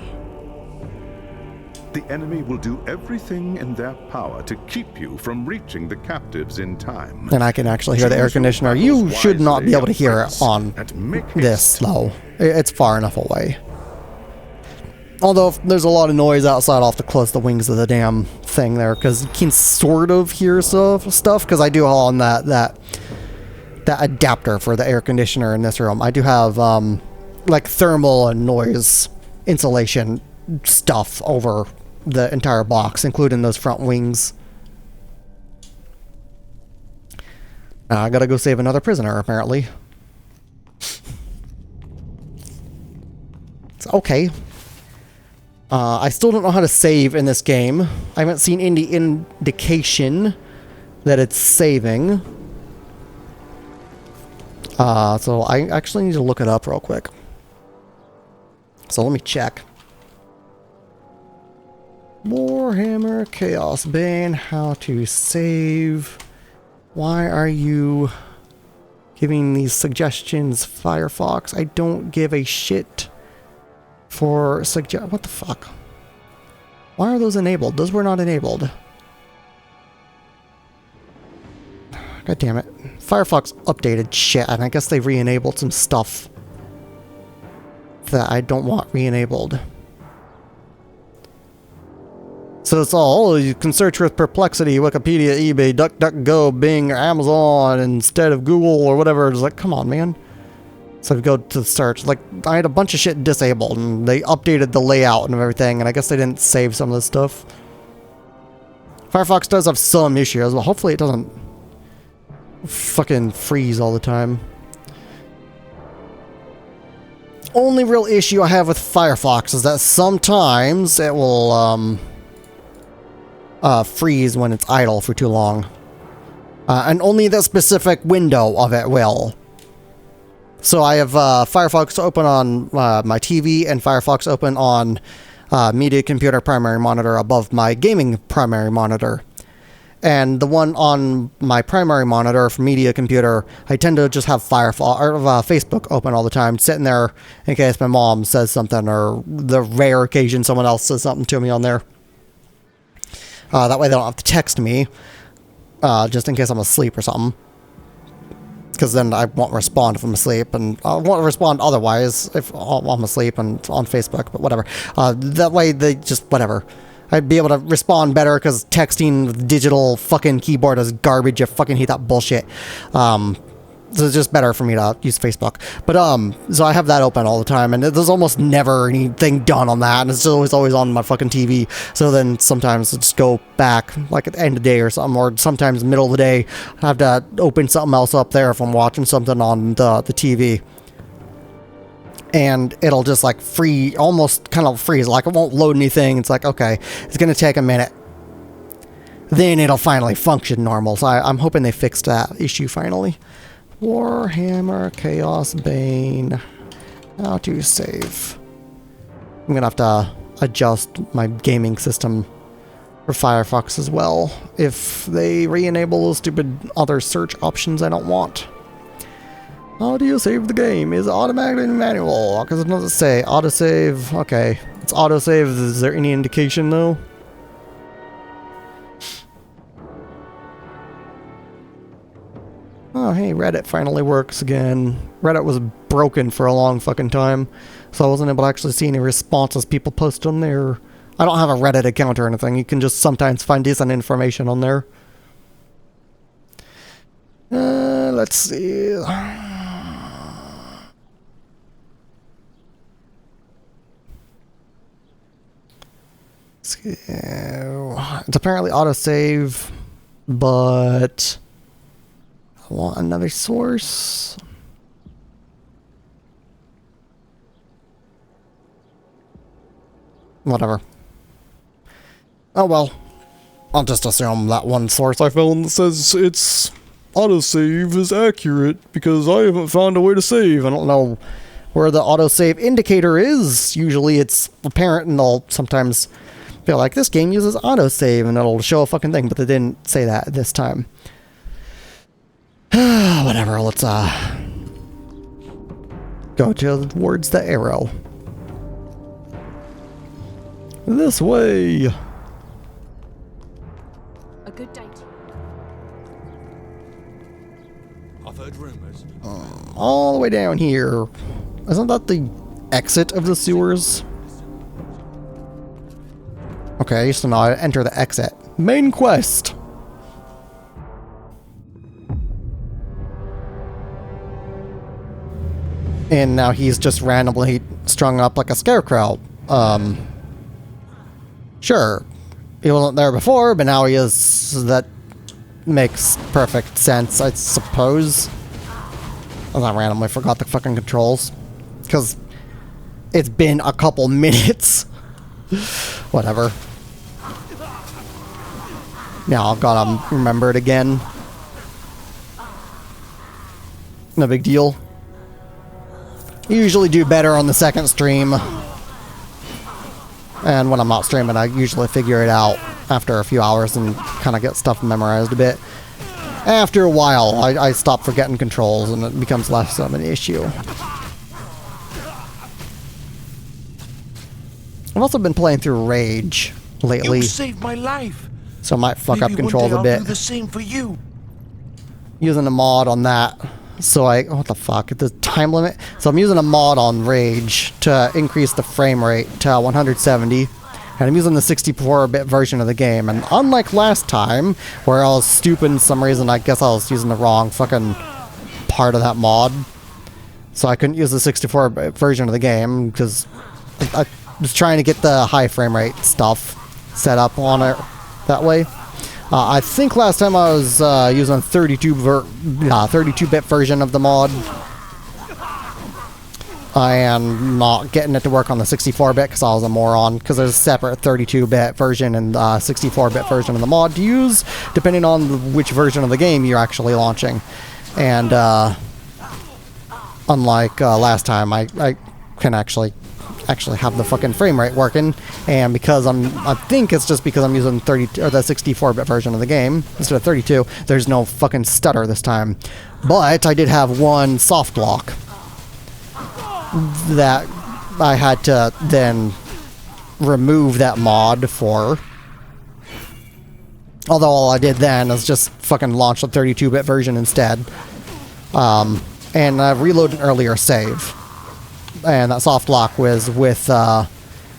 The enemy will do everything in their power to keep you from reaching the captives in time. And I can actually hear the air conditioner. You should not be able to hear it on this, though. It's far enough away. Although there's a lot of noise outside, I'll have to close the wings of the damn thing there, because you can sort of hear stuff, because I do on that adapter for the air conditioner in this room. I do have like thermal and noise insulation stuff over the entire box, including those front wings. I gotta go save another prisoner, apparently. It's okay. I still don't know how to save in this game. I haven't seen any indication that it's saving. So I actually need to look it up real quick. So let me check. Warhammer Chaosbane, how to save. Why are you giving these suggestions, Firefox? I don't give a shit for what the fuck? Why are those enabled? Those were not enabled. God damn it. Firefox updated shit, and I guess they re-enabled some stuff that I don't want re-enabled. So it's all, you can search with Perplexity, Wikipedia, eBay, DuckDuckGo, Bing, or Amazon instead of Google or whatever. It's like, come on, man. So I go to the search. Like, I had a bunch of shit disabled, and they updated the layout and everything, and I guess they didn't save some of this stuff. Firefox does have some issues, but hopefully it doesn't fucking freeze all the time. Only real issue I have with Firefox is that sometimes it will, freeze when it's idle for too long. And only the specific window of it will. So I have Firefox open on my TV and Firefox open on media computer primary monitor above my gaming primary monitor. And the one on my primary monitor for media computer, I tend to just have Firefox or Facebook open all the time, sitting there in case my mom says something or the rare occasion someone else says something to me on there. That way they don't have to text me, just in case I'm asleep or something. Because then I won't respond if I'm asleep, and I won't respond otherwise if I'm asleep and on Facebook, but whatever. That way they just, whatever. I'd be able to respond better, because texting with digital fucking keyboard is garbage. I fucking hate that bullshit. So it's just better for me to use Facebook. But, so I have that open all the time, and there's almost never anything done on that, and it's always on my fucking TV. So then sometimes I just go back, like at the end of the day or something, or sometimes middle of the day, I have to open something else up there if I'm watching something on the TV. And it'll just like almost kind of freeze, like it won't load anything. It's like, okay, it's gonna take a minute. Then it'll finally function normal. So I'm hoping they fixed that issue finally. Warhammer Chaosbane, how to save. I'm gonna have to adjust my gaming system for Firefox as well if they re-enable those stupid other search options I don't want. How do you save the game? Is it automatically manual? Because it doesn't say autosave. Okay, it's autosave. Is there any indication though? Oh, hey, Reddit finally works again. Reddit was broken for a long fucking time, so I wasn't able to actually see any responses people post on there. I don't have a Reddit account or anything. You can just sometimes find decent information on there. Let's see. It's apparently autosave, but I want another source. Whatever. Oh well. I'll just assume that one source I found that says it's autosave is accurate because I haven't found a way to save. I don't know where the autosave indicator is. Usually it's apparent, and they'll sometimes feel like this game uses autosave and it'll show a fucking thing, but they didn't say that this time. Whatever, let's go towards the arrow. This way. A good day to you. I've heard rumors. All the way down here. Isn't that the exit of the sewers? Okay, so now I enter the exit. Main quest. And now he's just randomly strung up like a scarecrow. Sure. He wasn't there before, but now he is. So that makes perfect sense, I suppose. I randomly forgot the fucking controls. Because it's been a couple minutes. Whatever. Now I've gotta remember it again. No big deal. Usually do better on the second stream. And when I'm not streaming, I usually figure it out after a few hours and kind of get stuff memorized a bit. After a while, I stop forgetting controls and it becomes less of an issue. I've also been playing through Rage lately. You saved my life. So I might fuck up Maybe controls one day a bit. I'll do the same for you. Using a mod on that. So what the fuck? The time limit? So I'm using a mod on Rage to increase the frame rate to 170. And I'm using the 64-bit version of the game. And unlike last time, where I was stupid for some reason, I guess I was using the wrong fucking part of that mod. So I couldn't use the 64-bit version of the game, because I was trying to get the high frame rate stuff set up on it that way. I think last time I was using 32-bit version of the mod. I am not getting it to work on the 64-bit because I was a moron, because there's a separate 32-bit version and 64-bit version of the mod to use, depending on which version of the game you're actually launching. And unlike last time, I can actually have the fucking frame rate working, and because I think it's just because I'm using the 64-bit version of the game instead of 32, there's no fucking stutter this time. But I did have one soft lock that I had to then remove that mod for. Although all I did then is just fucking launch the 32-bit version instead. And I reloaded an earlier save. And that soft lock was with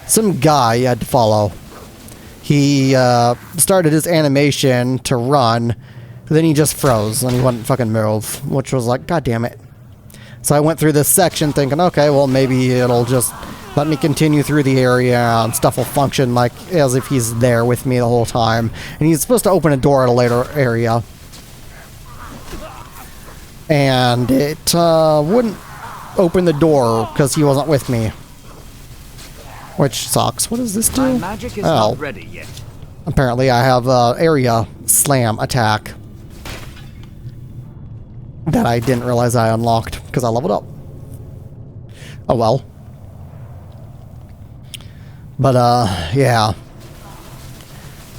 some guy you had to follow. He started his animation to run, then he just froze and he wouldn't fucking move, which was like, god damn it. So I went through this section thinking, okay, well maybe it'll just let me continue through the area and stuff will function like as if he's there with me the whole time. And he's supposed to open a door at a later area. And it wouldn't open the door because he wasn't with me, which sucks. What does this do? My magic is not ready yet. Apparently I have area slam attack that I didn't realize I unlocked because I leveled up. Oh well. But yeah.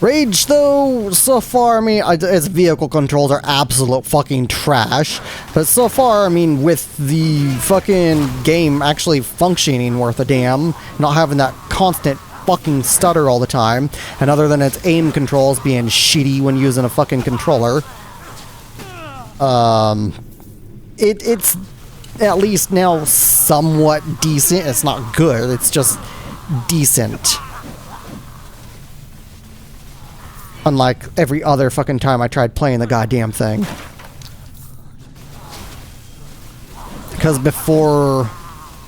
Rage, though, so far, I mean, its vehicle controls are absolute fucking trash. But so far, I mean, with the fucking game actually functioning worth a damn, not having that constant fucking stutter all the time, and other than its aim controls being shitty when using a fucking controller, it's at least now somewhat decent. It's not good, it's just decent. Unlike every other fucking time I tried playing the goddamn thing. Because before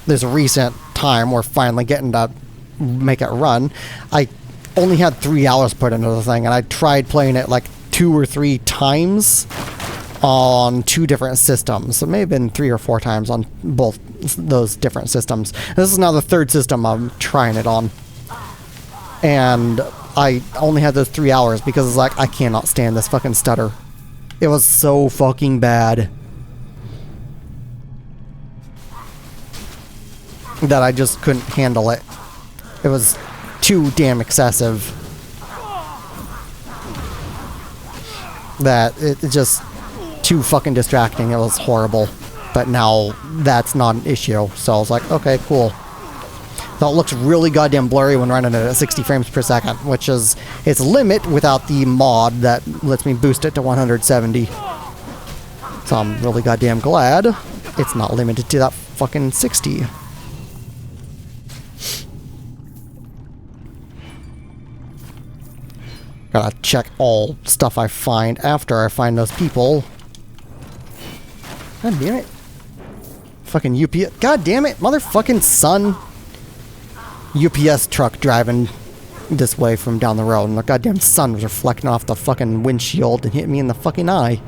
this recent time we're finally getting to make it run, I only had 3 hours put into the thing, and I tried playing it like 2 or 3 times on 2 different systems. So it may have been 3 or 4 times on both those different systems. This is now the 3rd system I'm trying it on. And I only had those 3 hours because it's like, I cannot stand this fucking stutter. It was so fucking bad that I just couldn't handle it. It was too damn excessive. That it just too fucking distracting. It was horrible. But now that's not an issue. So I was like, okay, cool. Though it looks really goddamn blurry when running it at 60 frames per second, which is its limit without the mod that lets me boost it to 170. So I'm really goddamn glad it's not limited to that fucking 60. Gotta check all stuff I find after I find those people. God damn it. Fucking UPS. God damn it, motherfucking son. UPS truck driving this way from down the road, and the goddamn sun was reflecting off the fucking windshield and hit me in the fucking eye.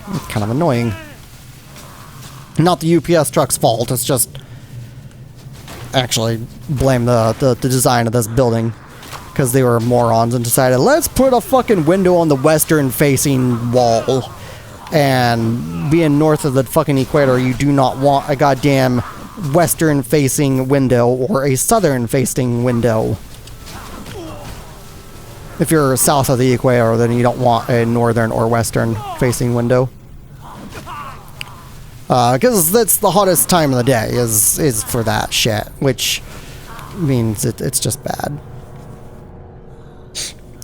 It's kind of annoying. Not the UPS truck's fault, it's just actually blame the design of this building, because they were morons and decided, let's put a fucking window on the western facing wall. And being north of the fucking equator, you do not want a goddamn western facing window or a southern facing window. If you're south of the equator, then you don't want a northern or western facing window. Because that's the hottest time of the day is for that shit, which means it's just bad.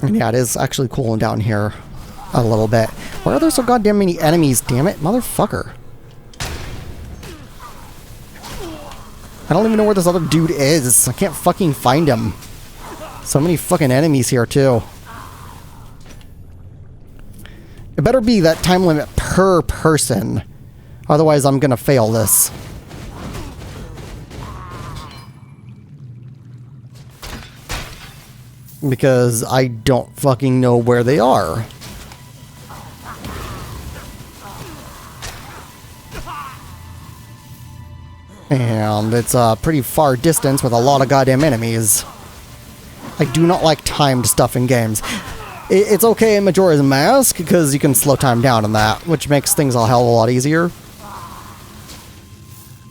And yeah, it is actually cooling down here a little bit. Why are there so goddamn many enemies, damn it? Motherfucker. I don't even know where this other dude is. I can't fucking find him. So many fucking enemies here, too. It better be that time limit per person. Otherwise, I'm gonna fail this. Because I don't fucking know where they are. And it's a pretty far distance with a lot of goddamn enemies. I do not like timed stuff in games. It's okay in Majora's Mask, because you can slow time down in that, which makes things a hell of a lot easier.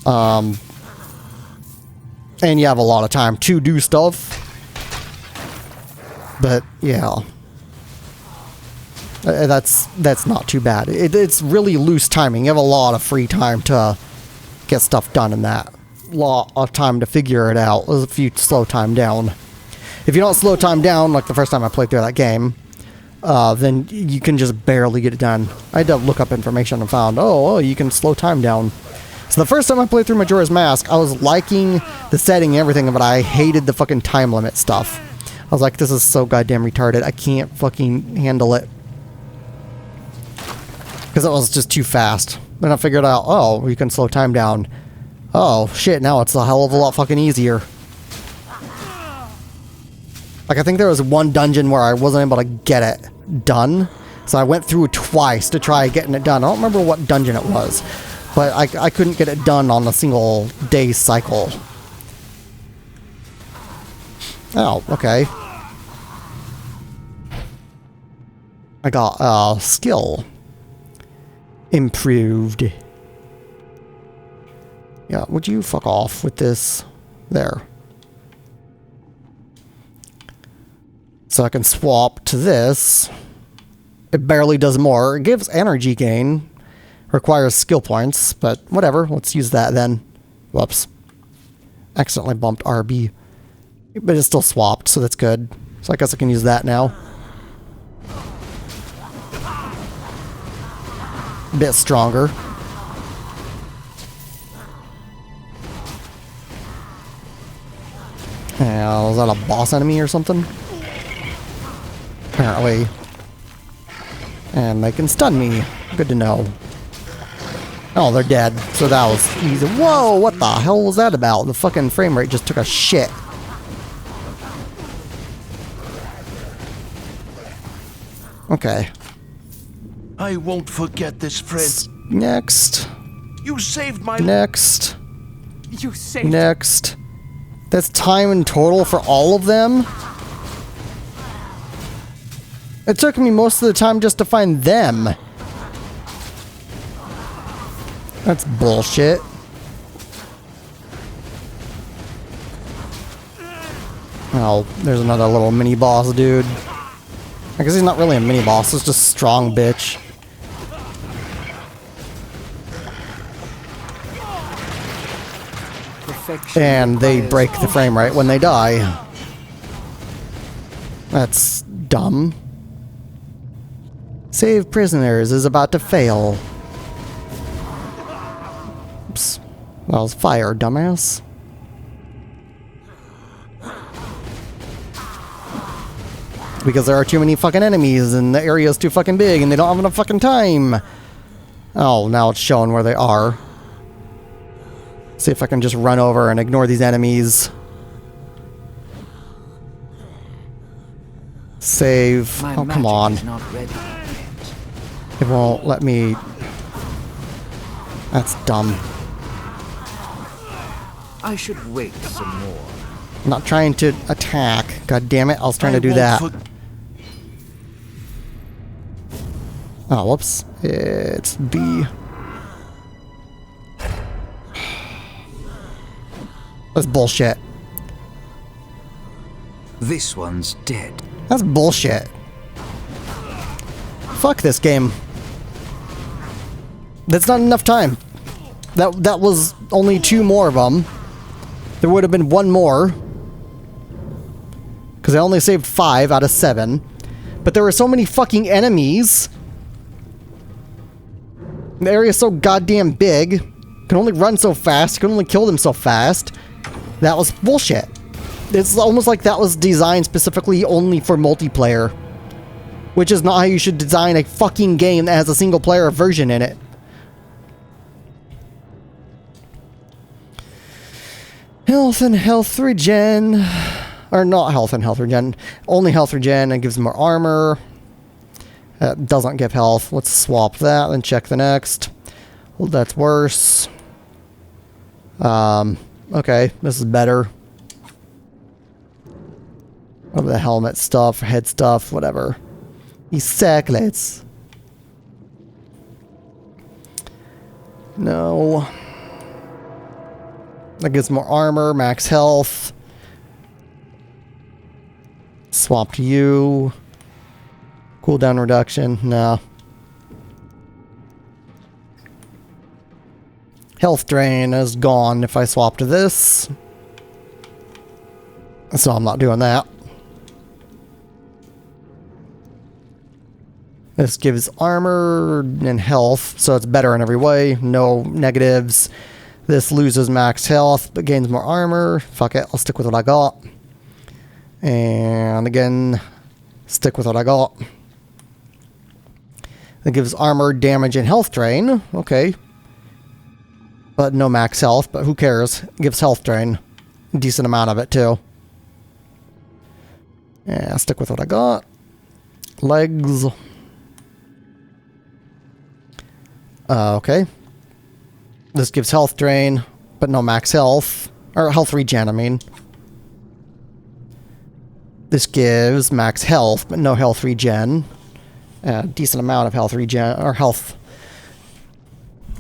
And you have a lot of time to do stuff. But, yeah. That's not too bad. It's really loose timing. You have a lot of free time to get stuff done in that. Lot of time to figure it out if you slow time down. If you don't slow time down, like the first time I played through that game, then you can just barely get it done. I had to look up information and found, oh, you can slow time down. So the first time I played through Majora's Mask, I was liking the setting and everything, but I hated the fucking time limit stuff. I was like, this is so goddamn retarded. I can't fucking handle it. Because it was just too fast. Then I figured out, oh, you can slow time down. Oh, shit, now it's a hell of a lot fucking easier. Like, I think there was one dungeon where I wasn't able to get it done. So I went through it twice to try getting it done. I don't remember what dungeon it was. But I couldn't get it done on a single day cycle. Oh, okay. I got skill improved. Yeah, would you fuck off with this? There. So I can swap to this. It barely does more. It gives energy gain. Requires skill points, but whatever. Let's use that then. Whoops. Accidentally bumped RB. But it's still swapped, so that's good. So I guess I can use that now. A bit stronger. Was that a boss enemy or something? Apparently. And they can stun me. Good to know. Oh, they're dead. So that was easy. Whoa, what the hell was that about? The fucking frame rate just took a shit. Okay. I won't forget this, friend. Next. You saved my... Next. You saved... Next. That's time in total for all of them? It took me most of the time just to find them. That's bullshit. Oh, there's another little mini boss dude. I guess he's not really a mini boss, he's just a strong bitch. And they break the frame rate when they die. That's dumb. Save prisoners is about to fail. Oops. That was fire, dumbass. Because there are too many fucking enemies and the area's too fucking big and they don't have enough fucking time. Oh, now it's showing where they are. See if I can just run over and ignore these enemies. Save. Oh, come on. It won't let me. That's dumb. I should wait some more. I'm not trying to attack. God damn it, I was trying to do that. Oh, whoops. It's B. That's bullshit. This one's dead. That's bullshit. Fuck this game. That's not enough time. That was only 2 more of them. There would have been 1 more. Because I only saved 5 out of 7. But there were so many fucking enemies. The area's so goddamn big. Can only run so fast. Can only kill them so fast. That was bullshit. It's almost like that was designed specifically only for multiplayer. Which is not how you should design a fucking game that has a single player version in it. Health and health regen. Or not health and health regen. Only health regen and gives more armor. Doesn't give health. Let's swap that and check the next. Well, that's worse. Okay, this is better. Whatever the helmet stuff, head stuff, whatever. Exactly. No. That gives more armor, max health. Swap to you. Cooldown reduction, no. Health drain is gone if I swap to this. So I'm not doing that. This gives armor and health, so it's better in every way. No negatives. This loses max health, but gains more armor. Fuck it, I'll stick with what I got. And again, stick with what I got. It gives armor, damage, and health drain. Okay. But no max health, but who cares? It gives health drain. A decent amount of it, too. Yeah, stick with what I got. Legs. Okay. This gives health drain, but no max health. Or health regen, I mean. This gives max health, but no health regen. A decent amount of health regen, or health.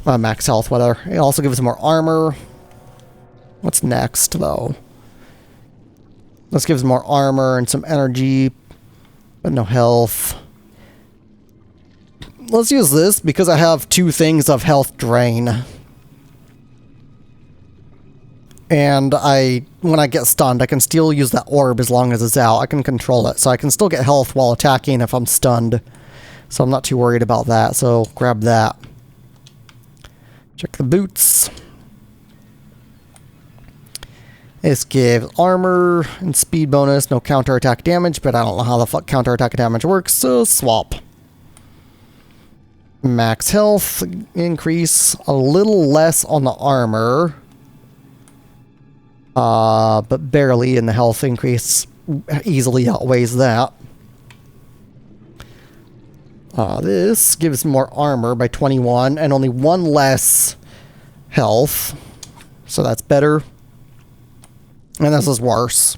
Max health, whatever. It also gives more armor. What's next, though? This gives more armor and some energy, but no health. Let's use this because I have 2 things of health drain. And when I get stunned, I can still use that orb as long as it's out. I can control it, so I can still get health while attacking if I'm stunned. So I'm not too worried about that, so grab that. Check the boots. This gives armor and speed bonus, no counterattack damage, but I don't know how the fuck counterattack damage works, so swap. Max health increase, a little less on the armor. But barely, and the health increase easily outweighs that. This gives more armor by 21 and only 1 less health. So that's better. And this is worse.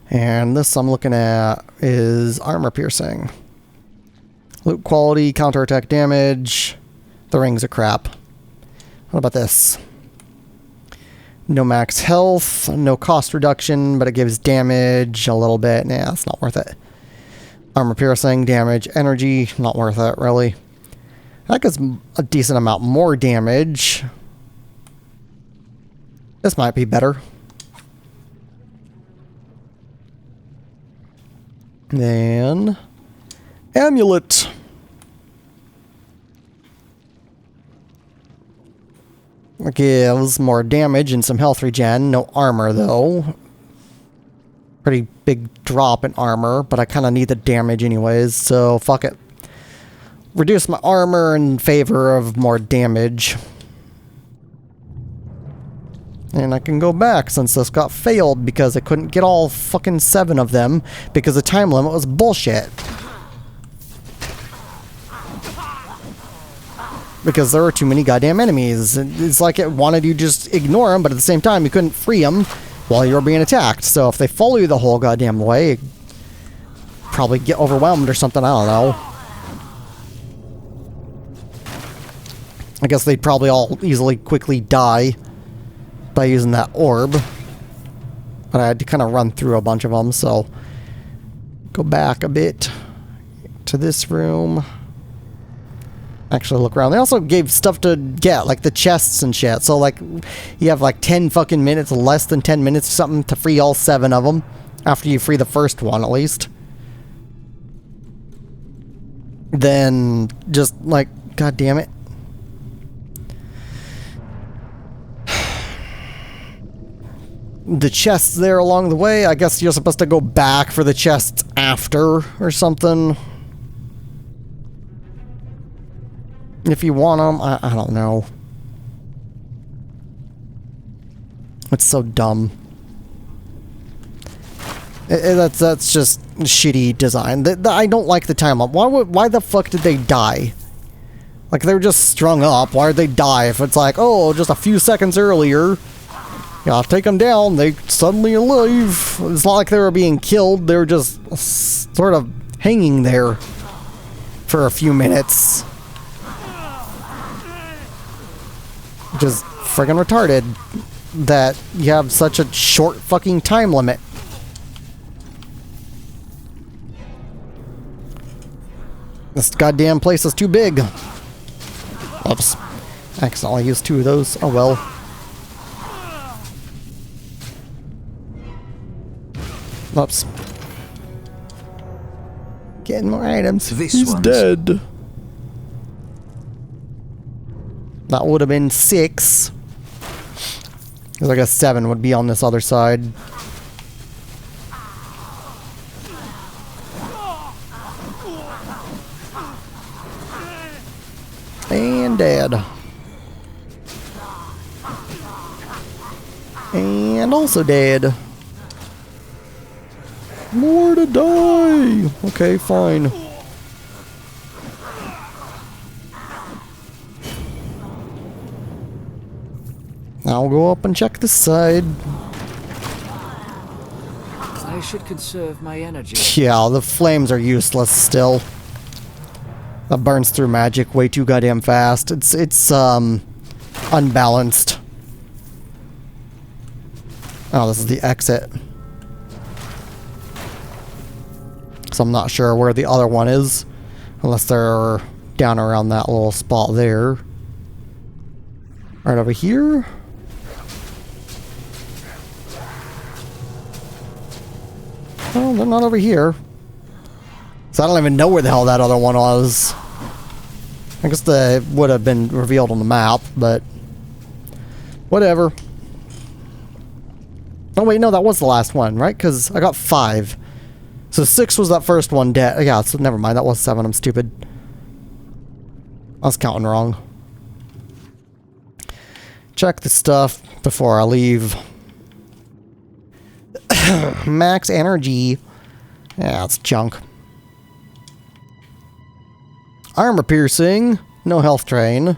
And this I'm looking at is armor piercing. Loot quality, counterattack damage. The rings are crap. What about this? No max health, no cost reduction, but it gives damage a little bit. Nah, that's not worth it. Armor piercing, damage, energy, not worth it, really. That gives a decent amount more damage. This might be better. Then, amulet. It gives more damage and some health regen. No armor, though. Pretty big drop in armor, but I kind of need the damage anyways, so fuck it. Reduce my armor in favor of more damage. And I can go back since this got failed because I couldn't get all fucking 7 of them because the time limit was bullshit. because there were too many goddamn enemies. It's like it wanted you to just ignore them, but at the same time, you couldn't free them while you were being attacked. So if they follow you the whole goddamn way, you'd probably get overwhelmed or something, I don't know. I guess they'd probably all easily, quickly die by using that orb. But I had to kind of run through a bunch of them, so... Go back a bit to this room. Actually look around. They also gave stuff to get, like the chests and shit. So, like, you have like 10 fucking minutes, less than 10 minutes or something to free all 7 of them. After you free the first one, at least. Then, just like, god damn it. The chests there along the way, I guess you're supposed to go back for the chests after or something. If you want them, I don't know. It's so dumb. That's just shitty design. I don't like the time up. Why the fuck did they die? Like, they were just strung up. Why did they die? If it's like, oh, just a few seconds earlier, yeah, I'll take them down. They suddenly alive. It's not like they were being killed. They were just sort of hanging there for a few minutes. Just friggin' retarded that you have such a short fucking time limit. This goddamn place is too big. Oops. Accidentally used 2 of those. Oh well. Oops. Getting more items. He's dead. That would have been 6. Because I guess 7 would be on this other side. And dead. And also dead. More to die! Okay, fine. I'll go up and check this side. I should conserve my energy. Yeah, the flames are useless still. That burns through magic way too goddamn fast. It's unbalanced. Oh, this is the exit. So I'm not sure where the other one is. Unless they're down around that little spot there. Right over here. Oh, they're not over here. So I don't even know where the hell that other one was. I guess they would have been revealed on the map, but... whatever. Oh wait, no, that was the last one, right? Because I got 5. So 6 was that first one dead. Yeah, so never mind. That was 7. I'm stupid. I was counting wrong. Check the stuff before I leave. Max energy. Yeah, it's junk. Armor piercing. No health drain.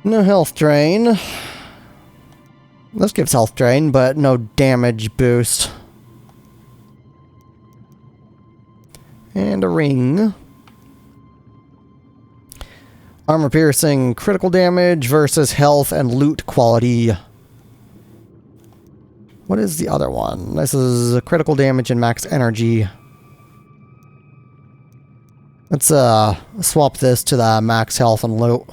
No health drain. This gives health drain, but no damage boost. And a ring. Armor piercing, critical damage versus health and loot quality. What is the other one? This is critical damage and max energy. Let's swap this to the max health and loot.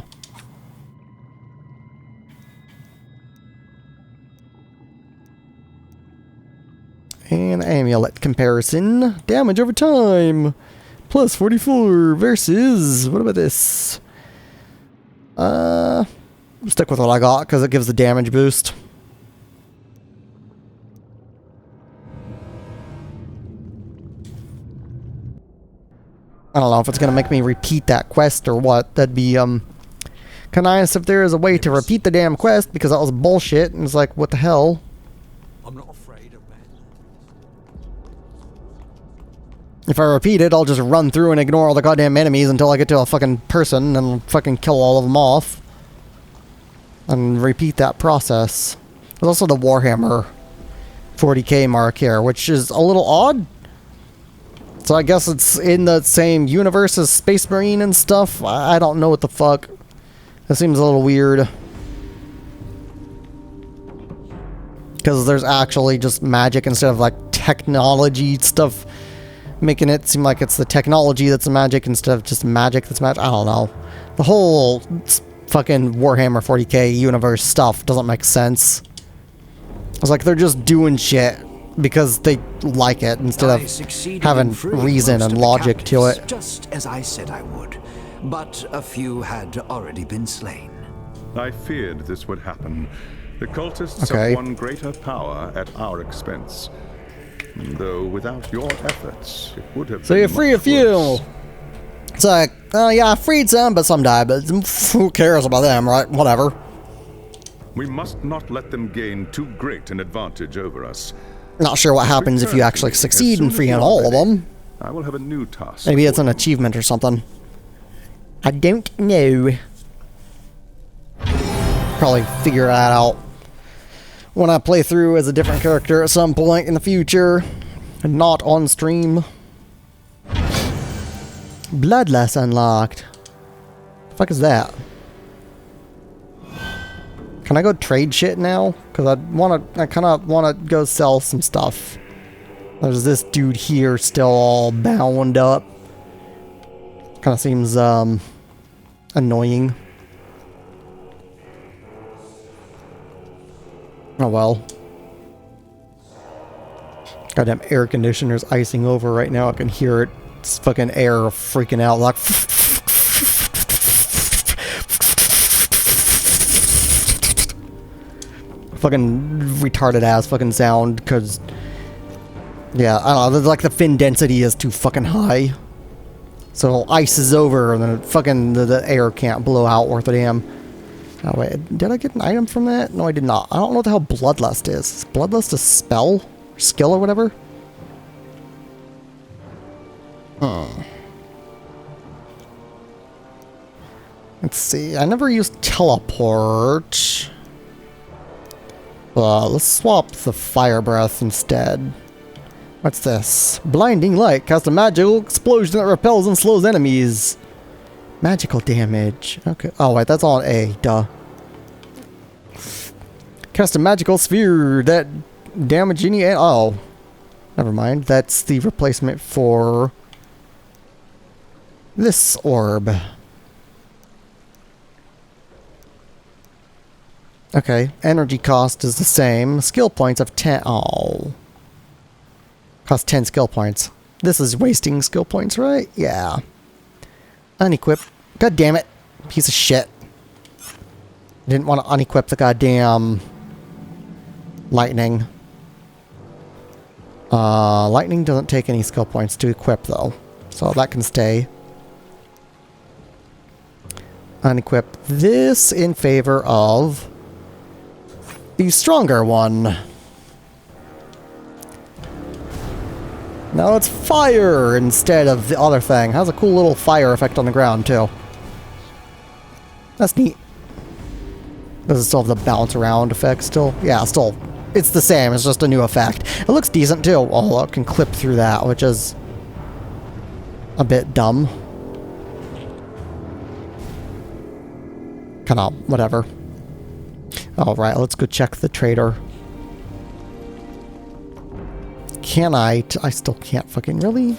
And amulet comparison. Damage over time. Plus 44 versus... what about this? Stick with what I got because it gives the damage boost. I don't know if it's going to make me repeat that quest or what. That'd be, kind of nice if there is a way to repeat the damn quest because that was bullshit. And it's like, what the hell? I'm not afraid of men. If I repeat it, I'll just run through and ignore all the goddamn enemies until I get to a fucking person and fucking kill all of them off. And repeat that process. There's also the Warhammer 40k mark here, which is a little odd. So I guess it's in the same universe as Space Marine and stuff. I don't know what the fuck. That seems a little weird. Because there's actually just magic instead of like technology stuff. Making it seem like it's the technology that's the magic instead of just magic that's magic. I don't know. The whole fucking Warhammer 40k universe stuff doesn't make sense. It's like they're just doing shit because they like it instead of having reason and logic to it. Just as I said I would, but a few had already been slain. I feared this would happen. The cultists Okay. have won greater power at our expense. Though without your efforts, it would have So been you free a much few. worse. It's like, oh yeah, I freed some, but some died. But who cares about them, right? Whatever. We must not let them gain too great an advantage over us. Not sure what happens if you Return actually to me succeed as soon in as freeing you're all of ready. them. I will have a new task. Maybe it's for an you. achievement or something. I don't know. Probably figure that out when I play through as a different character at some point in the future. And not on stream. Bloodlust unlocked. The fuck is that? Can I go trade shit now? Because I kind of want to go sell some stuff. There's this dude here still all bound up. Kind of seems annoying. Oh well. Goddamn air conditioner's icing over right now. I can hear it. It's fucking air freaking out like. Fucking retarded ass fucking sound because. Yeah, I don't know. Like the fin density is too fucking high. So ice is over and then fucking the air can't blow out worth a damn. Oh wait, did I get an item from that? No, I did not. I don't know what the hell Bloodlust is. Is Bloodlust a spell? Skill or whatever? Let's see. I never used teleport. Let's swap the fire breath instead. What's this? Blinding light. Cast a magical explosion that repels and slows enemies. Magical damage. Okay. Oh wait, that's on A. Duh. Cast a magical sphere that damage any. Oh, never mind. That's the replacement for this orb. Okay. Energy cost is the same. Skill points of 10. Oh. Cost 10 skill points. This is wasting skill points, right? Yeah. Unequip. God damn it. Piece of shit. Didn't want to unequip the goddamn lightning. Lightning doesn't take any skill points to equip though. So that can stay. Unequip this in favor of the stronger one. Now it's fire instead of the other thing. Has a cool little fire effect on the ground too. That's neat. Does it still have the bounce around effect still? Yeah, still. It's the same. It's just a new effect. It looks decent too. Although it can clip through that, which is a bit dumb. Kinda whatever. Alright, let's go check the trader. Can I still can't fucking really?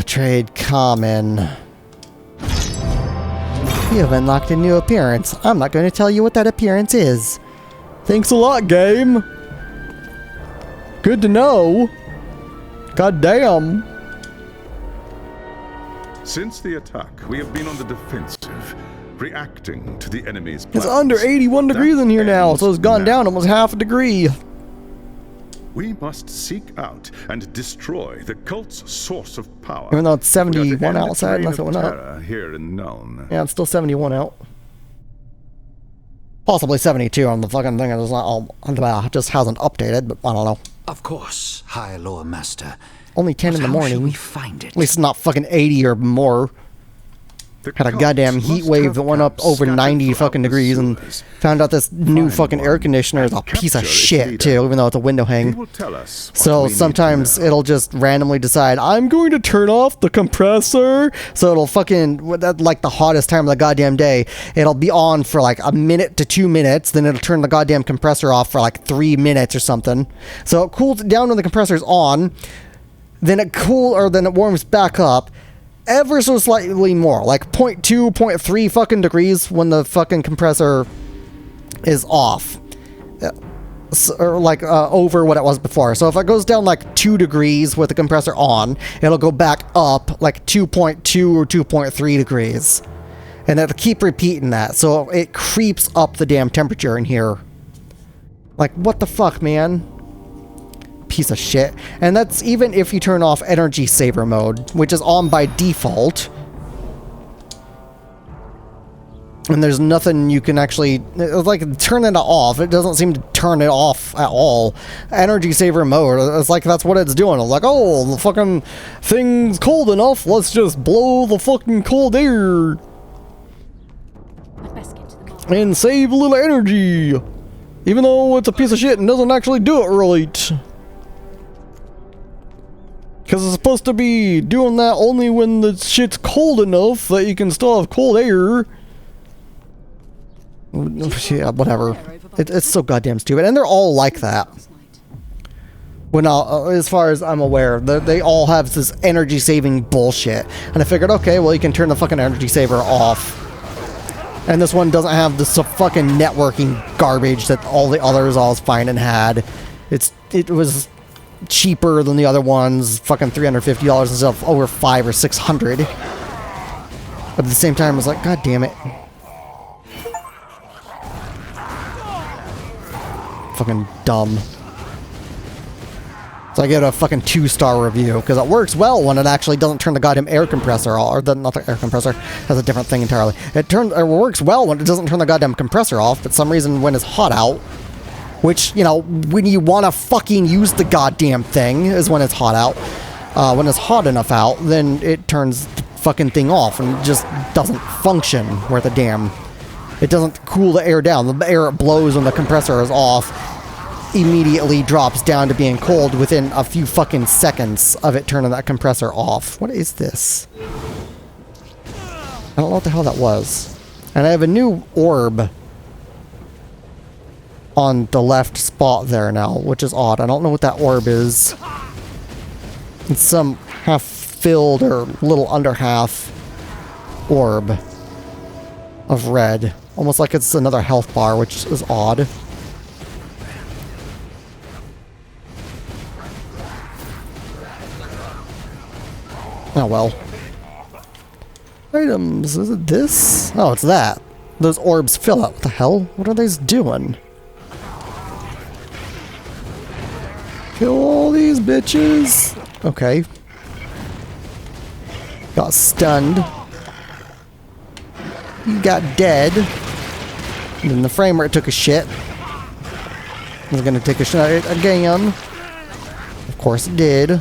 Trade common. You have unlocked a new appearance. I'm not going to tell you what that appearance is. Thanks a lot, game. Good to know. God damn. Since the attack, we have been on the defensive, reacting to the enemy's It's plans. under 81 degrees in here now, so it's gone down almost half a degree. We must seek out and destroy the cult's source of power. Even though it's We are to 71 end its outside, reign unless it of went up. terror here in Nuln. Yeah, it's still 71 out. Possibly 72 on the fucking thing. It's not all, it just hasn't updated, but I don't know. Of course, High Lord Master. Only 10 in the How shall morning. we find it? At least it's not fucking 80 or more. The Had a cults goddamn heat must wave have that went up camps over scattered 90 throughout fucking the degrees and sewers. found out this new Find fucking air one conditioner is a and piece of capture its shit leader. too, even though it's a window He hang. will tell us what So we need to sometimes know. it'll just randomly decide, I'm going to turn off the compressor. So it'll fucking, like the hottest time of the goddamn day, it'll be on for like a minute to 2 minutes. Then it'll turn the goddamn compressor off for like 3 minutes or something. So it cools down when the compressor's on. Then it warms back up ever so slightly more, like 0.2, 0.3 fucking degrees when the fucking compressor is off. Or like over what it was before. So if it goes down like 2 degrees with the compressor on, it'll go back up like 2.2 or 2.3 degrees. And it'll keep repeating that. So it creeps up the damn temperature in here. Like, what the fuck, man? Piece of shit. And that's even if you turn off energy saver mode, which is on by default. And there's nothing you can actually, it's like, turn it off. It doesn't seem to turn it off at all. Energy saver mode, it's like that's what it's doing. It's like, oh, the fucking thing's cold enough, let's just blow the fucking cold air I'd best get to the market. and save a little energy. Even though it's a piece of shit and doesn't actually do it right. Because it's supposed to be doing that only when the shit's cold enough that you can still have cold air. Yeah, whatever. It's so goddamn stupid. And they're all like that. When as far as I'm aware, they all have this energy saving bullshit. And I figured, okay, well, you can turn the fucking energy saver off. And this one doesn't have this fucking networking garbage that all the others all fine and had. It was cheaper than the other ones, fucking $350 instead of over $500 or $600. But at the same time, I was like, God damn it. Fucking dumb. So I give it a fucking 2-star review because it works well when it actually doesn't turn the goddamn air compressor off, or not the air compressor. That's a different thing entirely. It works well when it doesn't turn the goddamn compressor off, but for some reason when it's hot out, which, you know, when you want to fucking use the goddamn thing is when it's hot out. When it's hot enough out, then it turns the fucking thing off and just doesn't function worth a damn. It doesn't cool the air down. The air it blows when the compressor is off immediately drops down to being cold within a few fucking seconds of it turning that compressor off. What is this? I don't know what the hell that was. And I have a new orb on the left spot there now, which is odd. I don't know what that orb is. It's some half filled or little under half orb of red. Almost like it's another health bar, which is odd. Oh well. Items, is it this? Oh, it's that. Those orbs fill up. What the hell? What are these doing? Kill all these bitches. Okay. Got stunned. You got dead. And then the Framerate took a shit. It's gonna take a shit again. Of course it did.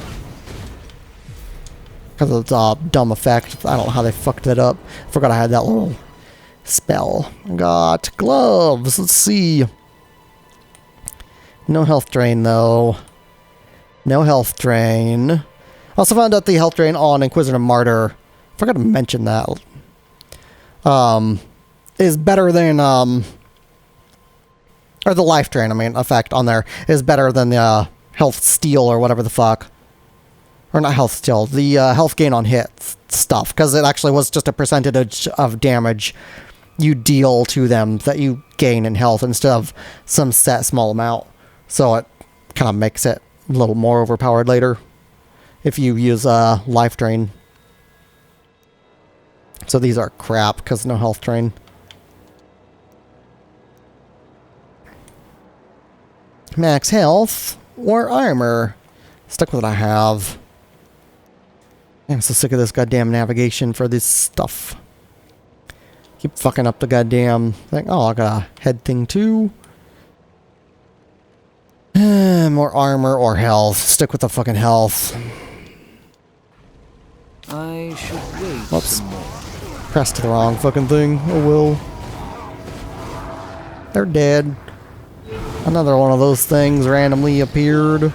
Because of the dumb effect. I don't know how they fucked that up. I forgot I had that little spell. Got gloves. Let's see. No health drain though. No health drain. Also found out the health drain on Inquisitor Martyr. Forgot to mention that. Is better than or the life drain, I mean, effect on there is better than the health steal or whatever the fuck. Or not health steal, the health gain on hit stuff, because it actually was just a percentage of damage you deal to them that you gain in health instead of some set small amount. So it kind of makes it a little more overpowered later if you use life drain. So these are crap because no health drain. Max health or armor. Stick with what I have. I'm so sick of this goddamn navigation for this stuff. Keep fucking up the goddamn thing. Oh, I got a head thing too. More armor or health. Stick with the fucking health. I should wait. Oops. Some more. Pressed the wrong fucking thing. Oh well. They're dead. Another one of those things randomly appeared.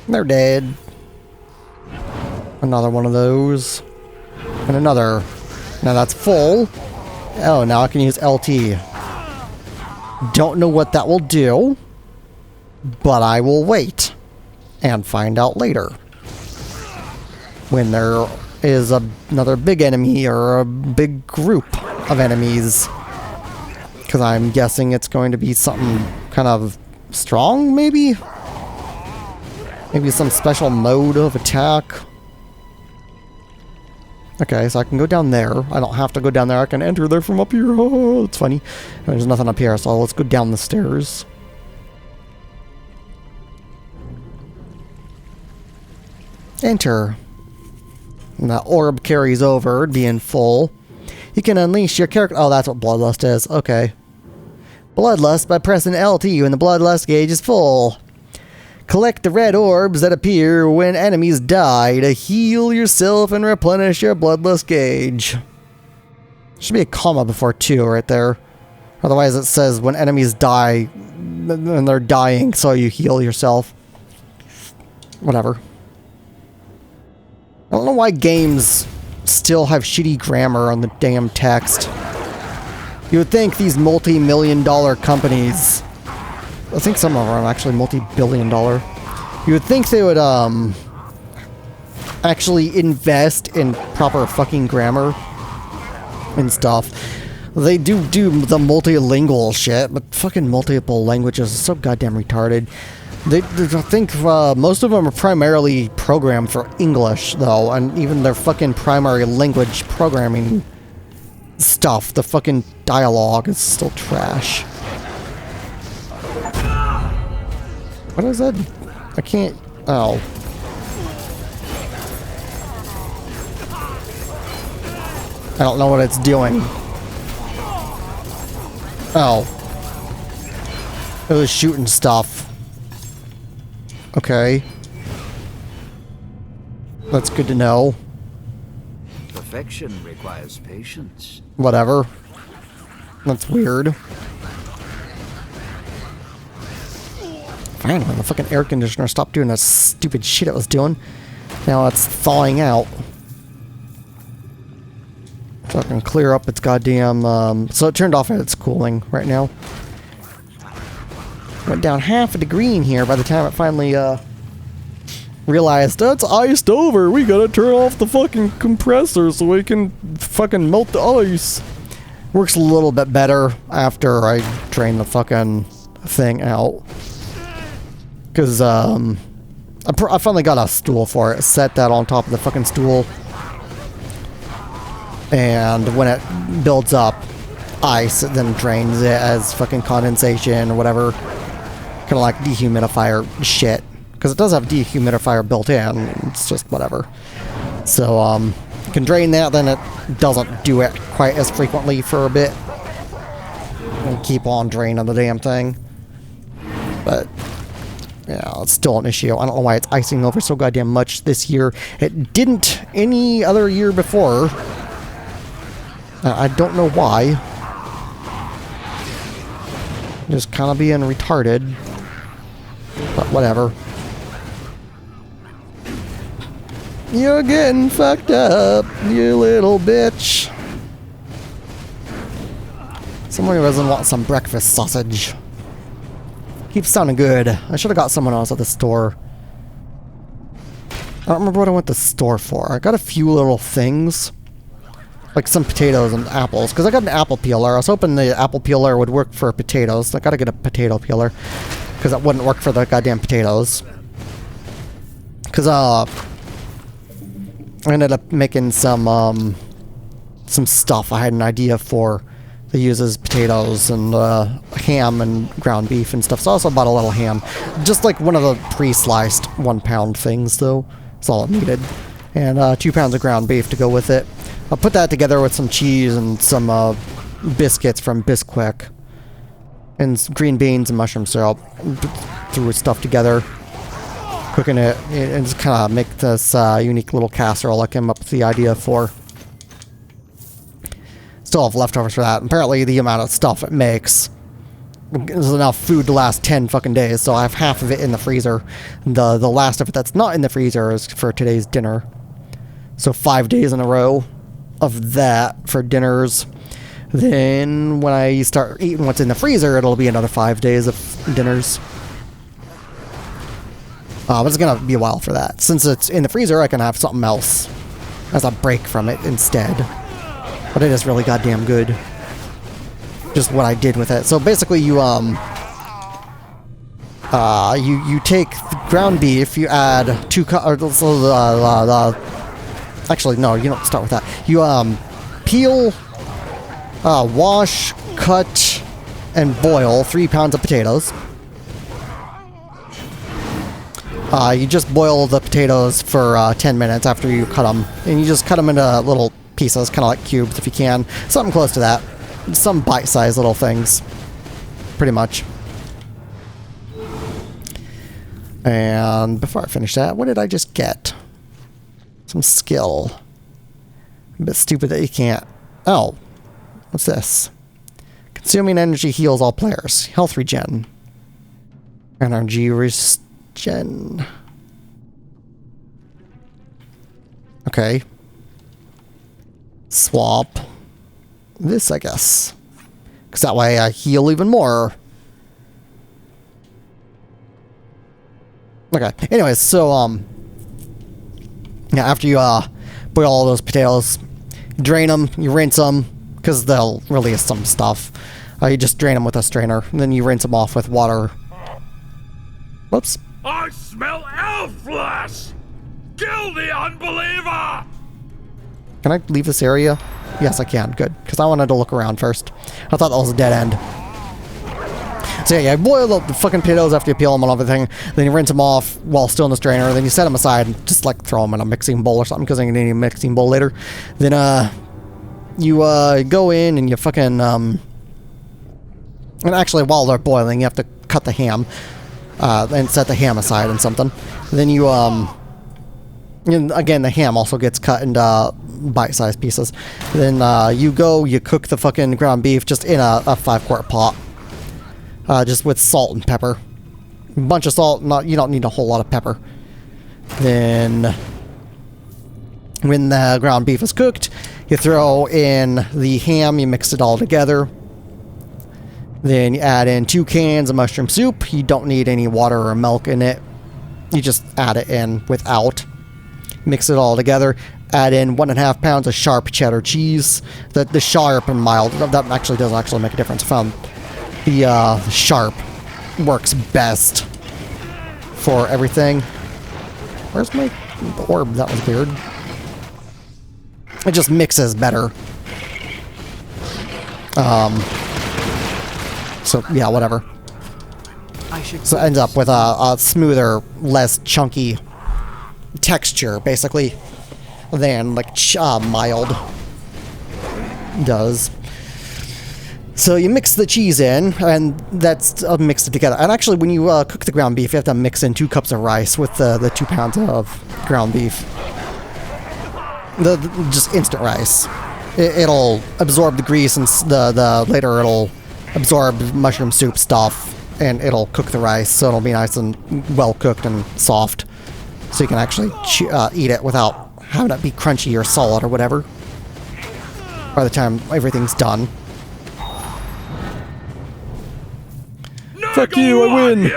They're dead. Another one of those. And another. Now that's full. Oh, now I can use LT. Don't know what that will do, but I will wait and find out later. When there is another big enemy or a big group of enemies. Because I'm guessing it's going to be something kind of strong, maybe? Maybe some special mode of attack. Okay, so I can go down there. I don't have to go down there. I can enter there from up here. Oh, it's funny. There's nothing up here, so let's go down the stairs. Enter. And that orb carries over, being full. You can unleash your character. Oh, that's what Bloodlust is. Okay. Bloodlust by pressing LT when the Bloodlust gauge is full. Collect the red orbs that appear when enemies die to heal yourself and replenish your Bloodlust gauge. Should be a comma before 2 right there. Otherwise it says when enemies die, and they're dying, so you heal yourself. Whatever. I don't know why games still have shitty grammar on the damn text. You would think these multi-million-dollar companies, I think some of them are actually multi-billion-dollar, you would think they would actually invest in proper fucking grammar and stuff. They do the multilingual shit, but fucking multiple languages is so goddamn retarded. I think most of them are primarily programmed for English, though, and even their fucking primary language programming stuff, the fucking dialogue is still trash. What is that? I can't... Oh. I don't know what it's doing. Oh. It was shooting stuff. Okay. That's good to know. Perfection requires patience. Whatever. That's weird. Finally, the fucking air conditioner stopped doing that stupid shit it was doing. Now it's thawing out. So I can clear up its goddamn... so it turned off its cooling right now. Went down half a degree in here by the time it finally realized that's iced over. We gotta turn off the fucking compressor so we can fucking melt the ice. Works a little bit better after I drain the fucking thing out. Because I finally got a stool for it. Set that on top of the fucking stool. And when it builds up ice, it then drains it as fucking condensation or whatever. Kind of like dehumidifier shit. Because it does have dehumidifier built in. It's just whatever. So, you can drain that, then it doesn't do it quite as frequently for a bit. And keep on draining the damn thing. But, yeah, it's still an issue. I don't know why it's icing over so goddamn much this year. It didn't any other year before. I don't know why. Just kind of being retarded. But whatever. You're getting fucked up, you little bitch. Someone doesn't want some breakfast sausage. Keeps sounding good. I should have got someone else at the store. I don't remember what I went to the store for. I got a few little things. Like some potatoes and apples. Because I got an apple peeler. I was hoping the apple peeler would work for potatoes. I gotta get a potato peeler. Because that wouldn't work for the goddamn potatoes. Because, I ended up making some stuff I had an idea for that uses potatoes and ham and ground beef and stuff. So I also bought a little ham. Just like one of the pre-sliced 1 pound things, though. That's all it needed. And 2 pounds of ground beef to go with it. I'll put that together with some cheese and some biscuits from Bisquick. And some green beans and mushroom syrup. Threw stuff together. Cooking it and just kind of make this unique little casserole I came up with the idea for. Still have leftovers for that. Apparently the amount of stuff it makes is enough food to last 10 fucking days, so I have half of it in the freezer. The last of it that's not in the freezer is for today's dinner. So 5 days in a row of that for dinners. Then when I start eating what's in the freezer, it'll be another 5 days of dinners. But it's gonna be a while for that. Since it's in the freezer, I can have something else as a break from it instead. But it is really goddamn good. Just what I did with it. So basically, you take the ground beef, you add 2 cups. Actually, no, you don't start with that. You peel, wash, cut, and boil 3 pounds of potatoes. You just boil the potatoes for 10 minutes after you cut them, and you just cut them into little pieces, kind of like cubes if you can, something close to that. Some bite-sized little things, pretty much. And before I finish that, what did I just get? Some skill. A bit stupid that you can't. Oh, what's this? Consuming energy heals all players. Health regen. Energy regen. Okay. Swap this, I guess. Because that way I heal even more. Okay. Anyways, so, yeah, after you, boil all those potatoes, drain them, you rinse them, because they'll release some stuff. You just drain them with a strainer, and then you rinse them off with water. Whoops. I smell elf flesh! Kill the unbeliever! Can I leave this area? Yes, I can. Good. Because I wanted to look around first. I thought that was a dead end. So yeah, you boil the fucking potatoes after you peel them and everything. Then you rinse them off while still in the strainer. Then you set them aside and just like throw them in a mixing bowl or something because I'm going to need a mixing bowl later. Then you go in and you fucking... and actually while they're boiling, you have to cut the ham. And set the ham aside and something. Then you... and again, the ham also gets cut into bite-sized pieces. Then you cook the fucking ground beef just in a 5-quart pot. Just with salt and pepper. A bunch of salt, you don't need a whole lot of pepper. Then, when the ground beef is cooked, you throw in the ham, you mix it all together. Then you add in 2 cans of mushroom soup. You don't need any water or milk in it. You just add it in without. Mix it all together. Add in 1.5 pounds of sharp cheddar cheese. The sharp and mild, that actually doesn't actually make a difference. I found the sharp works best for everything. Where's my orb? That was weird. It just mixes better. So yeah, whatever. So it ends up with a smoother, less chunky texture, basically, than like mild does. So you mix the cheese in, and that's mixed it together. And actually, when you cook the ground beef, you have to mix in 2 cups of rice with the 2 pounds of ground beef. The just instant rice. It'll absorb the grease, and later it'll absorb mushroom soup stuff, and it'll cook the rice, so it'll be nice and well cooked and soft. So you can actually eat it without having it be crunchy or solid or whatever by the time everything's done. Fuck you, I win!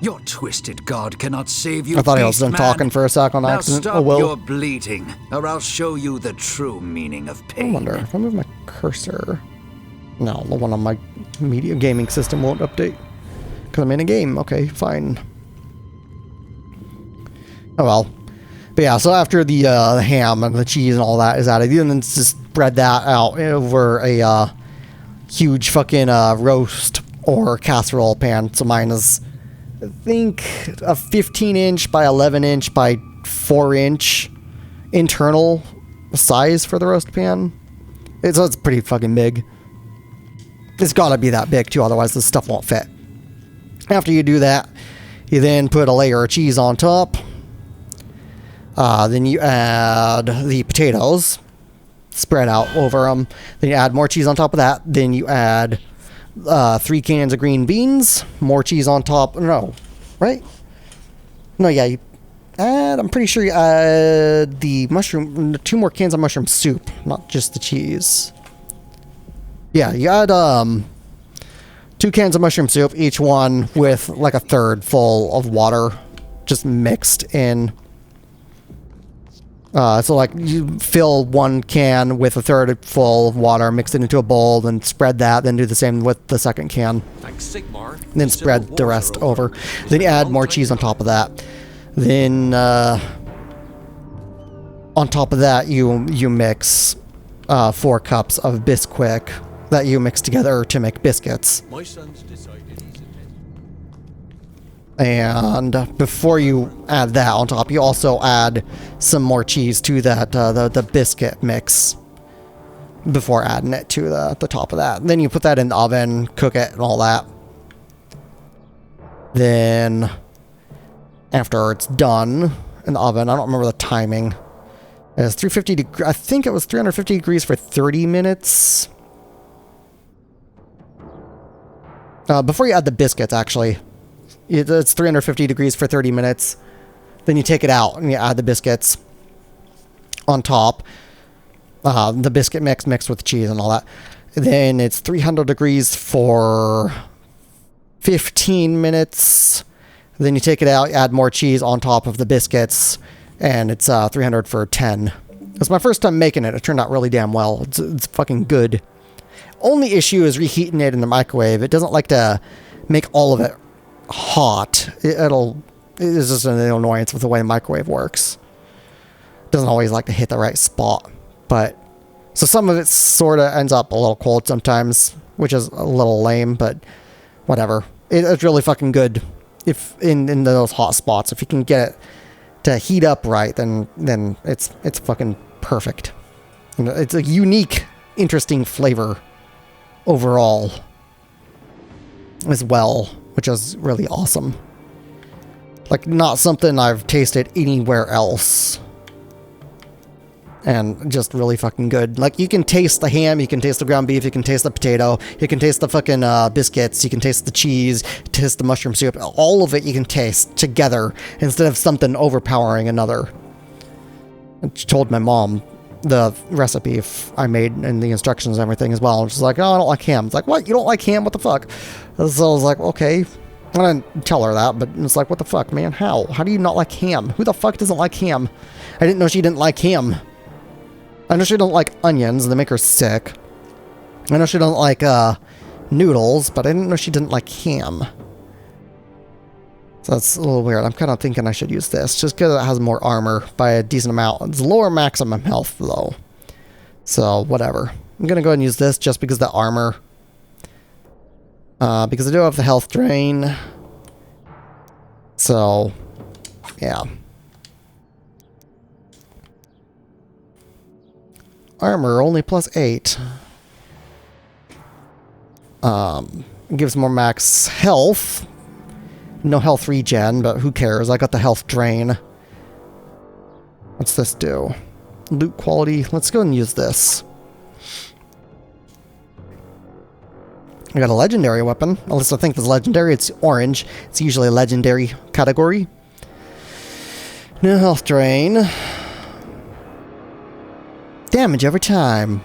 Your twisted god cannot save you. I thought I was done beast talking man. for a sec on Now accident. stop Oh well. your bleating, or I'll show you the true meaning of I pain. wonder if I move my cursor. No, the one on my media gaming system won't update. Because I'm in a game. Okay, fine. Oh well. But yeah, so after the ham and the cheese and all that is added, you then just spread that out over a huge fucking roast or casserole pan. So mine is, I think, a 15-inch by 11-inch by 4-inch internal size for the roast pan. It's pretty fucking big. It's gotta be that big too, otherwise this stuff won't fit. After you do that, you then put a layer of cheese on top. Then you add the potatoes, spread out over them. Then you add more cheese on top of that. Then you add 3 cans of green beans, more cheese on top. No, right? No, yeah, you add, I'm pretty sure you add the mushroom, 2 more cans of mushroom soup, not just the cheese. Yeah, you add 2 cans of mushroom soup, each one with like a third full of water, just mixed in. So like you fill 1 can with a third full of water, mix it into a bowl, then spread that, then do the same with the second can. And then spread the rest over. Then you add more cheese on top of that. Then on top of that you mix 4 cups of Bisquick that you mix together to make biscuits. My son's decided he's And before you add that on top, you also add some more cheese to that the biscuit mix before adding it to the top of that. Then you put that in the oven, cook it and all that. Then after it's done in the oven, I don't remember the timing. It's 350 degrees. I think it was 350 degrees for 30 minutes. Before you add the biscuits, actually. It's 350 degrees for 30 minutes. Then you take it out and you add the biscuits on top. The biscuit mix mixed with cheese and all that. Then it's 300 degrees for 15 minutes. Then you take it out, you add more cheese on top of the biscuits, and it's 300 for 10. It's my first time making it. It turned out really damn well. It's fucking good. Only issue is reheating it in the microwave. It doesn't like to make all of it hot. It's just an annoyance with the way the microwave works. It doesn't always like to hit the right spot. But so some of it sort of ends up a little cold sometimes, which is a little lame, but whatever. It's really fucking good if in those hot spots. If you can get it to heat up right, then it's fucking perfect. You know, it's a unique, interesting flavor overall as well, which is really awesome. Like, not something I've tasted anywhere else. And just really fucking good. Like, you can taste the ham, you can taste the ground beef, you can taste the potato, you can taste the fucking biscuits, you can taste the cheese, taste the mushroom soup. All of it you can taste together instead of something overpowering another. I told my mom the recipe I made and the instructions and everything as well. And she's like, oh, I don't like ham. It's like, what? You don't like ham? What the fuck? And so I was like, okay. I didn't tell her that, but it's like, what the fuck, man? How? How do you not like ham? Who the fuck doesn't like ham? I didn't know she didn't like ham. I know she don't like onions, they make her sick. I know she don't like noodles, but I didn't know she didn't like ham. So that's a little weird. I'm kind of thinking I should use this, just because it has more armor by a decent amount. It's lower maximum health, though. So, whatever. I'm going to go ahead and use this just because the armor. Because I do have the health drain. So, yeah. Armor only +8. Gives more max health. No health regen, but who cares? I got the health drain. What's this do? Loot quality. Let's go and use this. I got a legendary weapon. Unless I think it's legendary. It's orange. It's usually a legendary category. No health drain. Damage every time.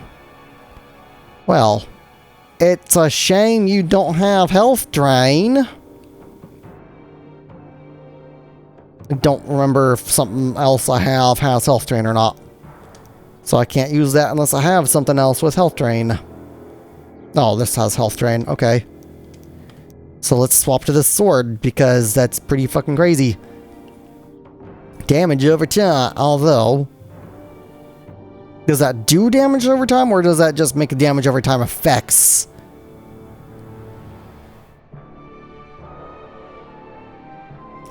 Well, it's a shame you don't have health drain. I don't remember if something else I have has health drain or not. So I can't use that unless I have something else with health drain. Oh, this has health drain. Okay. So let's swap to this sword because that's pretty fucking crazy. Damage over time, although... Does that do damage over time, or does that just make damage over time effects?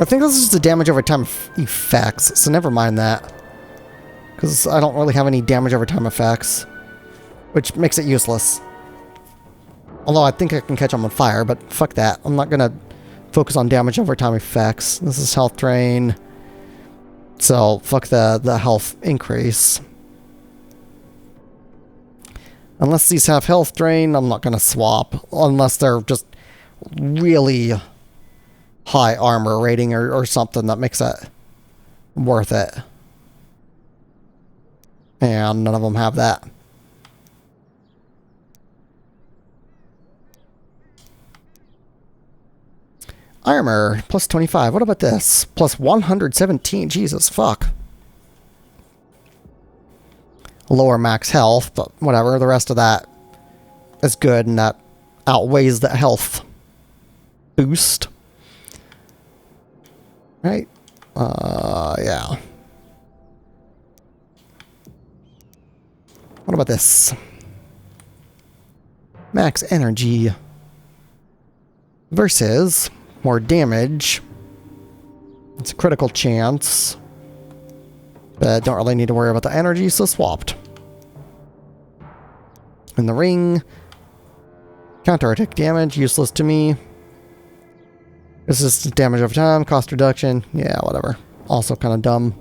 I think this is just the damage over time effects, so never mind that. because I don't really have any damage over time effects, which makes it useless. Although I think I can catch them on fire, but fuck that. I'm not gonna focus on damage over time effects. This is health drain, so fuck the health increase. Unless these have health drain, I'm not gonna swap unless they're just really high armor rating or something that makes it worth it. And none of them have that. Armor, plus 25. What about this? Plus 117. Jesus, fuck. Lower max health, but whatever. The rest of that is good, and that outweighs the health boost. Right? Yeah. What about this? Max energy versus more damage. It's a critical chance, but don't really need to worry about the energy, so swapped. In the ring, counter-attack damage, useless to me. Resistance damage over time, cost reduction, yeah, whatever. Also kind of dumb.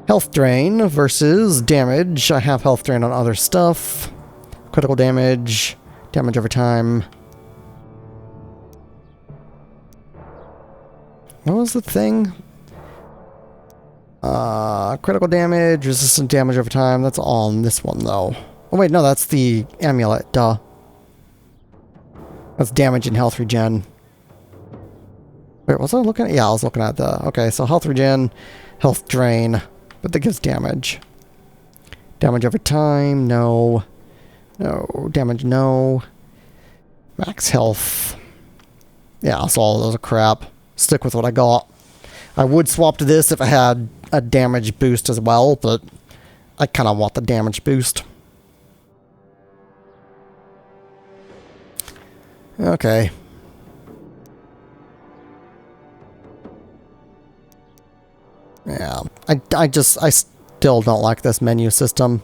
Health drain versus damage. I have health drain on other stuff. Critical damage, damage over time. What was the thing? Critical damage, resistant damage over time. That's all on this one, though. Oh, wait, no, that's the amulet. Duh. That's damage and health regen. Wait, was I looking at? Yeah, I was looking at the... Okay, so health regen, health drain. But that gives damage. Damage over time, no. No. Damage, no. Max health. Yeah, so all of those are crap. Stick with what I got. I would swap to this if I had a damage boost as well, but I kind of want the damage boost. Okay. Yeah, I still don't like this menu system.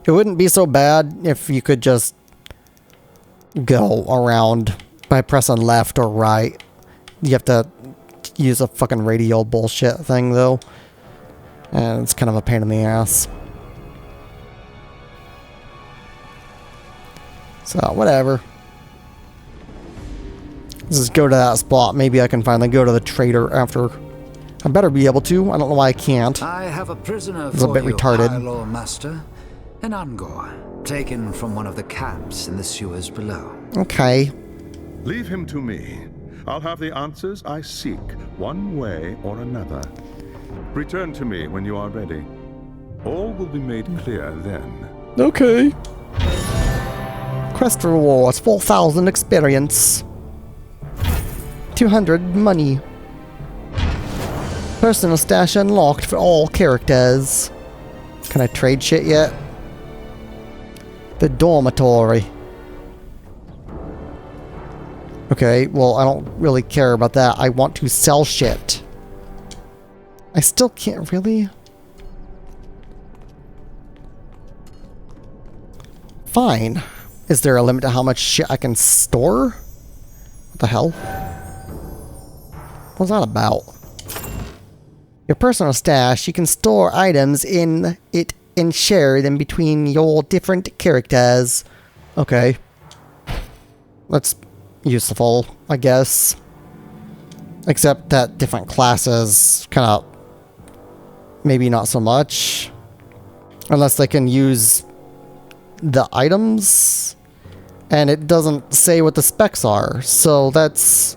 It wouldn't be so bad if you could just go around by pressing left or right. You have to use a fucking radial bullshit thing, though. And it's kind of a pain in the ass. So, whatever. Let's just go to that spot. Maybe I can finally go to the trader after. I better be able to. I don't know why I can't. I have a prisoner It's a bit retarded. High Lord Master. An Angor, taken from one of the camps in the sewers below. Okay. Leave him to me. I'll have the answers I seek, one way or another. Return to me when you are ready. All will be made clear then. Okay. Quest rewards, 4,000 experience. 200 money. Personal stash unlocked for all characters. Can I trade shit yet? The dormitory. Okay, well, I don't really care about that. I want to sell shit. I still can't really. Fine. Is there a limit to how much shit I can store? What the hell? What's that about? Your personal stash, you can store items in it and share them between your different characters. Okay. That's useful, I guess. Except that different classes kind of maybe not so much. Unless they can use the items. And it doesn't say what the specs are. So that's...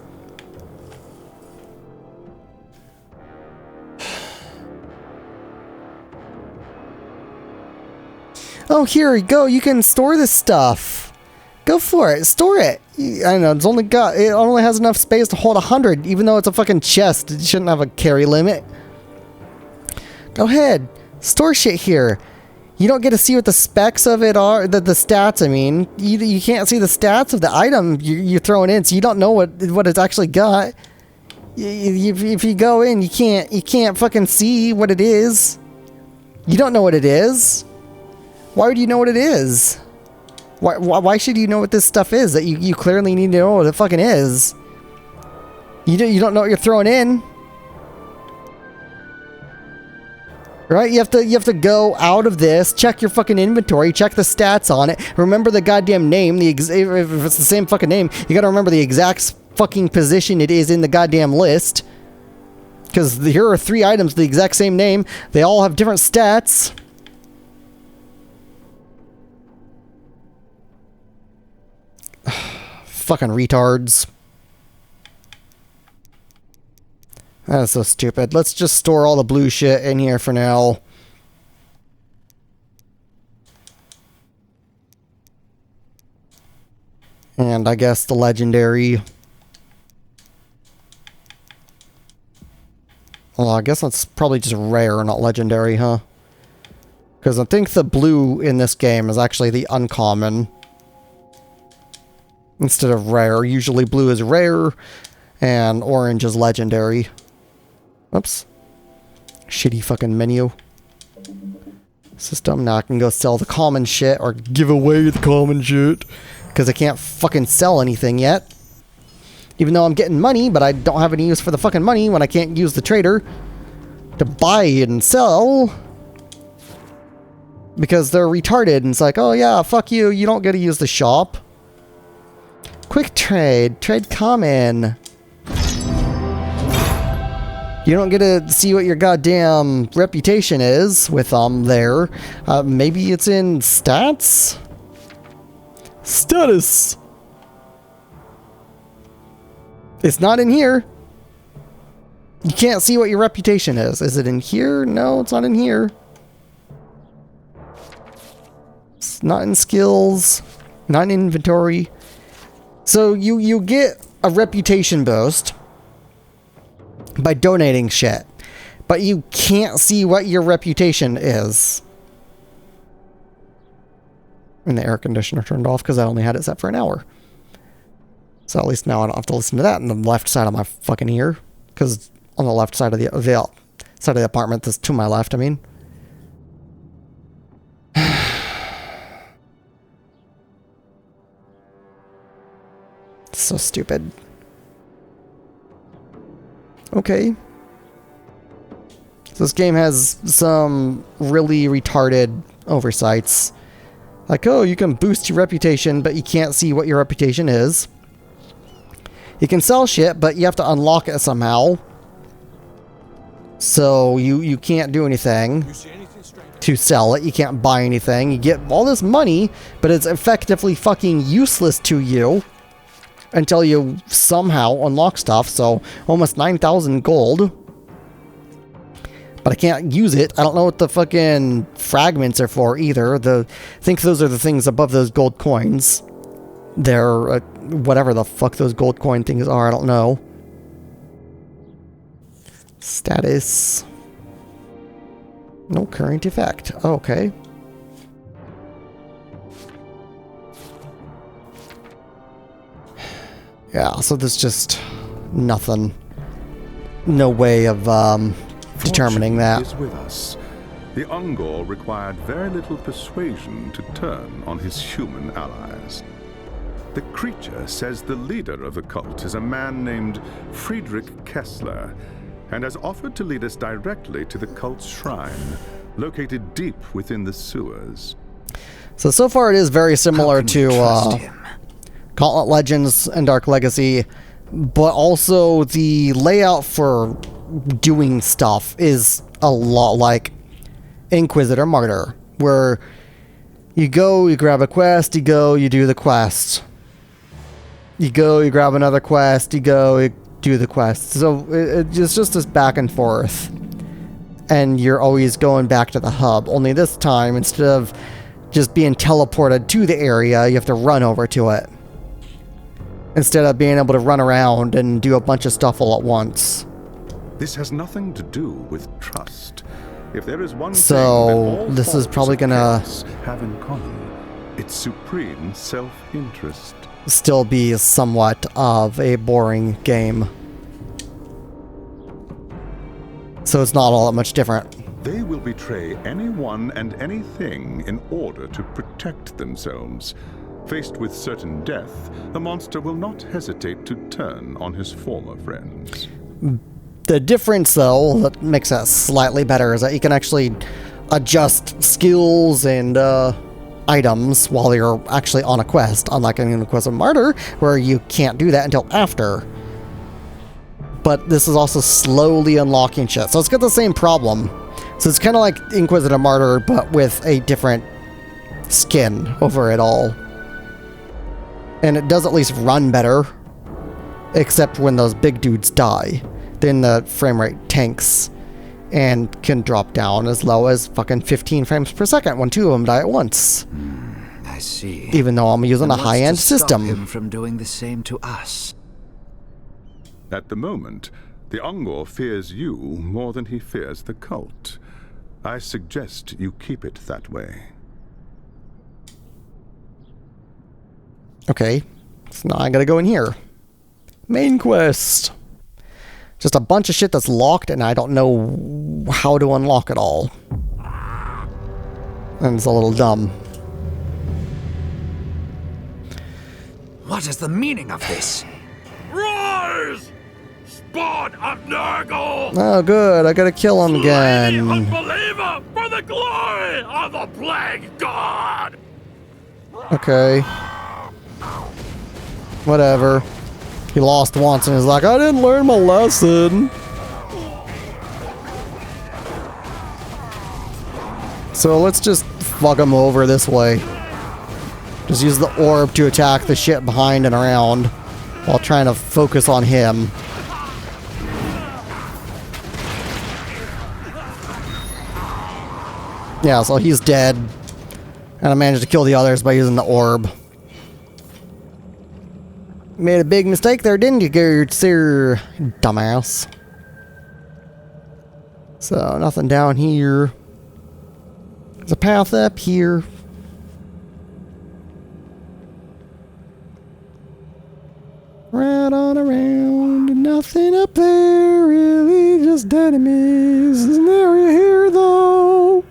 Oh, here you go. You can store this stuff. Go for it. Store it. I don't know. It only has enough space to hold 100, even though it's a fucking chest. It shouldn't have a carry limit. Go ahead. Store shit here. You don't get to see what the specs of it are. The stats, I mean. You can't see the stats of the item you're throwing in, so you don't know what it's actually got. If you go in, you can't fucking see what it is. You don't know what it is. Why would you know what it is? Why should you know what this stuff is that you clearly need to know what it fucking is? You don't know what you're throwing in. Right? You have to go out of this, check your fucking inventory, check the stats on it, remember the goddamn name, if it's the same fucking name, you gotta remember the exact fucking position it is in the goddamn list. Because here are 3 items with the exact same name, they all have different stats. Fucking retards. That's so stupid. Let's just store all the blue shit in here for now. And I guess the legendary. Well, I guess that's probably just rare, not legendary, huh? Because I think the blue in this game is actually the uncommon instead of rare. Usually blue is rare and orange is legendary. Oops. Shitty fucking menu. System. Now I can go sell the common shit or give away the common shit. Because I can't fucking sell anything yet. Even though I'm getting money, but I don't have any use for the fucking money when I can't use the trader to buy and sell. Because they're retarded and it's like, oh yeah, fuck you, you don't get to use the shop. Quick trade. Trade common. You don't get to see what your goddamn reputation is with there. Maybe it's in stats? Status. It's not in here. You can't see what your reputation is. Is it in here? No, it's not in here. It's not in skills. Not in inventory. So you get a reputation boost by donating shit, but you can't see what your reputation is. And the air conditioner turned off because I only had it set for an hour. So at least now I don't have to listen to that on the left side of my fucking ear, because on the left side of the side of the apartment, that's to my left, I mean. So stupid. Okay. So this game has some really retarded oversights. Like, oh, you can boost your reputation, but you can't see what your reputation is. You can sell shit, but you have to unlock it somehow. So you can't do anything to sell it. You can't buy anything. You get all this money, but it's effectively fucking useless to you until you somehow unlock stuff. So almost 9,000 gold. But I can't use it. I don't know what the fucking fragments are for either. I think those are the things above those gold coins. They're whatever the fuck those gold coin things are. I don't know. Status. No current effect. Oh, okay. Yeah, so there's just nothing. No way of determining that. Is with us. The Ungor required very little persuasion to turn on his human allies. The creature says the leader of the cult is a man named Friedrich Kessler, and has offered to lead us directly to the cult's shrine, located deep within the sewers. So far it is very similar to Gauntlet Legends and Dark Legacy, but also the layout for doing stuff is a lot like Inquisitor Martyr, where you go, you grab a quest, you go, you do the quest. You go, you grab another quest, you go, you do the quest. So it's just this back and forth. And you're always going back to the hub. Only this time, instead of just being teleported to the area, you have to run over to it. Instead of being able to run around and do a bunch of stuff all at once. This has nothing to do with trust. If there is one thing that So all this is probably gonna have in common, it's supreme self-interest. still be somewhat of a boring game. So it's not all that much different. They will betray anyone and anything in order to protect themselves. Faced with certain death, the monster will not hesitate to turn on his former friends. The difference, though, that makes that slightly better is that you can actually adjust skills and items while you're actually on a quest, unlike in the Quest of Martyr, where you can't do that until after. But this is also slowly unlocking shit, so it's got the same problem. So it's kind of like Inquisitor Martyr, but with a different skin over it all. And it does at least run better, except when those big dudes die. Then the frame rate tanks and can drop down as low as fucking 15 frames per second when two of them die at once. I see. Even though I'm using a And what's high-end to stop system. him from doing the same to us? At the moment, the Ungor fears you more than he fears the cult. I suggest you keep it that way. Okay, so now I gotta go in here. Main quest. Just a bunch of shit that's locked and I don't know how to unlock it all. And it's a little dumb. What is the meaning of this? Rise! Spawn of Nurgle! Oh good, I gotta kill him again. Unbeliever for the glory of the Plague God! Okay. Whatever. He lost once and he's like, I didn't learn my lesson. So let's just fuck him over this way. Just use the orb to attack the shit behind and around while trying to focus on him. Yeah, so he's dead. And I managed to kill the others by using the orb. Made a big mistake there, didn't you, sir? Dumbass. So, nothing down here. There's a path up here. Right on around. Nothing up there, really. Just enemies. Isn't there here, though?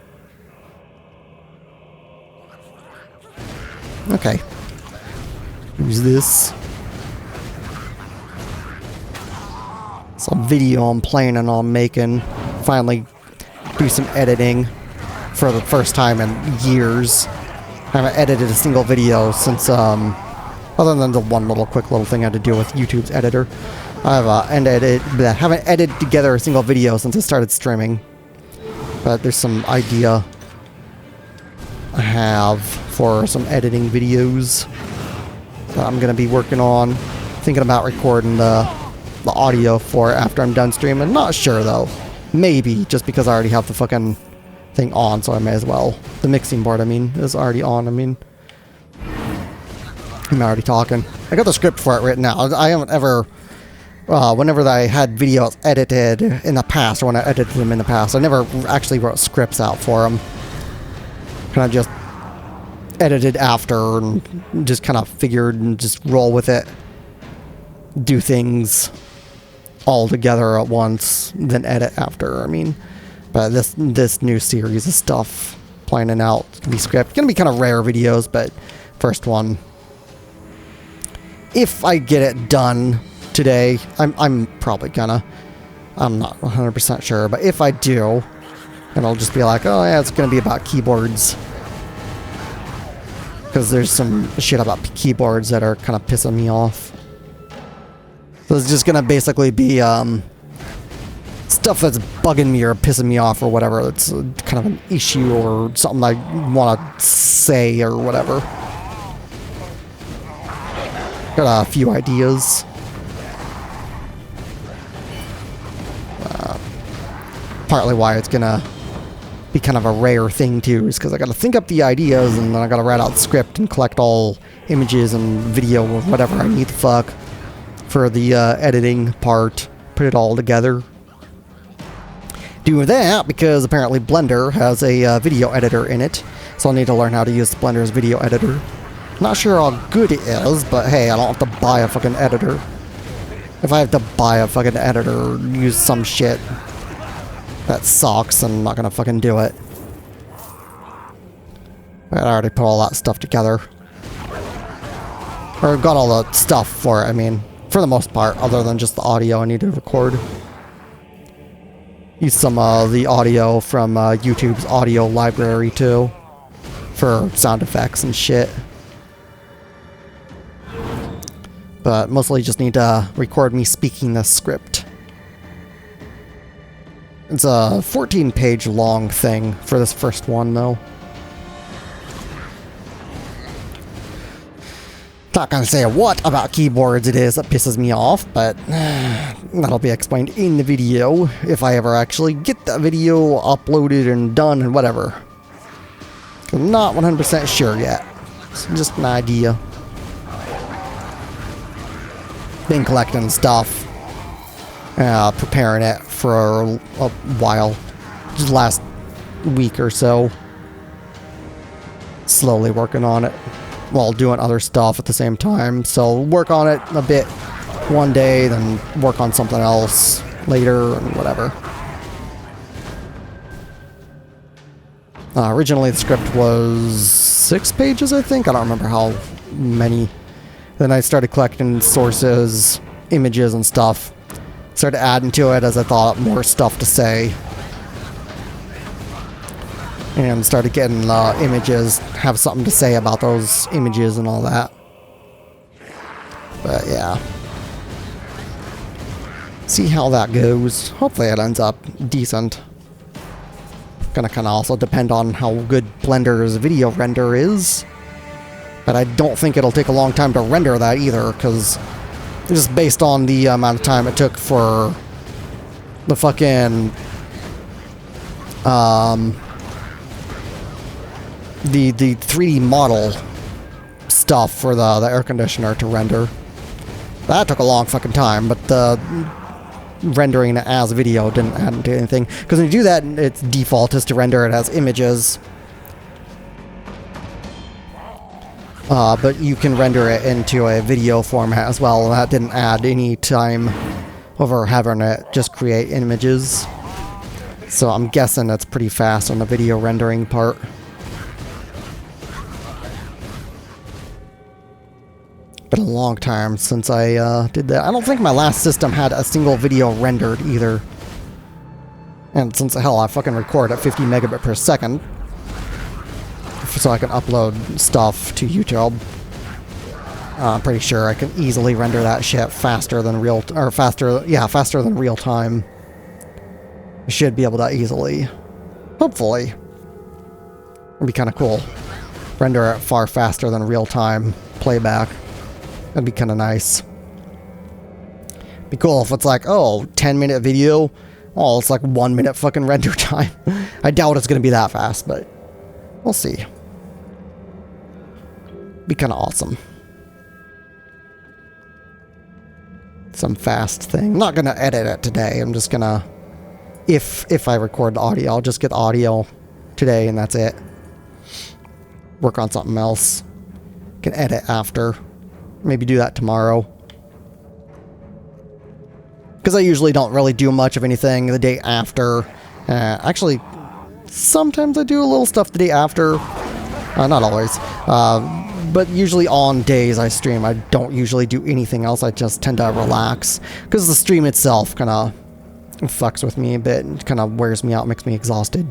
Okay. Who's this? Some video I'm planning on making. Finally do some editing for the first time in years. I haven't edited a single video since, other than the one quick little thing I had to deal with YouTube's editor. haven't edited together a single video since I started streaming. But there's some idea I have for some editing videos that I'm gonna be working on. Thinking about recording the audio for it after I'm done streaming. Not sure though. Maybe, just because I already have the fucking thing on, so I may as well. The mixing board, I mean, is already on. I mean, I'm already talking. I got the script for it written out. I haven't ever, whenever I had videos edited in the past, or when I edited them in the past, I never actually wrote scripts out for them. Kind of just edited after and just kind of figured and just roll with it. Do things all together at once, then edit after. I mean, but this new series of stuff planning out, it's gonna be script. Gonna be kind of rare videos, but first one. If I get it done today, I'm probably gonna. I'm not 100% sure, but if I do, then I'll just be like, oh yeah, it's gonna be about keyboards. Because there's some shit about keyboards that are kind of pissing me off. So it's just gonna basically be stuff that's bugging me or pissing me off or whatever. It's kind of an issue or something I want to say or whatever. Got a few ideas. Partly why it's gonna be kind of a rare thing too, is because I gotta think up the ideas and then I gotta write out the script and collect all images and video or whatever I need to fuck for the editing part, put it all together. Do that because apparently Blender has a video editor in it, so I'll need to learn how to use Blender's video editor. Not sure how good it is, but hey, I don't have to buy a fucking editor. If I have to buy a fucking editor, use some shit, That sucks, and I'm not gonna fucking do it. I already put all that stuff together. Or got all the stuff for it, I mean. For the most part, other than just the audio I need to record. Use some of the audio from YouTube's audio library, too. For sound effects and shit. But mostly just need to record me speaking the script. It's a 14-page long thing for this first one, though. Not gonna say what about keyboards it is that pisses me off, but that'll be explained in the video if I ever actually get that video uploaded and done and whatever. I'm not 100% sure yet. It's just an idea. Been collecting stuff, preparing it for a while, just last week or so. Slowly working on it while doing other stuff at the same time. So work on it a bit one day, then work on something else later, and whatever. Originally the script was 6 pages, I think. I don't remember how many. Then I started collecting sources, images and stuff. Started adding to it as I thought more stuff to say. And started getting images, have something to say about those images and all that. But yeah. See how that goes. Hopefully it ends up decent. Gonna kind of also depend on how good Blender's video render is. But I don't think it'll take a long time to render that either, because just based on the amount of time it took for the fucking the 3D model stuff for the air conditioner to render. That took a long fucking time, but the rendering it as video didn't add to anything. Because when you do that, its default is to render it as images. But you can render it into a video format as well, and that didn't add any time over having it just create images. So I'm guessing that's pretty fast on the video rendering part. Been a long time since I did that. I don't think my last system had a single video rendered either. And since hell, I fucking record at 50 megabit per second, so I can upload stuff to YouTube. I'm pretty sure I can easily render that shit faster than faster than real time. I should be able to easily, hopefully. It'd be kind of cool. Render it far faster than real time playback. That'd be kind of nice. Be cool if it's like, oh, 10-minute video. Oh, it's like 1 minute fucking render time. I doubt it's gonna be that fast, but we'll see. Be kind of awesome. Some fast thing. I'm not gonna edit it today. I'm just gonna, if I record the audio, I'll just get the audio today and that's it. Work on something else. Can edit after. Maybe do that tomorrow. Because I usually don't really do much of anything the day after. Actually, sometimes I do a little stuff the day after. Not always. But usually on days I stream, I don't usually do anything else. I just tend to relax. Because the stream itself kind of fucks with me a bit. And kind of wears me out, makes me exhausted.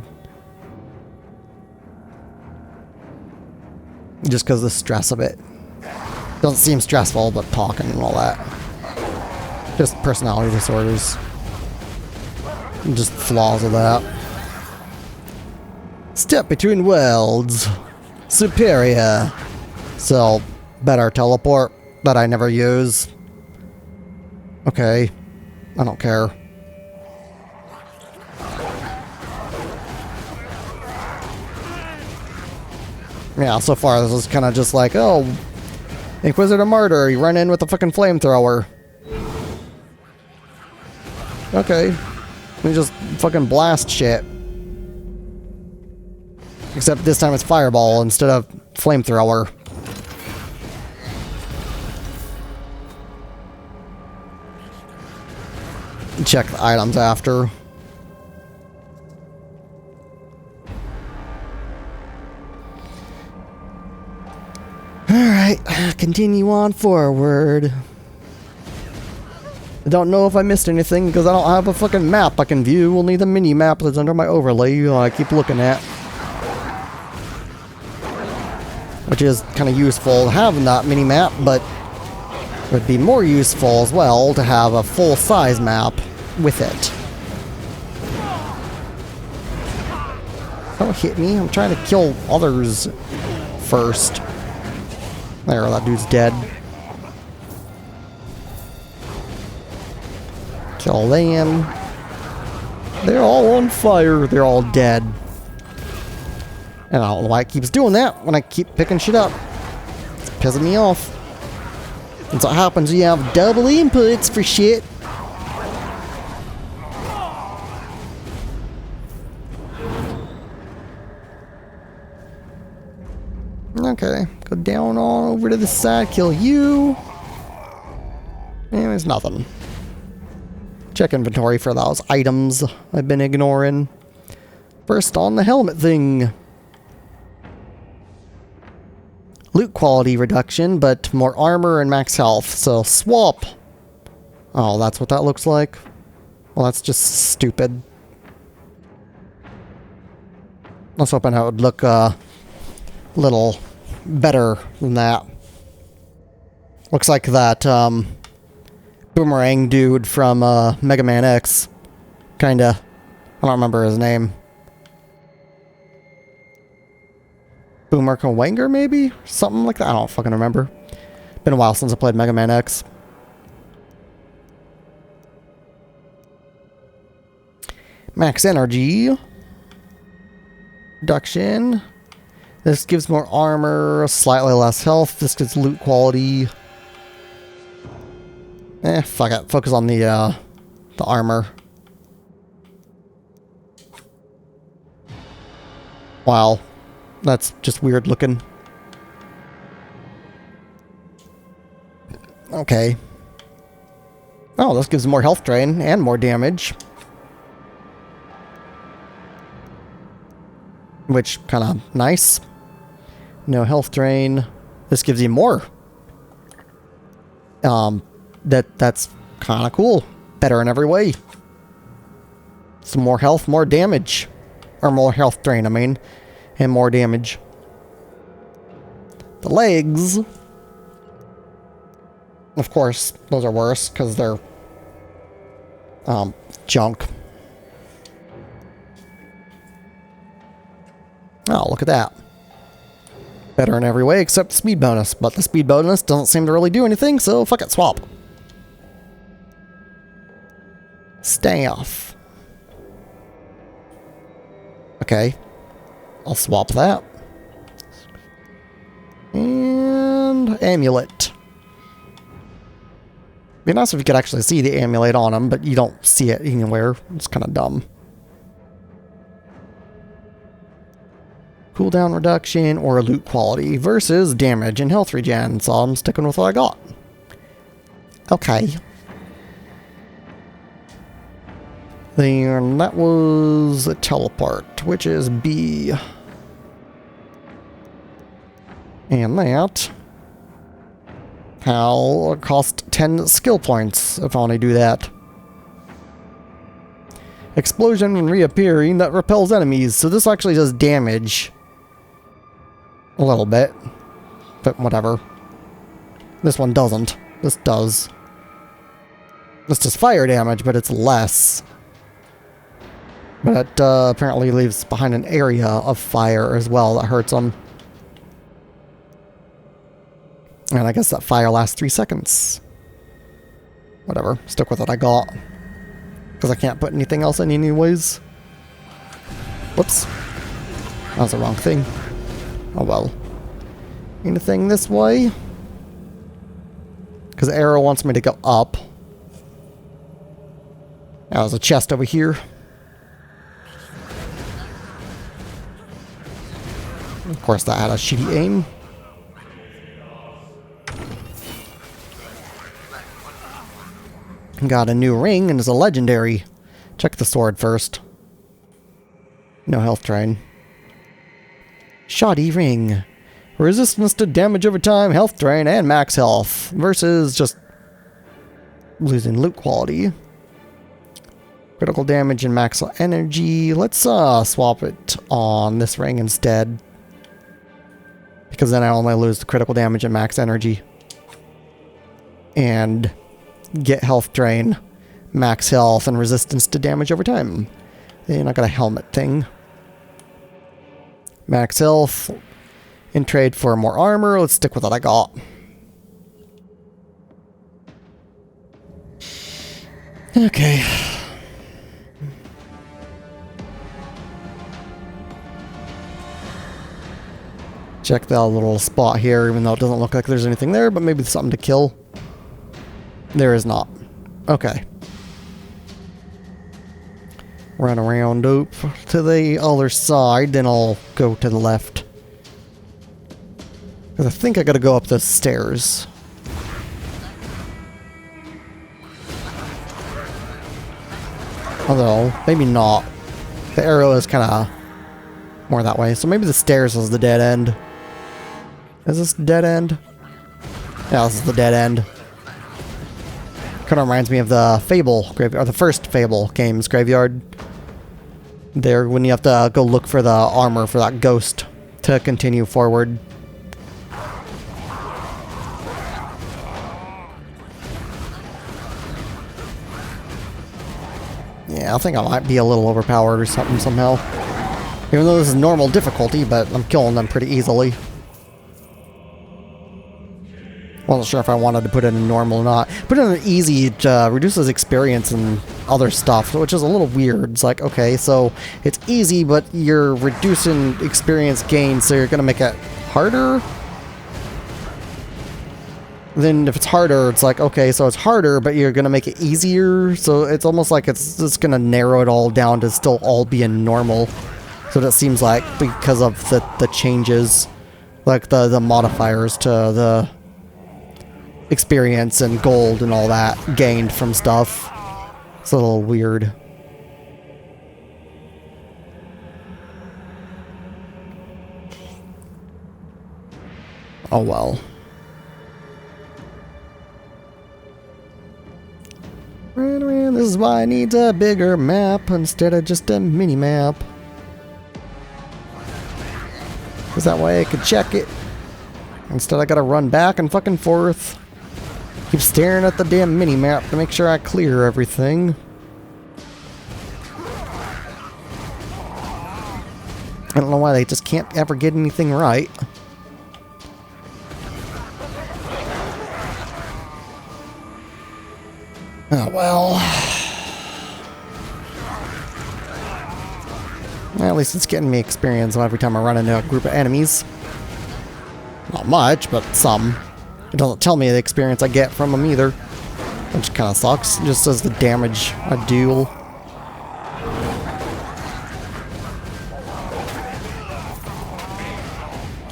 Just because of the stress of it. Doesn't seem stressful, but talking and all that. Just personality disorders. Just flaws of that. Step between worlds. Superior. So, better teleport that I never use. Okay. I don't care. Yeah, so far this is kind of just like, oh, Inquisitor Martyr, you run in with a fucking flamethrower. Okay. Let me just fucking blast shit. Except this time it's fireball instead of flamethrower. Check the items after. continue on forward. I don't know if I missed anything because I don't have a fucking map I can view. We'll need the mini map that's under my overlay I keep looking at. Which is kind of useful having that mini map, but it would be more useful as well to have a full-size map with it. Don't hit me. I'm trying to kill others first. There, that dude's dead. Kill them. They're all on fire. They're all dead. And I don't know why it keeps doing that when I keep picking shit up. It's pissing me off. That's what happens when you have double inputs for shit. Okay, go down on over to the side, kill you. And there's nothing. Check inventory for those items I've been ignoring. First on the helmet thing. Loot quality reduction, but more armor and max health, so swap. Oh, that's what that looks like? Well, that's just stupid. I was hoping that would look a little better than that. Looks like that boomerang dude from Mega Man X. Kinda. I don't remember his name. Boomer Wanger, maybe? Something like that. I don't fucking remember. Been a while since I played Mega Man X. Max energy. Reduction. This gives more armor, slightly less health. This gives loot quality. Fuck it. Focus on the armor. Wow. That's just weird looking. Okay. Oh, this gives more health drain and more damage. Which, kind of nice. No health drain. This gives you more. That's kind of cool. Better in every way. Some more health, more damage. Or more health drain, I mean. And more damage. The legs. Of course, those are worse because they're junk. Oh, look at that. Better in every way except the speed bonus. But the speed bonus doesn't seem to really do anything, so fuck it, swap. Staff. Okay. I'll swap that. And amulet. Be nice if you could actually see the amulet on him, but you don't see it anywhere. It's kind of dumb. Cooldown reduction or loot quality versus damage and health regen, so I'm sticking with what I got. Okay. Then that was a teleport, which is B. And that will cost 10 skill points if I only do that. Explosion when reappearing that repels enemies, so this actually does damage. A little bit. But whatever. This one doesn't. This does. This does fire damage, but it's less. But it apparently leaves behind an area of fire as well that hurts them. And I guess that fire lasts 3 seconds. Whatever. Stick with what I got. Because I can't put anything else in anyways. Whoops. That was the wrong thing. Oh well. Anything this way? Because the arrow wants me to go up. There's a chest over here. Of course that had a shitty aim. Got a new ring and it's a legendary. Check the sword first. No health drain. Shoddy ring. Resistance to damage over time, health drain, and max health. Versus just losing loot quality. Critical damage and max energy. Let's swap it on this ring instead. Because then I only lose the critical damage and max energy. And get health drain, max health, and resistance to damage over time. Then I got a helmet thing. Max health. In trade for more armor, let's stick with what I got. Okay. Check that little spot here, even though it doesn't look like there's anything there, but maybe there's something to kill. There is not. Okay. Run around up to the other side, then I'll go to the left. Because I think I gotta go up the stairs. Although, maybe not. The arrow is kind of more that way. So maybe the stairs is the dead end. Is this the dead end? Yeah, this is the dead end. Kind of reminds me of the Fable graveyard, or the first Fable games graveyard. There, when you have to go look for the armor for that ghost to continue forward. Yeah, I think I might be a little overpowered or something somehow. Even though this is normal difficulty, but I'm killing them pretty easily. Wasn't sure if I wanted to put it in normal or not. Put it in easy, it reduces experience and other stuff, which is a little weird. It's like, okay, so it's easy, but you're reducing experience gain, so you're going to make it harder? Then if it's harder, it's like, okay, so it's harder, but you're going to make it easier. So it's almost like it's just going to narrow it all down to still all being normal. So that seems like because of the changes, like the modifiers to the experience and gold and all that gained from stuff. It's a little weird. Oh well. This is why I need a bigger map instead of just a mini map. Because that way I could check it. Instead I gotta run back and fucking forth. Keep staring at the damn mini map to make sure I clear everything. I don't know why they just can't ever get anything right. Oh well. Well, at least it's getting me experience every time I run into a group of enemies. Not much, but some. It doesn't tell me the experience I get from them either, which kind of sucks. It just says the damage I deal.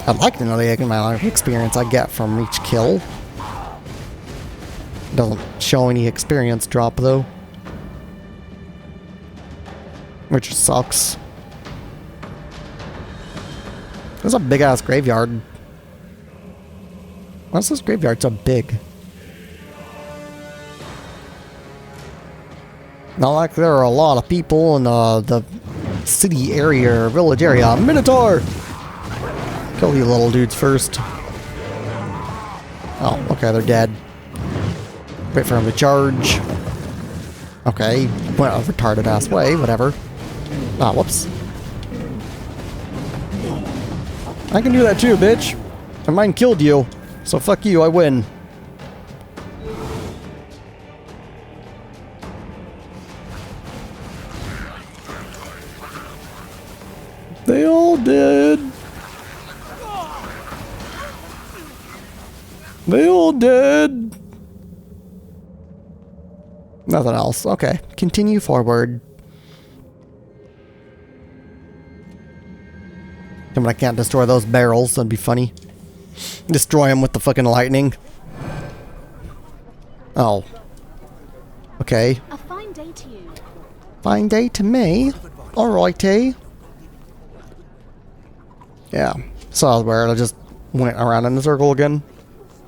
I'd like to know the amount of experience I get from each kill. It doesn't show any experience drop though, which sucks. There's a big ass graveyard. Why's this graveyard so big? Not like there are a lot of people in the city area or village area. Minotaur! Kill you little dudes first. Oh, okay, they're dead. Wait for him to charge. Okay, went a retarded ass way, whatever. Ah, whoops. I can do that too, bitch. And mine killed you. So fuck you, I win. They all did. They all did. Nothing else. Okay, continue forward. But I can't destroy those barrels, that'd be funny. Destroy them with the fucking lightning. Oh. Okay. A fine day to you. Fine day to me. Alrighty. Yeah. So where I just went around in a circle again.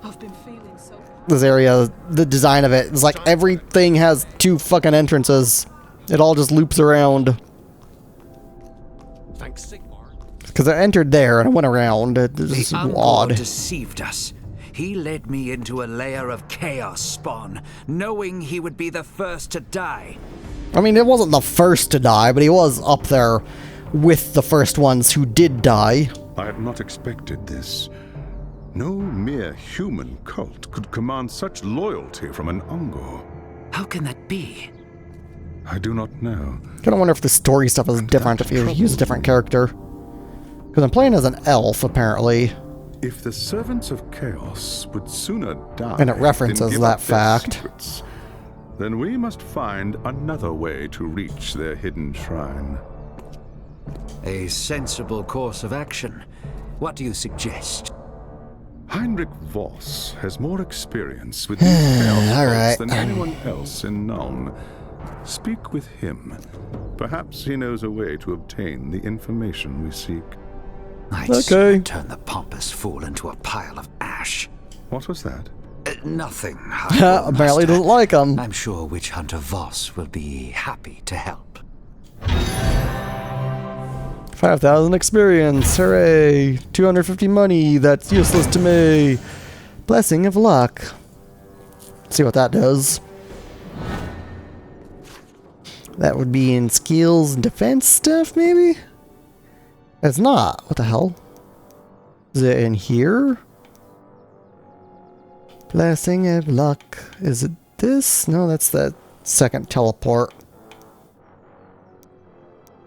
I've been feeling so... This area, the design of it, is like everything has 2 fucking entrances. It all just loops around. Thanks, Sigmar. Because I entered there and I went around. It's just The Ungor odd. deceived us. He led me into a layer of chaos spawn, knowing he would be the first to die. I mean, it wasn't the first to die, but he was up there with the first ones who did die. I had not expected this. No mere human cult could command such loyalty from an Ungor. How can that be? I do not know. Kind of wonder if the story stuff is different if you use a different character. Because I'm playing as an elf, apparently. If the servants of chaos would sooner die And it references than give that up their fact. secrets, then we must find another way to reach their hidden shrine. A sensible course of action. What do you suggest? Heinrich Voss has more experience with these chaos All cults right. than anyone else in Nuln. Speak with him. Perhaps he knows a way to obtain the information we seek. I'd Okay. sooner turn the pompous fool into a pile of ash. What was that? Nothing. Apparently doesn't like him. I'm sure Witch Hunter Voss will be happy to help. 5,000 experience. Hooray. 250 money. That's useless to me. Blessing of luck. Let's see what that does. That would be in skills and defense stuff, maybe? It's not. What the hell? Is it in here? Blessing of luck. Is it this? No, that's the second teleport.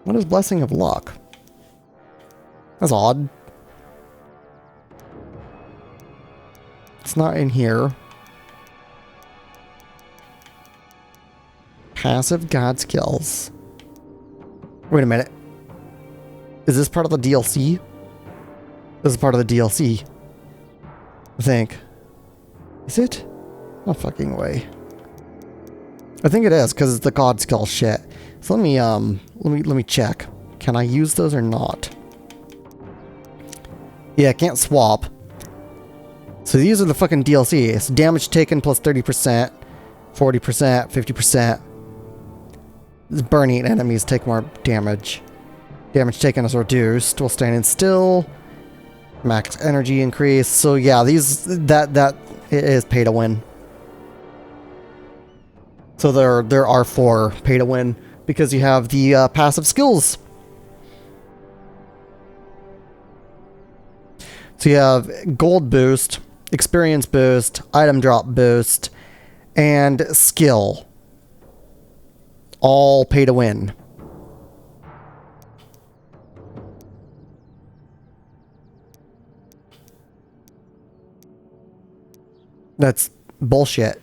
What is blessing of luck? That's odd. It's not in here. Passive god skills. Wait a minute. Is this part of the DLC? This is part of the DLC. I think. Is it? No fucking way. I think it is, because it's the god skill shit. So let me check. Can I use those or not? Yeah, I can't swap. So these are the fucking DLC. It's damage taken plus 30%, 40%, 50%. Burning enemies take more damage. Damage taken is reduced while standing still. Max energy increase. So yeah, that it is pay to win. So there are 4 pay to win because you have the passive skills. So you have gold boost, experience boost, item drop boost, and skill. All pay to win. That's bullshit.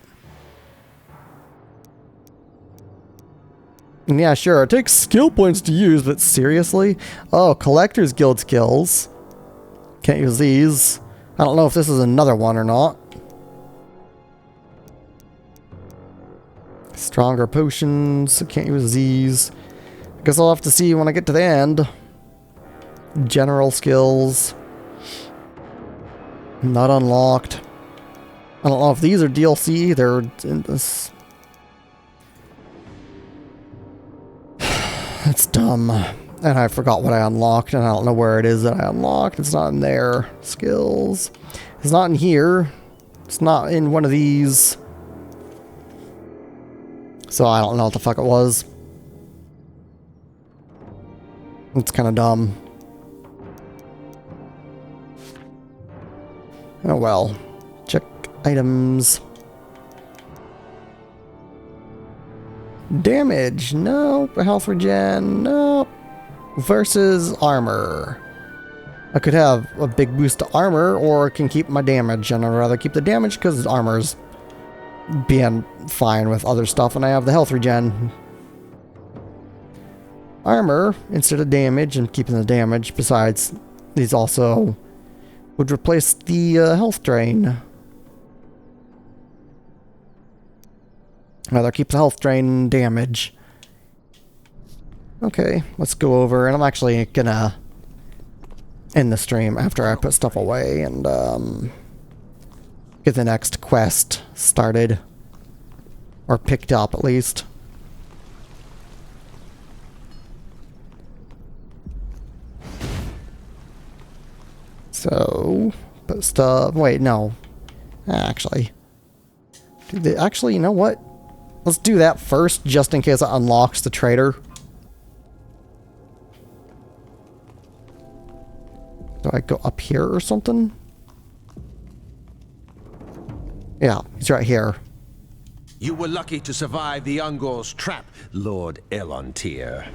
And yeah, sure, it takes skill points to use, but seriously? Oh, Collector's Guild skills. Can't use these. I don't know if this is another one or not. Stronger potions. Can't use these. I guess I'll have to see when I get to the end. General skills. Not unlocked. I don't know if these are DLC. They're in this. That's dumb. And I forgot what I unlocked, and I don't know where it is that I unlocked. It's not in there. Skills. It's not in here. It's not in one of these. So I don't know what the fuck it was. It's kind of dumb. Oh well. Check items. Damage. Nope. Health regen. Nope. Versus armor. I could have a big boost to armor, or I can keep my damage, and I'd rather keep the damage because armor's being fine with other stuff, and I have the health regen. Armor instead of damage, and keeping the damage. Besides, these also would replace the health drain. Rather keep the health drain and damage. Okay, let's go over, and I'm actually gonna in the stream after I put stuff away and get the next quest started. Or picked up, at least. So, put stuff... Wait, no. Actually. Actually, you know what? Let's do that first, just in case it unlocks the trader. Do I go up here or something? Yeah, he's right here. You were lucky to survive the Ungor's trap, Lord Elontir.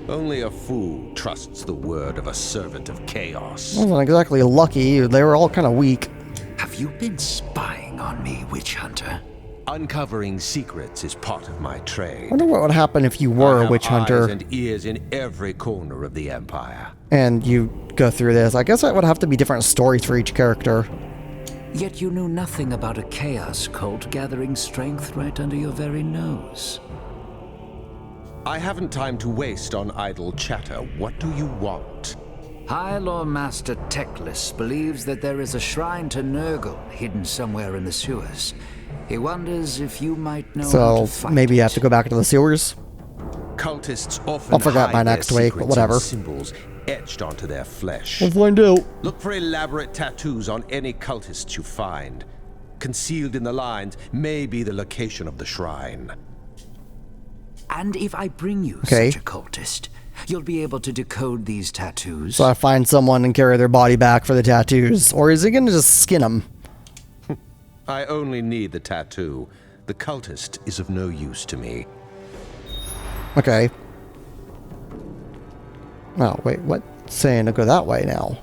Only a fool trusts the word of a servant of chaos. Wasn't exactly lucky. They were all kind of weak. Have you been spying on me, witch hunter? Uncovering secrets is part of my I trade. wonder what would happen if you were a witch hunter. Eyes and ears in every corner of the Empire. And you go through this. I guess it would have to be different stories for each character. Yet you knew nothing about a chaos cult gathering strength right under your very nose. I haven't time to waste on idle chatter. What do you want? High Lord Master Teclis believes that there is a shrine to Nurgle hidden somewhere in the sewers. He wonders if you might know how to So fight maybe you have it. to go back into the sewers. Cultists often I'll forget hide by their next week, but secrets in whatever. symbols etched onto their flesh. We'll find out. Look for elaborate tattoos on any cultists you find. Concealed in the lines may be the location of the shrine. And if I bring you Okay. such a cultist, you'll be able to decode these tattoos. So I find someone and carry their body back for the tattoos. Or is he going to just skin them? I only need the tattoo. The cultist is of no use to me. Okay. Oh, wait, what? Saying to go that way now.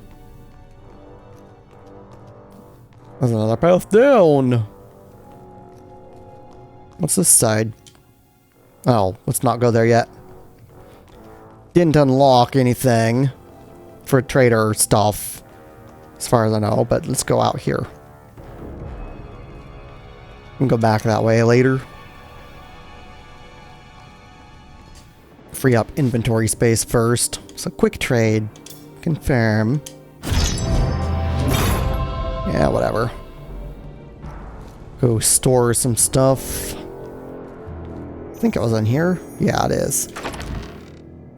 There's another path down. What's this side? Oh, let's not go there yet. Didn't unlock anything for trader stuff, as far as I know, but let's go out here. We can go back that way later. Free up inventory space first. So quick trade. Confirm. Yeah, whatever. Go store some stuff. I think it was in here. Yeah, it is.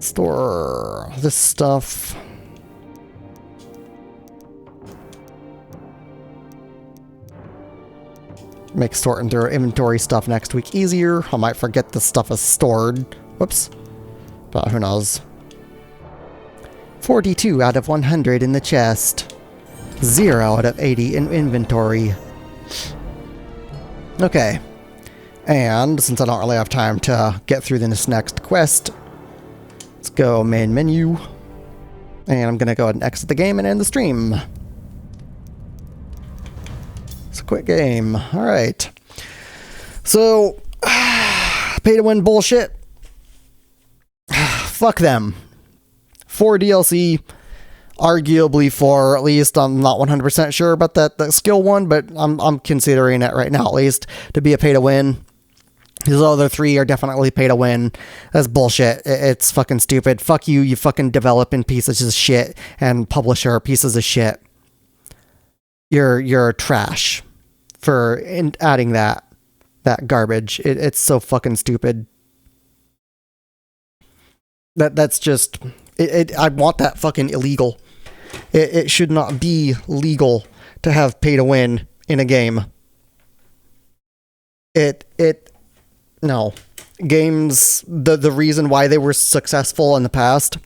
Store this stuff. Make sorting through inventory stuff next week easier. I might forget the stuff is stored. Whoops. But who knows. 42 out of 100 in the chest. 0 out of 80 in inventory. Okay. And since I don't really have time to get through this next quest, let's go main menu. And I'm going to go ahead and exit the game and end the stream. It's a quick game. Alright. So, pay to win bullshit. Fuck them. For DLC, arguably for, at least, I'm not 100% sure about that skill one, but I'm considering it right now, at least, to be a pay to win. These other three are definitely pay to win. That's bullshit. It's fucking stupid. Fuck you, you fucking developing pieces of shit, and publisher pieces of shit. You're trash for adding that garbage. It's so fucking stupid. That's just... I want that fucking illegal. It should not be legal to have pay to win in a game. No. Games, the reason why they were successful in the past,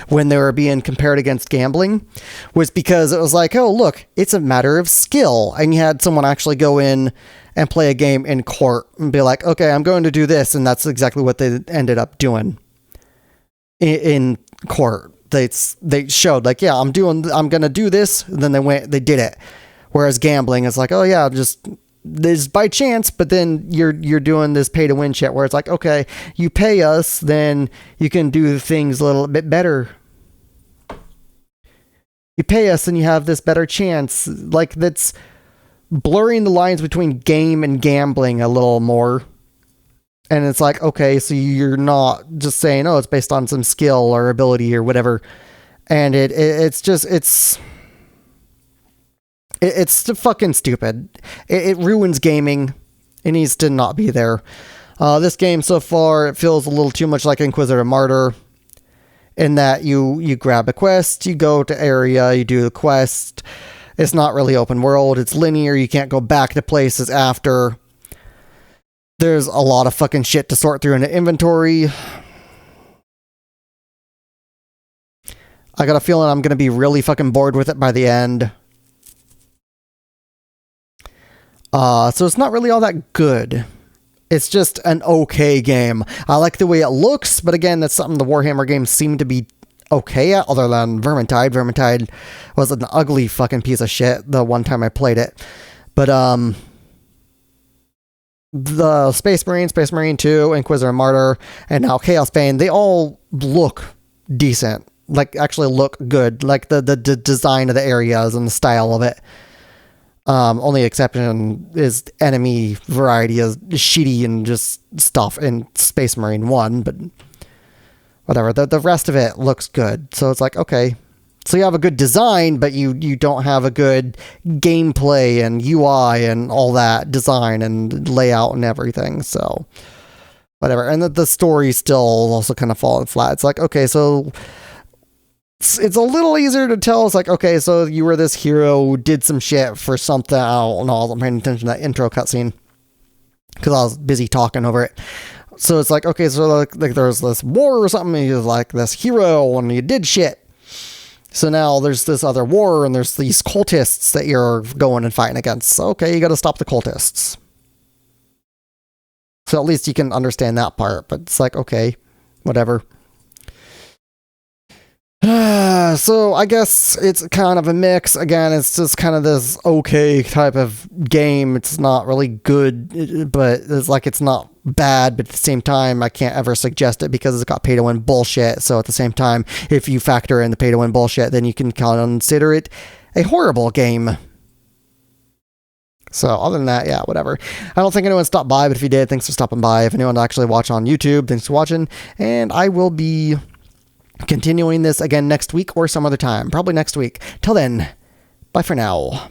when they were being compared against gambling, was because it was like, oh, look, it's a matter of skill. And you had someone actually go in and play a game in court and be like, okay, I'm going to do this. And that's exactly what they ended up doing in court. They showed like, yeah, I'm going to do this. And then they did it. Whereas gambling is like, oh yeah, just... this by chance, but then you're doing this pay to win shit where it's like, okay, you pay us, then you can do things a little bit better. You pay us and you have this better chance. Like, that's blurring the lines between game and gambling a little more. And it's like, okay, so you're not just saying, oh, it's based on some skill or ability or whatever. And it's fucking stupid. It ruins gaming. It needs to not be there. This game so far, it feels a little too much like Inquisitor Martyr, in that you grab a quest, you go to area, you do the quest. It's not really open world. It's linear. You can't go back to places after. There's a lot of fucking shit to sort through in the inventory. I got a feeling I'm going to be really fucking bored with it by the end. So it's not really all that good. It's just an okay game. I like the way it looks, but again, that's something the Warhammer games seem to be okay at, other than Vermintide. Vermintide was an ugly fucking piece of shit the one time I played it. But, the Space Marine 2, Inquisitor Martyr, and now Chaosbane, they all look decent. Like, actually look good. Like, the design of the areas and the style of it. Only exception is enemy variety is shitty and just stuff in Space Marine 1, but whatever. The rest of it looks good. So it's like, okay. So you have a good design, but you don't have a good gameplay and UI and all that design and layout and everything. So whatever. And the story still also kind of falling flat. It's like, okay, so it's a little easier to tell. It's like, okay, so you were this hero who did some shit for something. I don't know. I wasn't paying attention to that intro cutscene because I was busy talking over it. So it's like, okay, so like there's this war or something. And you're like this hero and you did shit. So now there's this other war and there's these cultists that you're going and fighting against. So, okay, you got to stop the cultists. So at least you can understand that part. But it's like, okay, whatever. So I guess it's kind of a mix. Again, it's just kind of this okay type of game. It's not really good, but it's like it's not bad, but at the same time, I can't ever suggest it because it's got pay-to-win bullshit. So at the same time, if you factor in the pay-to-win bullshit, then you can consider it a horrible game. So other than that, yeah, whatever. I don't think anyone stopped by, but if you did, thanks for stopping by. If anyone actually watched on YouTube, thanks for watching. And I will be continuing this again next week or some other time. Probably next week. Till then, bye for now.